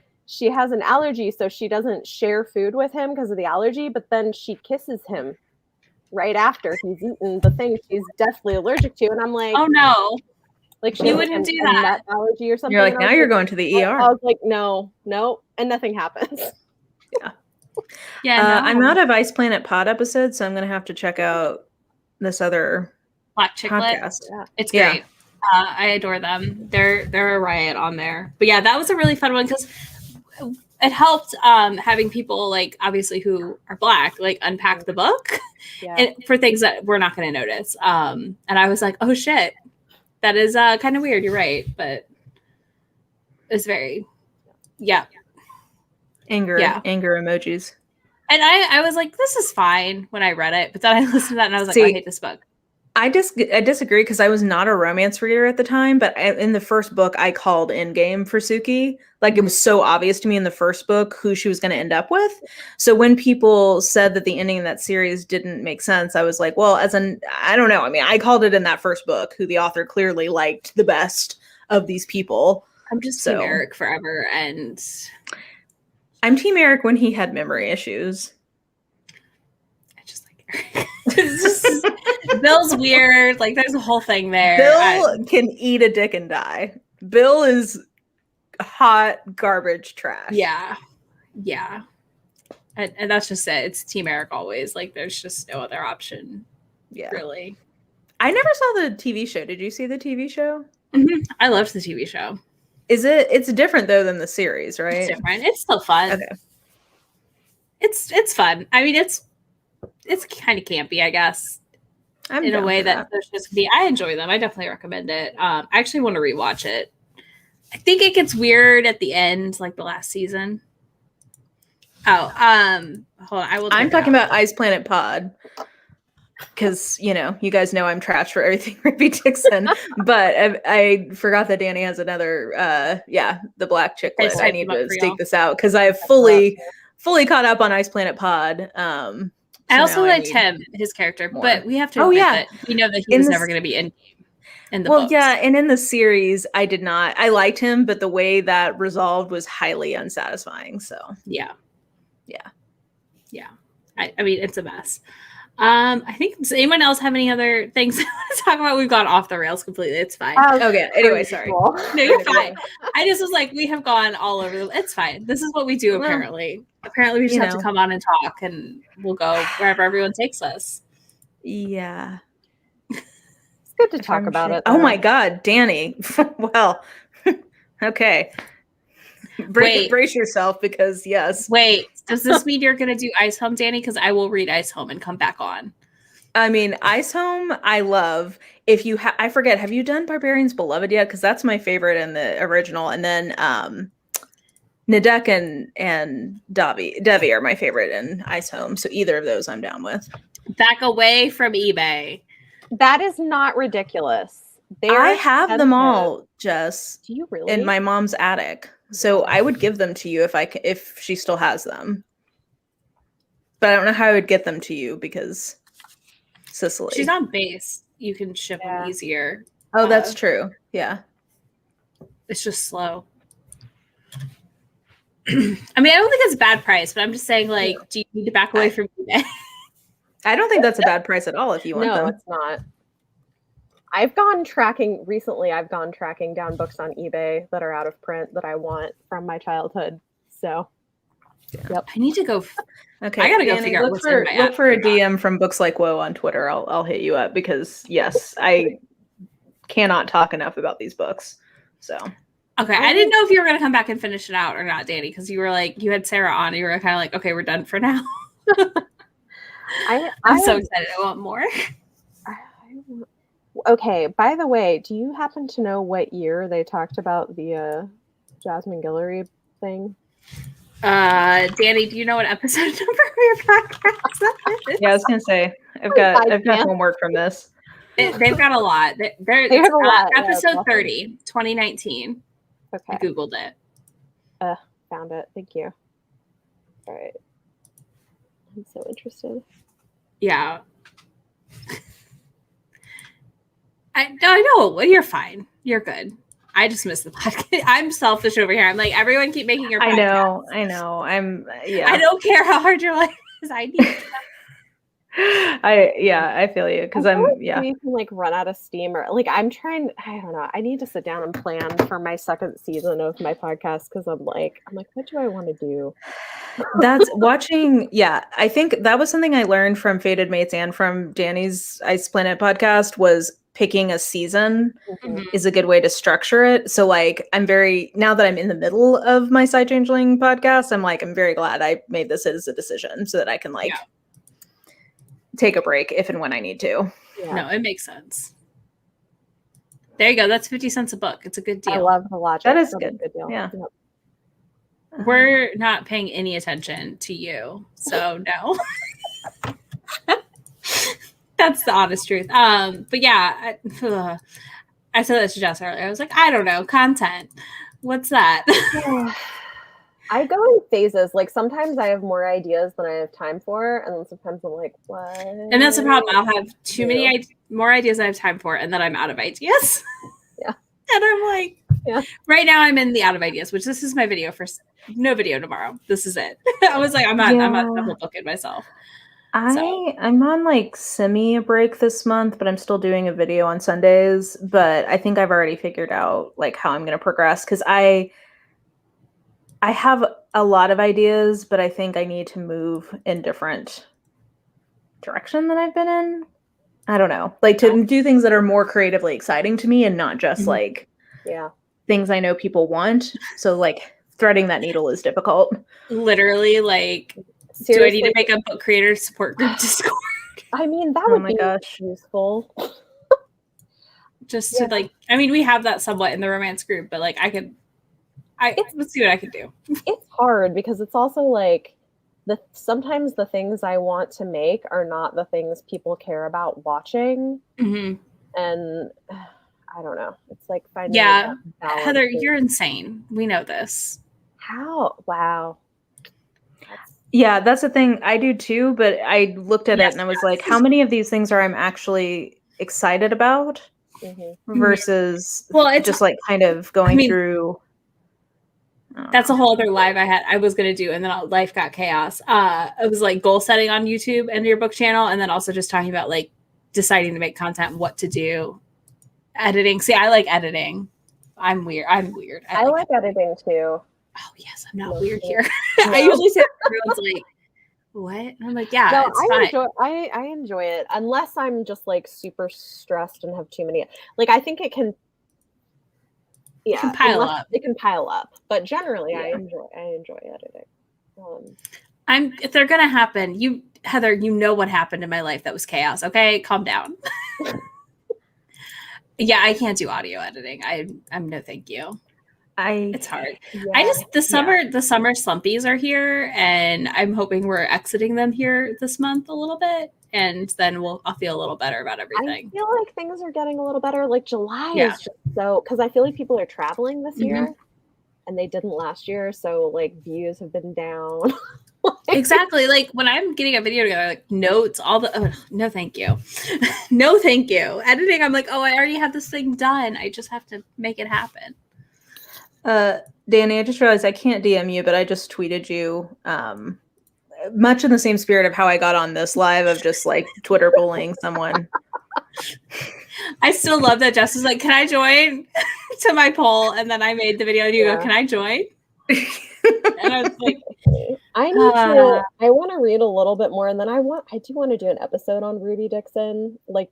Speaker 2: has an allergy, so she doesn't share food with him because of the allergy. But then she kisses him right after he's eaten the thing she's deathly allergic to, and I'm like,
Speaker 1: oh no.
Speaker 2: Like she
Speaker 1: wouldn't do that.
Speaker 2: Nut allergy or something.
Speaker 3: You're like, now you're going to the ER.
Speaker 2: I was like, no, and nothing happens.
Speaker 1: Yeah.
Speaker 3: I'm out of Ice Planet Pod episodes, so I'm gonna have to check out this other
Speaker 1: Black Chicklet.
Speaker 3: podcast.
Speaker 1: It's great. I adore them. They're a riot on there. But yeah, that was a really fun one because it helped having people like obviously who are Black like unpack the book and for things that we're not going to notice. And I was like, oh shit, that is kind of weird. You're right, but it's very
Speaker 3: anger emojis.
Speaker 1: And I was like, this is fine when I read it, but then I listened to that and I was like, I hate this book.
Speaker 3: I disagree because I was not a romance reader at the time, but in the first book, I called Endgame for Suki. Like, it was so obvious to me in the first book who she was going to end up with. So when people said that the ending of that series didn't make sense, I was like, well, I don't know. I mean, I called it in that first book, who the author clearly liked the best of these people.
Speaker 1: I'm just Team Eric forever, and
Speaker 3: I'm Team Eric when he had memory issues.
Speaker 1: It's just, Bill's weird. Like there's a whole thing there.
Speaker 3: Bill can eat a dick and die. Bill is hot garbage trash.
Speaker 1: Yeah. And that's just it. It's Team Eric always. Like there's just no other option.
Speaker 3: Yeah.
Speaker 1: Really.
Speaker 3: I never saw the TV show. Did you see the TV show?
Speaker 1: Mm-hmm. I loved the TV show.
Speaker 3: It's different though than the series, right?
Speaker 1: It's different. It's still fun.
Speaker 3: Okay.
Speaker 1: It's fun. I mean, it's kind of campy, I guess. In a way that those shows can be. I enjoy them. I definitely recommend it. I actually want to rewatch it. I think it gets weird at the end, like the last season. Oh, hold on. I'm
Speaker 3: talking about Ice Planet Pod. Because, you guys know I'm trash for everything Ruby Dixon. But I forgot that Danny has another, the black chicklet. I need to stake this out because I have fully caught up on Ice Planet Pod.
Speaker 1: I also liked him, his character, but we have to admit that we know that he was never going to be in the books.
Speaker 3: Yeah, and in the series, I did not. I liked him, but the way that resolved was highly unsatisfying. So
Speaker 1: yeah. I mean, it's a mess. I think, does anyone else have any other things to talk about? We've gone off the rails completely. It's fine.
Speaker 3: Okay. Anyway, sorry.
Speaker 1: No, you're fine. I just was like, we have gone all over. It's fine. This is what we do. Apparently, we just have to come on and talk, and we'll go wherever everyone takes us.
Speaker 3: Yeah,
Speaker 2: it's good to talk about it.
Speaker 3: Oh my God, Danny. Well, okay. Brace yourself because yes.
Speaker 1: Wait, does this mean you're going to do Ice Home, Danny? Because I will read Ice Home and come back on.
Speaker 3: I mean, Ice Home, I love. If you, I forget, have you done Barbarian's Beloved yet? Because that's my favorite in the original, and then Nadek and Devi are my favorite in Ice Home. So either of those, I'm down with.
Speaker 1: Back away from eBay.
Speaker 2: That is not ridiculous.
Speaker 3: I have them all, Jess.
Speaker 2: Do you really?
Speaker 3: In my mom's attic. So I would give them to you if she still has them. But I don't know how I would get them to you because Sicily.
Speaker 1: She's on base. You can ship them easier.
Speaker 3: Oh, that's true. Yeah.
Speaker 1: It's just slow. I mean, I don't think it's a bad price, but I'm just saying, like, do you need to back away from eBay?
Speaker 3: I don't think that's a bad price at all if you want them.
Speaker 2: No, it's not. I've gone tracking down books on eBay that are out of print that I want from my childhood. So,
Speaker 1: yep. I need to go.
Speaker 3: Okay,
Speaker 1: I gotta go figure out what's in my
Speaker 3: look for a DM from Books Like Whoa on Twitter. I'll hit you up because yes, I cannot talk enough about these books. So
Speaker 1: okay, I didn't know if you were gonna come back and finish it out or not, Danny, because you were like you had Sarah on. And you were kind of like, okay, we're done for now. I'm so excited. I want more.
Speaker 2: Okay, by the way, do you happen to know what year they talked about the Jasmine Guillory thing?
Speaker 1: Danny, do you know what episode number of your podcast is?
Speaker 3: Yeah, I was gonna say I've got homework from this.
Speaker 1: They've got a lot. They have a lot. Episode 30, 2019.
Speaker 2: Okay.
Speaker 1: I Googled it.
Speaker 2: Found it. Thank you. All right. I'm so interested.
Speaker 1: Yeah. I know. Well, you're fine. You're good. I just missed the podcast. I'm selfish over here. I'm like, everyone keep making your podcast.
Speaker 3: I know.
Speaker 1: I don't care how hard your life is. I need to.
Speaker 3: I feel you because
Speaker 2: We can like run out of steam or like I'm trying. I don't know. I need to sit down and plan for my second season of my podcast because I'm like, what do I want to do?
Speaker 3: That's watching. Yeah, I think that was something I learned from Fated Mates and from Danny's Ice Planet podcast was picking a season is a good way to structure it. So like now that I'm in the middle of my Side Changeling podcast, I'm very glad I made this as a decision so that I can take a break if and when I need to.
Speaker 1: Yeah. No, it makes sense. There you go. That's 50 cents a book. It's a good deal.
Speaker 2: I love the logic.
Speaker 3: That is a good
Speaker 2: deal.
Speaker 3: Yeah.
Speaker 1: Yep. We're not paying any attention to you. So no. That's the honest truth. But yeah, I said that to Jess earlier. I was like, I don't know, content. What's that?
Speaker 2: I go in phases. Like sometimes I have more ideas than I have time for, and then sometimes I'm like, what?
Speaker 1: And that's the problem. I'll have more ideas than I have time for, and then I'm out of ideas.
Speaker 2: Yeah.
Speaker 1: And I'm like, right now I'm in the out of ideas, which this is my video for no video tomorrow. This is it. I was like, I'm not double booking myself.
Speaker 3: I'm on like semi break this month, but I'm still doing a video on Sundays. But I think I've already figured out like how I'm going to progress because I have a lot of ideas, but I think I need to move in different direction than I've been in. I don't know, like to do things that are more creatively exciting to me and not just like things I know people want. So like threading that needle is difficult.
Speaker 1: Literally, like, seriously, do I need to make a book creator support group Discord?
Speaker 2: I mean, that would be useful.
Speaker 1: Just to like, I mean, we have that somewhat in the romance group, but like let's see what I can do.
Speaker 2: It's hard because it's also like sometimes the things I want to make are not the things people care about watching. And I don't know. It's like finding
Speaker 1: Heather, you're insane. We know this.
Speaker 2: How? Wow.
Speaker 3: Yeah, that's the thing. I do too, but I looked at it and I was like, how many of these things are I'm actually excited about versus it's just like kind of going through.
Speaker 1: That's a whole other live I was going to do, and then life got chaos. It was like goal setting on YouTube and your book channel, and then also just talking about like deciding to make content, what to do, editing. See, I like editing. I'm weird.
Speaker 2: I like editing too.
Speaker 1: Oh yes, I'm not weird here. I usually say everyone's like, "What?" And I'm like, "Yeah,
Speaker 2: no,
Speaker 1: it's fine."
Speaker 2: I enjoy it unless I'm just like super stressed and have too many. Like I think it can. Yeah, it can pile up, but generally, I enjoy editing.
Speaker 1: If they're gonna happen, Heather, you know what happened in my life that was chaos. Okay, calm down. Yeah, I can't do audio editing. I'm no thank you. It's hard. Yeah, the summer slumpies are here, and I'm hoping we're exiting them here this month a little bit, and then I'll feel a little better about everything.
Speaker 2: I feel like things are getting a little better. Like July is just so, because I feel like people are traveling this year, and they didn't last year, so like views have been down.
Speaker 1: Exactly. Like when I'm getting a video together, like notes, no thank you. No thank you. Editing, I'm like, oh, I already have this thing done. I just have to make it happen.
Speaker 3: Danny, I just realized I can't DM you, but I just tweeted you much in the same spirit of how I got on this live of just like Twitter bullying someone.
Speaker 1: I still love that Jess was like, can I join to my poll? And then I made the video and you go, can I join? And I was like,
Speaker 2: I want to read a little bit more, and then I do want to do an episode on Ruby Dixon. Like,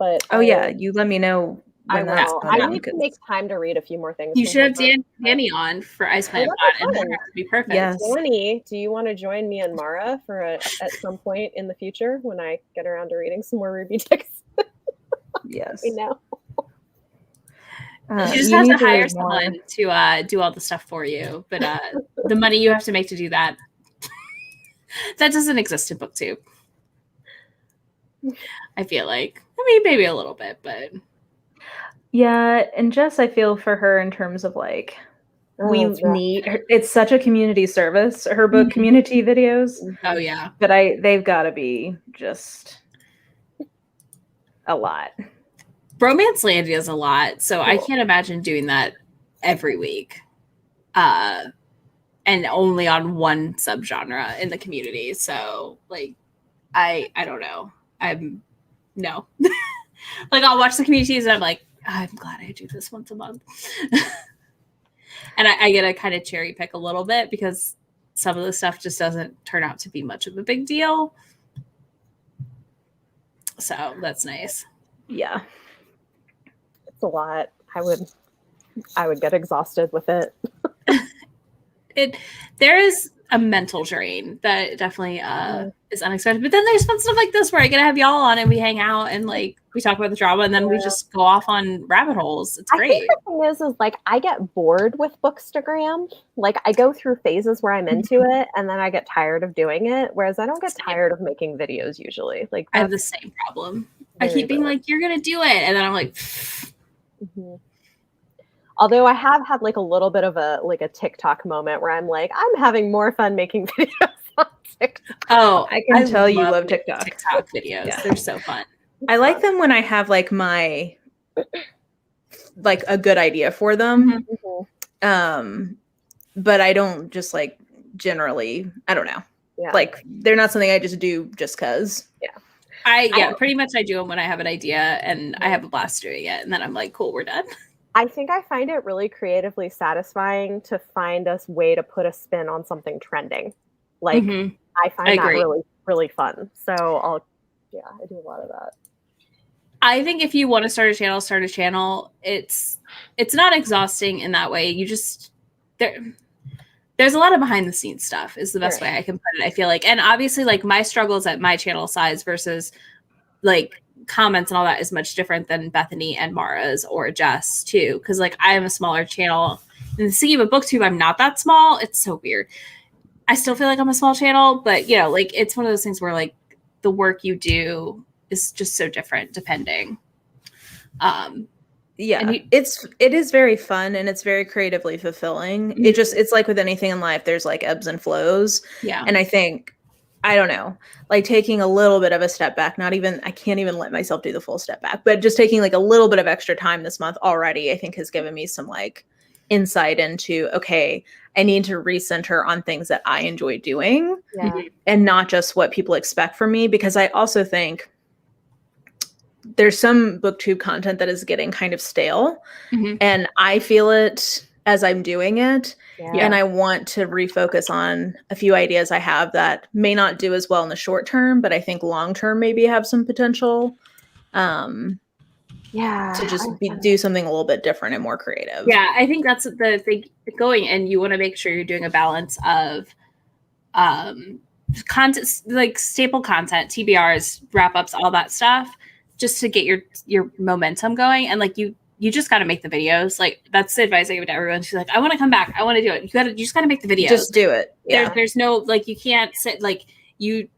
Speaker 2: but
Speaker 3: you let me know.
Speaker 2: I will. I need to make time to read a few more things.
Speaker 1: You should have Danny on for Ice Planet Pod, and that would be perfect.
Speaker 3: Yes.
Speaker 2: Danny, do you want to join me and Mara at some point in the future when I get around to reading some more Ruby Dixon?
Speaker 3: Yes.
Speaker 2: We know.
Speaker 1: You just have to hire someone to do all the stuff for you, but the money you have to make to do that doesn't exist in BookTube. I feel like, maybe a little bit, but.
Speaker 3: Yeah, and Jess, I feel for her in terms of like, we need her. It's such a community service, her book community videos.
Speaker 1: Oh yeah.
Speaker 3: But they've got to be just a lot.
Speaker 1: Romacncelandia is a lot, so I can't imagine doing that every week. And only on one subgenre in the community. So like, I don't know. No. Like I'll watch the communities and I'm like, I'm glad I do this once a month. And I get to kind of cherry pick a little bit because some of the stuff just doesn't turn out to be much of a big deal. So that's nice.
Speaker 3: Yeah.
Speaker 2: It's a lot. I would get exhausted with it.
Speaker 1: There is a mental drain that definitely is unexpected. But then there's fun stuff like this where I get to have y'all on and we hang out and like we talk about the drama and then we just go off on rabbit holes. It's great.
Speaker 2: I think the thing is like I get bored with Bookstagram. Like I go through phases where I'm into it and then I get tired of doing it. Whereas I don't get tired of making videos usually. Like
Speaker 1: I have the same problem. I keep being like, you're gonna do it, and then I'm like.
Speaker 2: Although I have had like a little bit of a TikTok moment where I'm like, I'm having more fun making videos on TikTok.
Speaker 1: Oh,
Speaker 3: I can tell you love TikTok.
Speaker 1: TikTok videos. Yeah. They're so fun.
Speaker 3: I like them when I have like a good idea for them. But I don't just like generally, I don't know. Like they're not something I just do just because.
Speaker 1: Pretty much I do them when I have an idea and I have a blast doing it, and then I'm like, cool, we're done.
Speaker 2: I think I find it really creatively satisfying to find a way to put a spin on something trending. Like I find that really, really fun. So I do a lot of that.
Speaker 1: I think if you want to start a channel. It's not exhausting in that way. You just there's a lot of behind the scenes stuff is the best way I can put it. I feel like, and obviously like my struggles at my channel size versus like comments and all that is much different than Bethany and Mara's or Jess too. Cause like I am a smaller channel and the scheme of BookTube, I'm not that small. It's so weird. I still feel like I'm a small channel, but you know, like it's one of those things where like the work you do is just so different depending.
Speaker 3: It is very fun and it's very creatively fulfilling. It's like with anything in life, there's like ebbs and flows. Yeah. And I think, I don't know, like taking a little bit of a step back, I can't even let myself do the full step back, but just taking like a little bit of extra time this month already, I think has given me some like insight into, okay, I need to recenter on things that I enjoy doing and not just what people expect from me. Because I also think there's some BookTube content that is getting kind of stale and I feel it as I'm doing it. And I want to refocus on a few ideas I have that may not do as well in the short term, but I think long term maybe have some potential to just do something a little bit different and more creative.
Speaker 1: Yeah, I think that's the thing going, and you want to make sure you're doing a balance of content, like staple content, TBRs, wrap-ups, all that stuff, just to get your momentum going. And like you just got to make the videos. Like that's the advice I give to everyone. She's like, I want to come back. I want to do it. You just got to make the videos.
Speaker 3: Just do it. Yeah.
Speaker 1: There's no, like, you can't sit, like you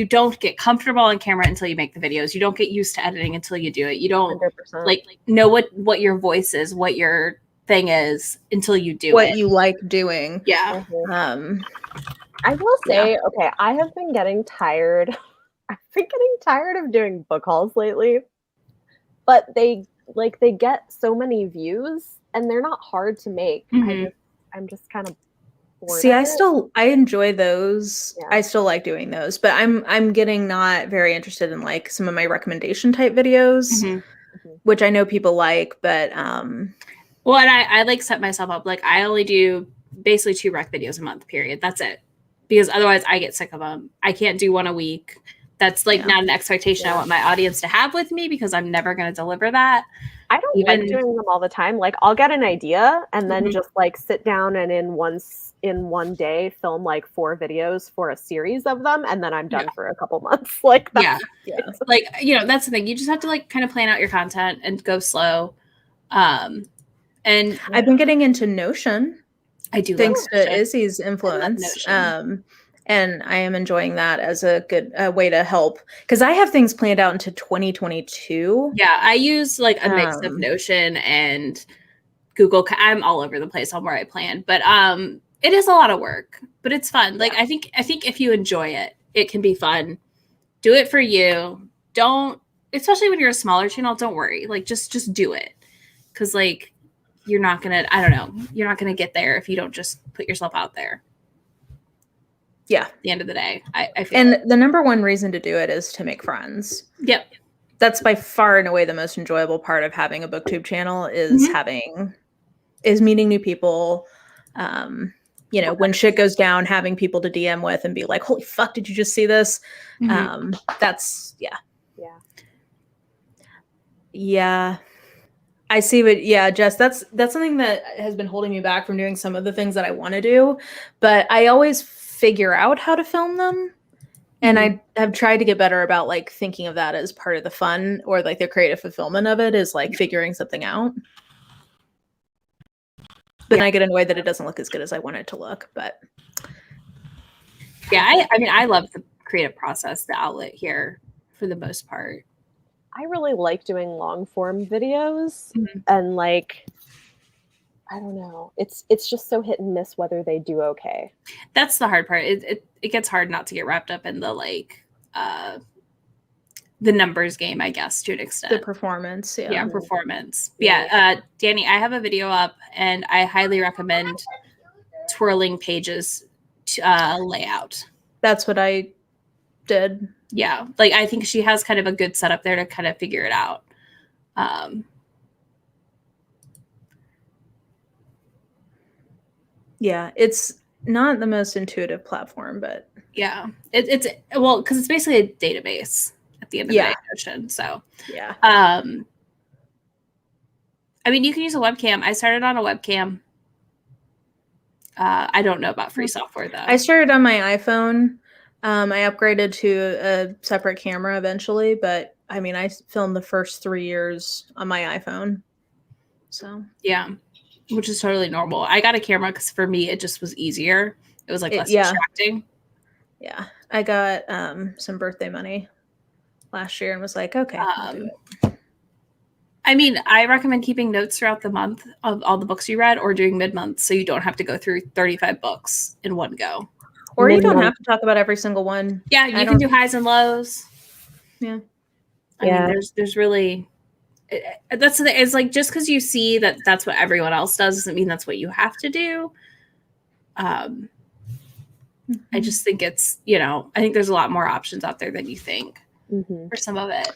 Speaker 1: don't get comfortable on camera until you make the videos. You don't get used to editing until you do it. You don't 100%. Like know what your voice is, what your thing is until you do
Speaker 3: what you like doing.
Speaker 1: Yeah.
Speaker 2: I will say, okay, I have been getting tired. I've been getting tired of doing book hauls lately, but they get so many views and they're not hard to make. I'm just kind of bored.
Speaker 3: See, I enjoy those. Yeah. I still like doing those, but I'm getting not very interested in like some of my recommendation type videos, which I know people like, but
Speaker 1: well, and I like set myself up like I only do basically 2 rec videos a month, period. That's it. Because otherwise I get sick of them. I can't do one a week. That's like not an expectation I want my audience to have with me because I'm never going to deliver that.
Speaker 2: I don't like doing them all the time. Like I'll get an idea and then just like sit down and in one day film like 4 videos for a series of them, and then I'm done for a couple months. Like
Speaker 1: like, you know, that's the thing. You just have to like kind of plan out your content and go slow. And
Speaker 3: I've been getting into Notion.
Speaker 1: I do,
Speaker 3: thanks to Izzy's influence. And I am enjoying that as a good way to help because I have things planned out into 2022.
Speaker 1: Yeah, I use like a mix of Notion and Google. I'm all over the place on where I plan, but it is a lot of work, but it's fun. Like I think if you enjoy it, it can be fun. Do it for you. Don't, especially when you're a smaller channel. Don't worry. Like just do it because like you're not gonna. I don't know. You're not gonna get there if you don't just put yourself out there.
Speaker 3: Yeah.
Speaker 1: At the end of the day, I feel
Speaker 3: and the number one reason to do it is to make friends.
Speaker 1: Yep.
Speaker 3: That's by far and away the most enjoyable part of having a BookTube channel is meeting new people. You know, when shit goes down, having people to DM with and be like, holy fuck, did you just see this? That's Yeah. I see what, Jess, that's something that has been holding me back from doing some of the things that I want to do, but I always figure out how to film them. And I have tried to get better about like thinking of that as part of the fun or like the creative fulfillment of it is like figuring something out. But then I get annoyed that it doesn't look as good as I want it to look, but.
Speaker 1: Yeah, I mean, I love the creative process, the outlet here for the most part.
Speaker 2: I really like doing long form videos and like, I don't know. It's just so hit and miss whether they do okay.
Speaker 1: That's the hard part. It gets hard not to get wrapped up in the like the numbers game, I guess, to an extent.
Speaker 3: The performance,
Speaker 1: performance. Danny, I have a video up, and I highly recommend twirling pages layout.
Speaker 3: That's what I did.
Speaker 1: Yeah. Like, I think she has kind of a good setup there to kind of figure it out.
Speaker 3: Yeah, it's not the most intuitive platform, but
Speaker 1: yeah, it's well, because it's basically a database at the end of the day, Notion. So
Speaker 3: yeah.
Speaker 1: I mean, you can use a webcam. I started on a webcam. I don't know about free software though.
Speaker 3: I started on my iPhone. I upgraded to a separate camera eventually, but I mean, I filmed the first 3 years on my iPhone. So
Speaker 1: yeah, which is totally normal. I got a camera because for me it just was easier. It was like less distracting.
Speaker 3: Yeah, I got some birthday money last year and was like, okay, I'll do it.
Speaker 1: I mean, I recommend keeping notes throughout the month of all the books you read or doing mid-month so you don't have to go through 35 books in one go.
Speaker 3: Or you don't have to talk about every single one.
Speaker 1: Yeah, you can do highs and lows.
Speaker 3: Yeah.
Speaker 1: I mean, there's really... That's the thing. It's like just because you see that that's what everyone else does doesn't mean that's what you have to do. I just think it's, I think there's a lot more options out there than you think for some of it.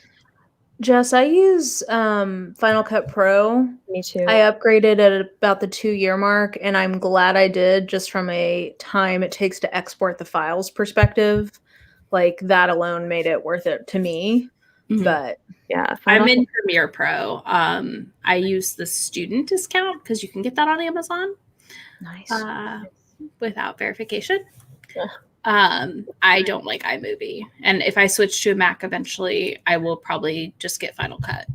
Speaker 3: Jess, I use Final Cut Pro.
Speaker 2: Me too.
Speaker 3: I upgraded at about the 2-year mark, and I'm glad I did, just from a time it takes to export the files perspective. Like, that alone made it worth it to me. But
Speaker 2: yeah,
Speaker 1: I'm in Premiere Pro. I use the student discount because you can get that on Amazon.
Speaker 3: Nice.
Speaker 1: Without verification.
Speaker 2: Yeah.
Speaker 1: I don't like iMovie, and if I switch to a Mac eventually, I will probably just get Final Cut.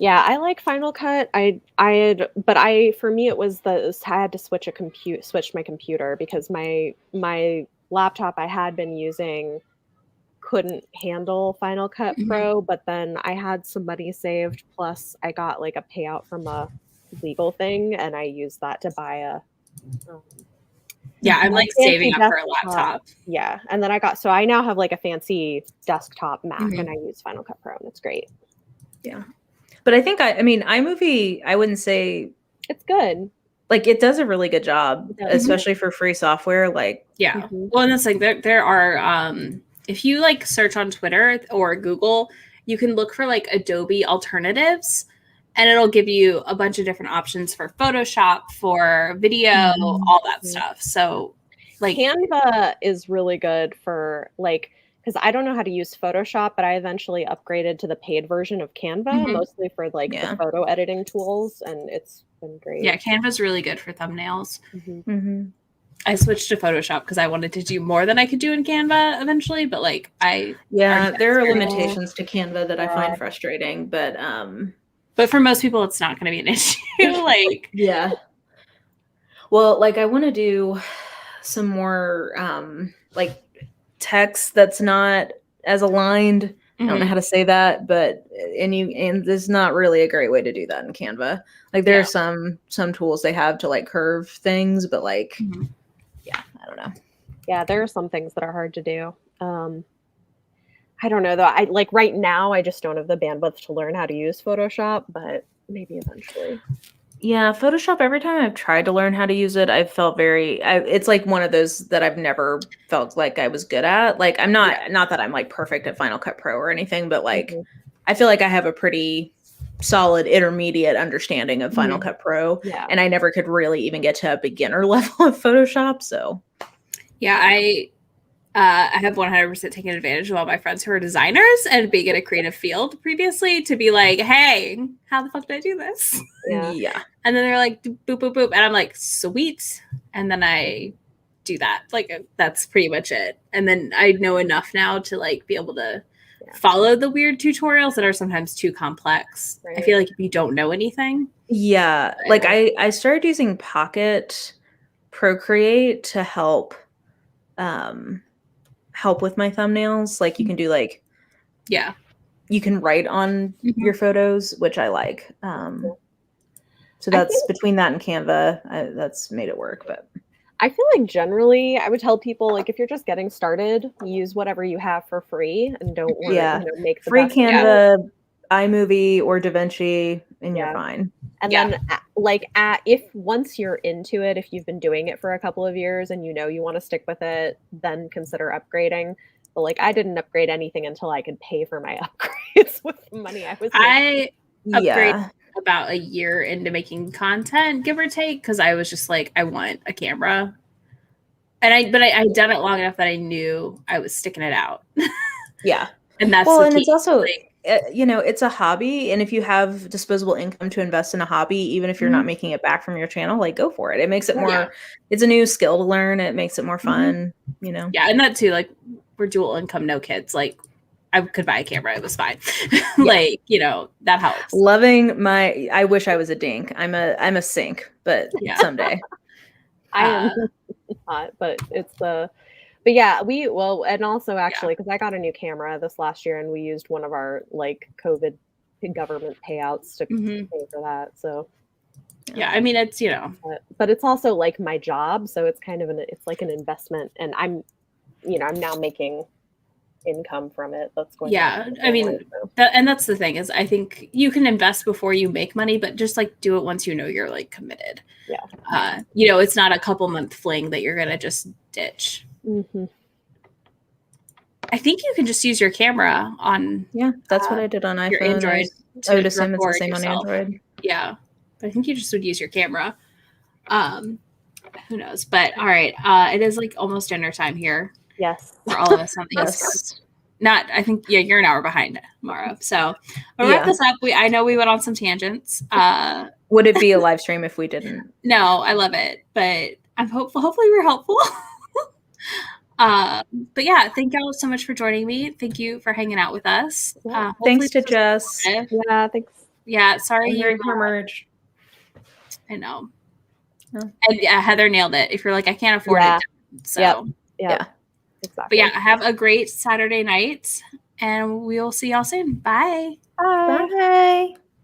Speaker 2: Yeah, I like Final Cut. For me it was I had to switch my computer because my laptop I had been using couldn't handle Final Cut Pro, but then I had some money saved, plus I got like a payout from a legal thing, and I used that to buy a
Speaker 1: I'm like saving up for a laptop.
Speaker 2: Yeah, and then I now have like a fancy desktop Mac, and I use Final Cut Pro, and it's great.
Speaker 3: Yeah, but I think iMovie, I wouldn't say
Speaker 2: it's good.
Speaker 3: Like, it does a really good job, especially for free software. Like,
Speaker 1: well, and that's like there are if you like search on Twitter or Google, you can look for like Adobe alternatives, and it'll give you a bunch of different options for Photoshop, for video, all that stuff. So like
Speaker 2: Canva is really good for like, because I don't know how to use Photoshop, but I eventually upgraded to the paid version of Canva, mostly for like the photo editing tools, and it's been great.
Speaker 1: Yeah, Canva's really good for thumbnails. I switched to Photoshop because I wanted to do more than I could do in Canva eventually, but like
Speaker 3: there are limitations to Canva that I find frustrating, but
Speaker 1: for most people it's not going to be an issue. Like
Speaker 3: well, like I want to do some more like text that's not as aligned. I don't know how to say that, but and there's not really a great way to do that in Canva. Like, there are some tools they have to like curve things, but like I don't know.
Speaker 2: Yeah, there are some things that are hard to do. I don't know though. I like right now I just don't have the bandwidth to learn how to use Photoshop, but maybe eventually.
Speaker 3: Yeah, Photoshop, every time I've tried to learn how to use it, I've felt it's like one of those that I've never felt like I was good at. Like, I'm not that I'm like perfect at Final Cut Pro or anything, but like I feel like I have a pretty solid intermediate understanding of Final Cut Pro. Yeah. And I never could really even get to a beginner level of Photoshop. So
Speaker 1: yeah, I have 100% taken advantage of all my friends who are designers and being in a creative field previously to be like, hey, how the fuck did I do this?
Speaker 3: Yeah.
Speaker 1: And then they're like, boop, boop, boop. And I'm like, sweet. And then I do that. Like, that's pretty much it. And then I know enough now to like be able to follow the weird tutorials that are sometimes too complex. Right. I feel like if you don't know anything.
Speaker 3: Yeah. Like I started using Pocket Procreate to help with my thumbnails. Like, you can do like, you can write on your photos, which I like. So that's between that and Canva, that's made it work. But
Speaker 2: I feel like generally I would tell people, like, if you're just getting started, use whatever you have for free and don't worry, make the
Speaker 3: free
Speaker 2: best
Speaker 3: Canva, iMovie, or DaVinci, and you're fine.
Speaker 2: And then like if once you're into it, if you've been doing it for a couple of years and you know you want to stick with it, then consider upgrading. But like I didn't upgrade anything until I could pay for my upgrades with the money I was making.
Speaker 1: I upgraded about a year into making content, give or take, because I was just like, I want a camera. And I'd done it long enough that I knew I was sticking it out.
Speaker 3: Yeah.
Speaker 1: And that's
Speaker 3: and it's also like, it's a hobby, and if you have disposable income to invest in a hobby, even if you're not making it back from your channel, like go for it. It makes it more it's a new skill to learn. It makes it more fun,
Speaker 1: Yeah, and that too, like we're dual income, no kids. Like I could buy a camera, it was fine. Like, that helps.
Speaker 3: Loving I wish I was a dink. I'm a sink, but someday.
Speaker 2: I am not, but it's but yeah, and also actually, because I got a new camera this last year and we used one of our like COVID government payouts to pay for that. So
Speaker 1: yeah, I mean, it's,
Speaker 2: but it's also like my job. So it's kind of it's like an investment, and I'm now making income from it. That's going
Speaker 1: I mean, and that's the thing is I think you can invest before you make money, but just like do it once you're like committed. It's not a couple month fling that you're gonna just ditch. I think you can just use your camera on
Speaker 3: that's what I did on iPhone.
Speaker 1: Your Android.
Speaker 3: I would assume it's the same on Android.
Speaker 1: Yeah, but I think you just would use your camera. Who knows? But all right, it is like almost dinner time here.
Speaker 2: Yes.
Speaker 1: For all of us on the East Coast. Not, I think, you're an hour behind, Mara. So we'll wrap this up. I know we went on some tangents.
Speaker 3: Would it be a live stream if we didn't?
Speaker 1: No, I love it. But I'm hopeful. Hopefully we're helpful. But yeah, thank y'all so much for joining me. Thank you for hanging out with us.
Speaker 3: Thanks to Jess.
Speaker 2: Yeah, thanks.
Speaker 1: Yeah, sorry.
Speaker 3: Very merch.
Speaker 1: I know. And Heather nailed it. If you're like, I can't afford it. So
Speaker 2: yeah. Exactly.
Speaker 1: But yeah, have a great Saturday night, and we'll see y'all soon. Bye.
Speaker 3: Bye.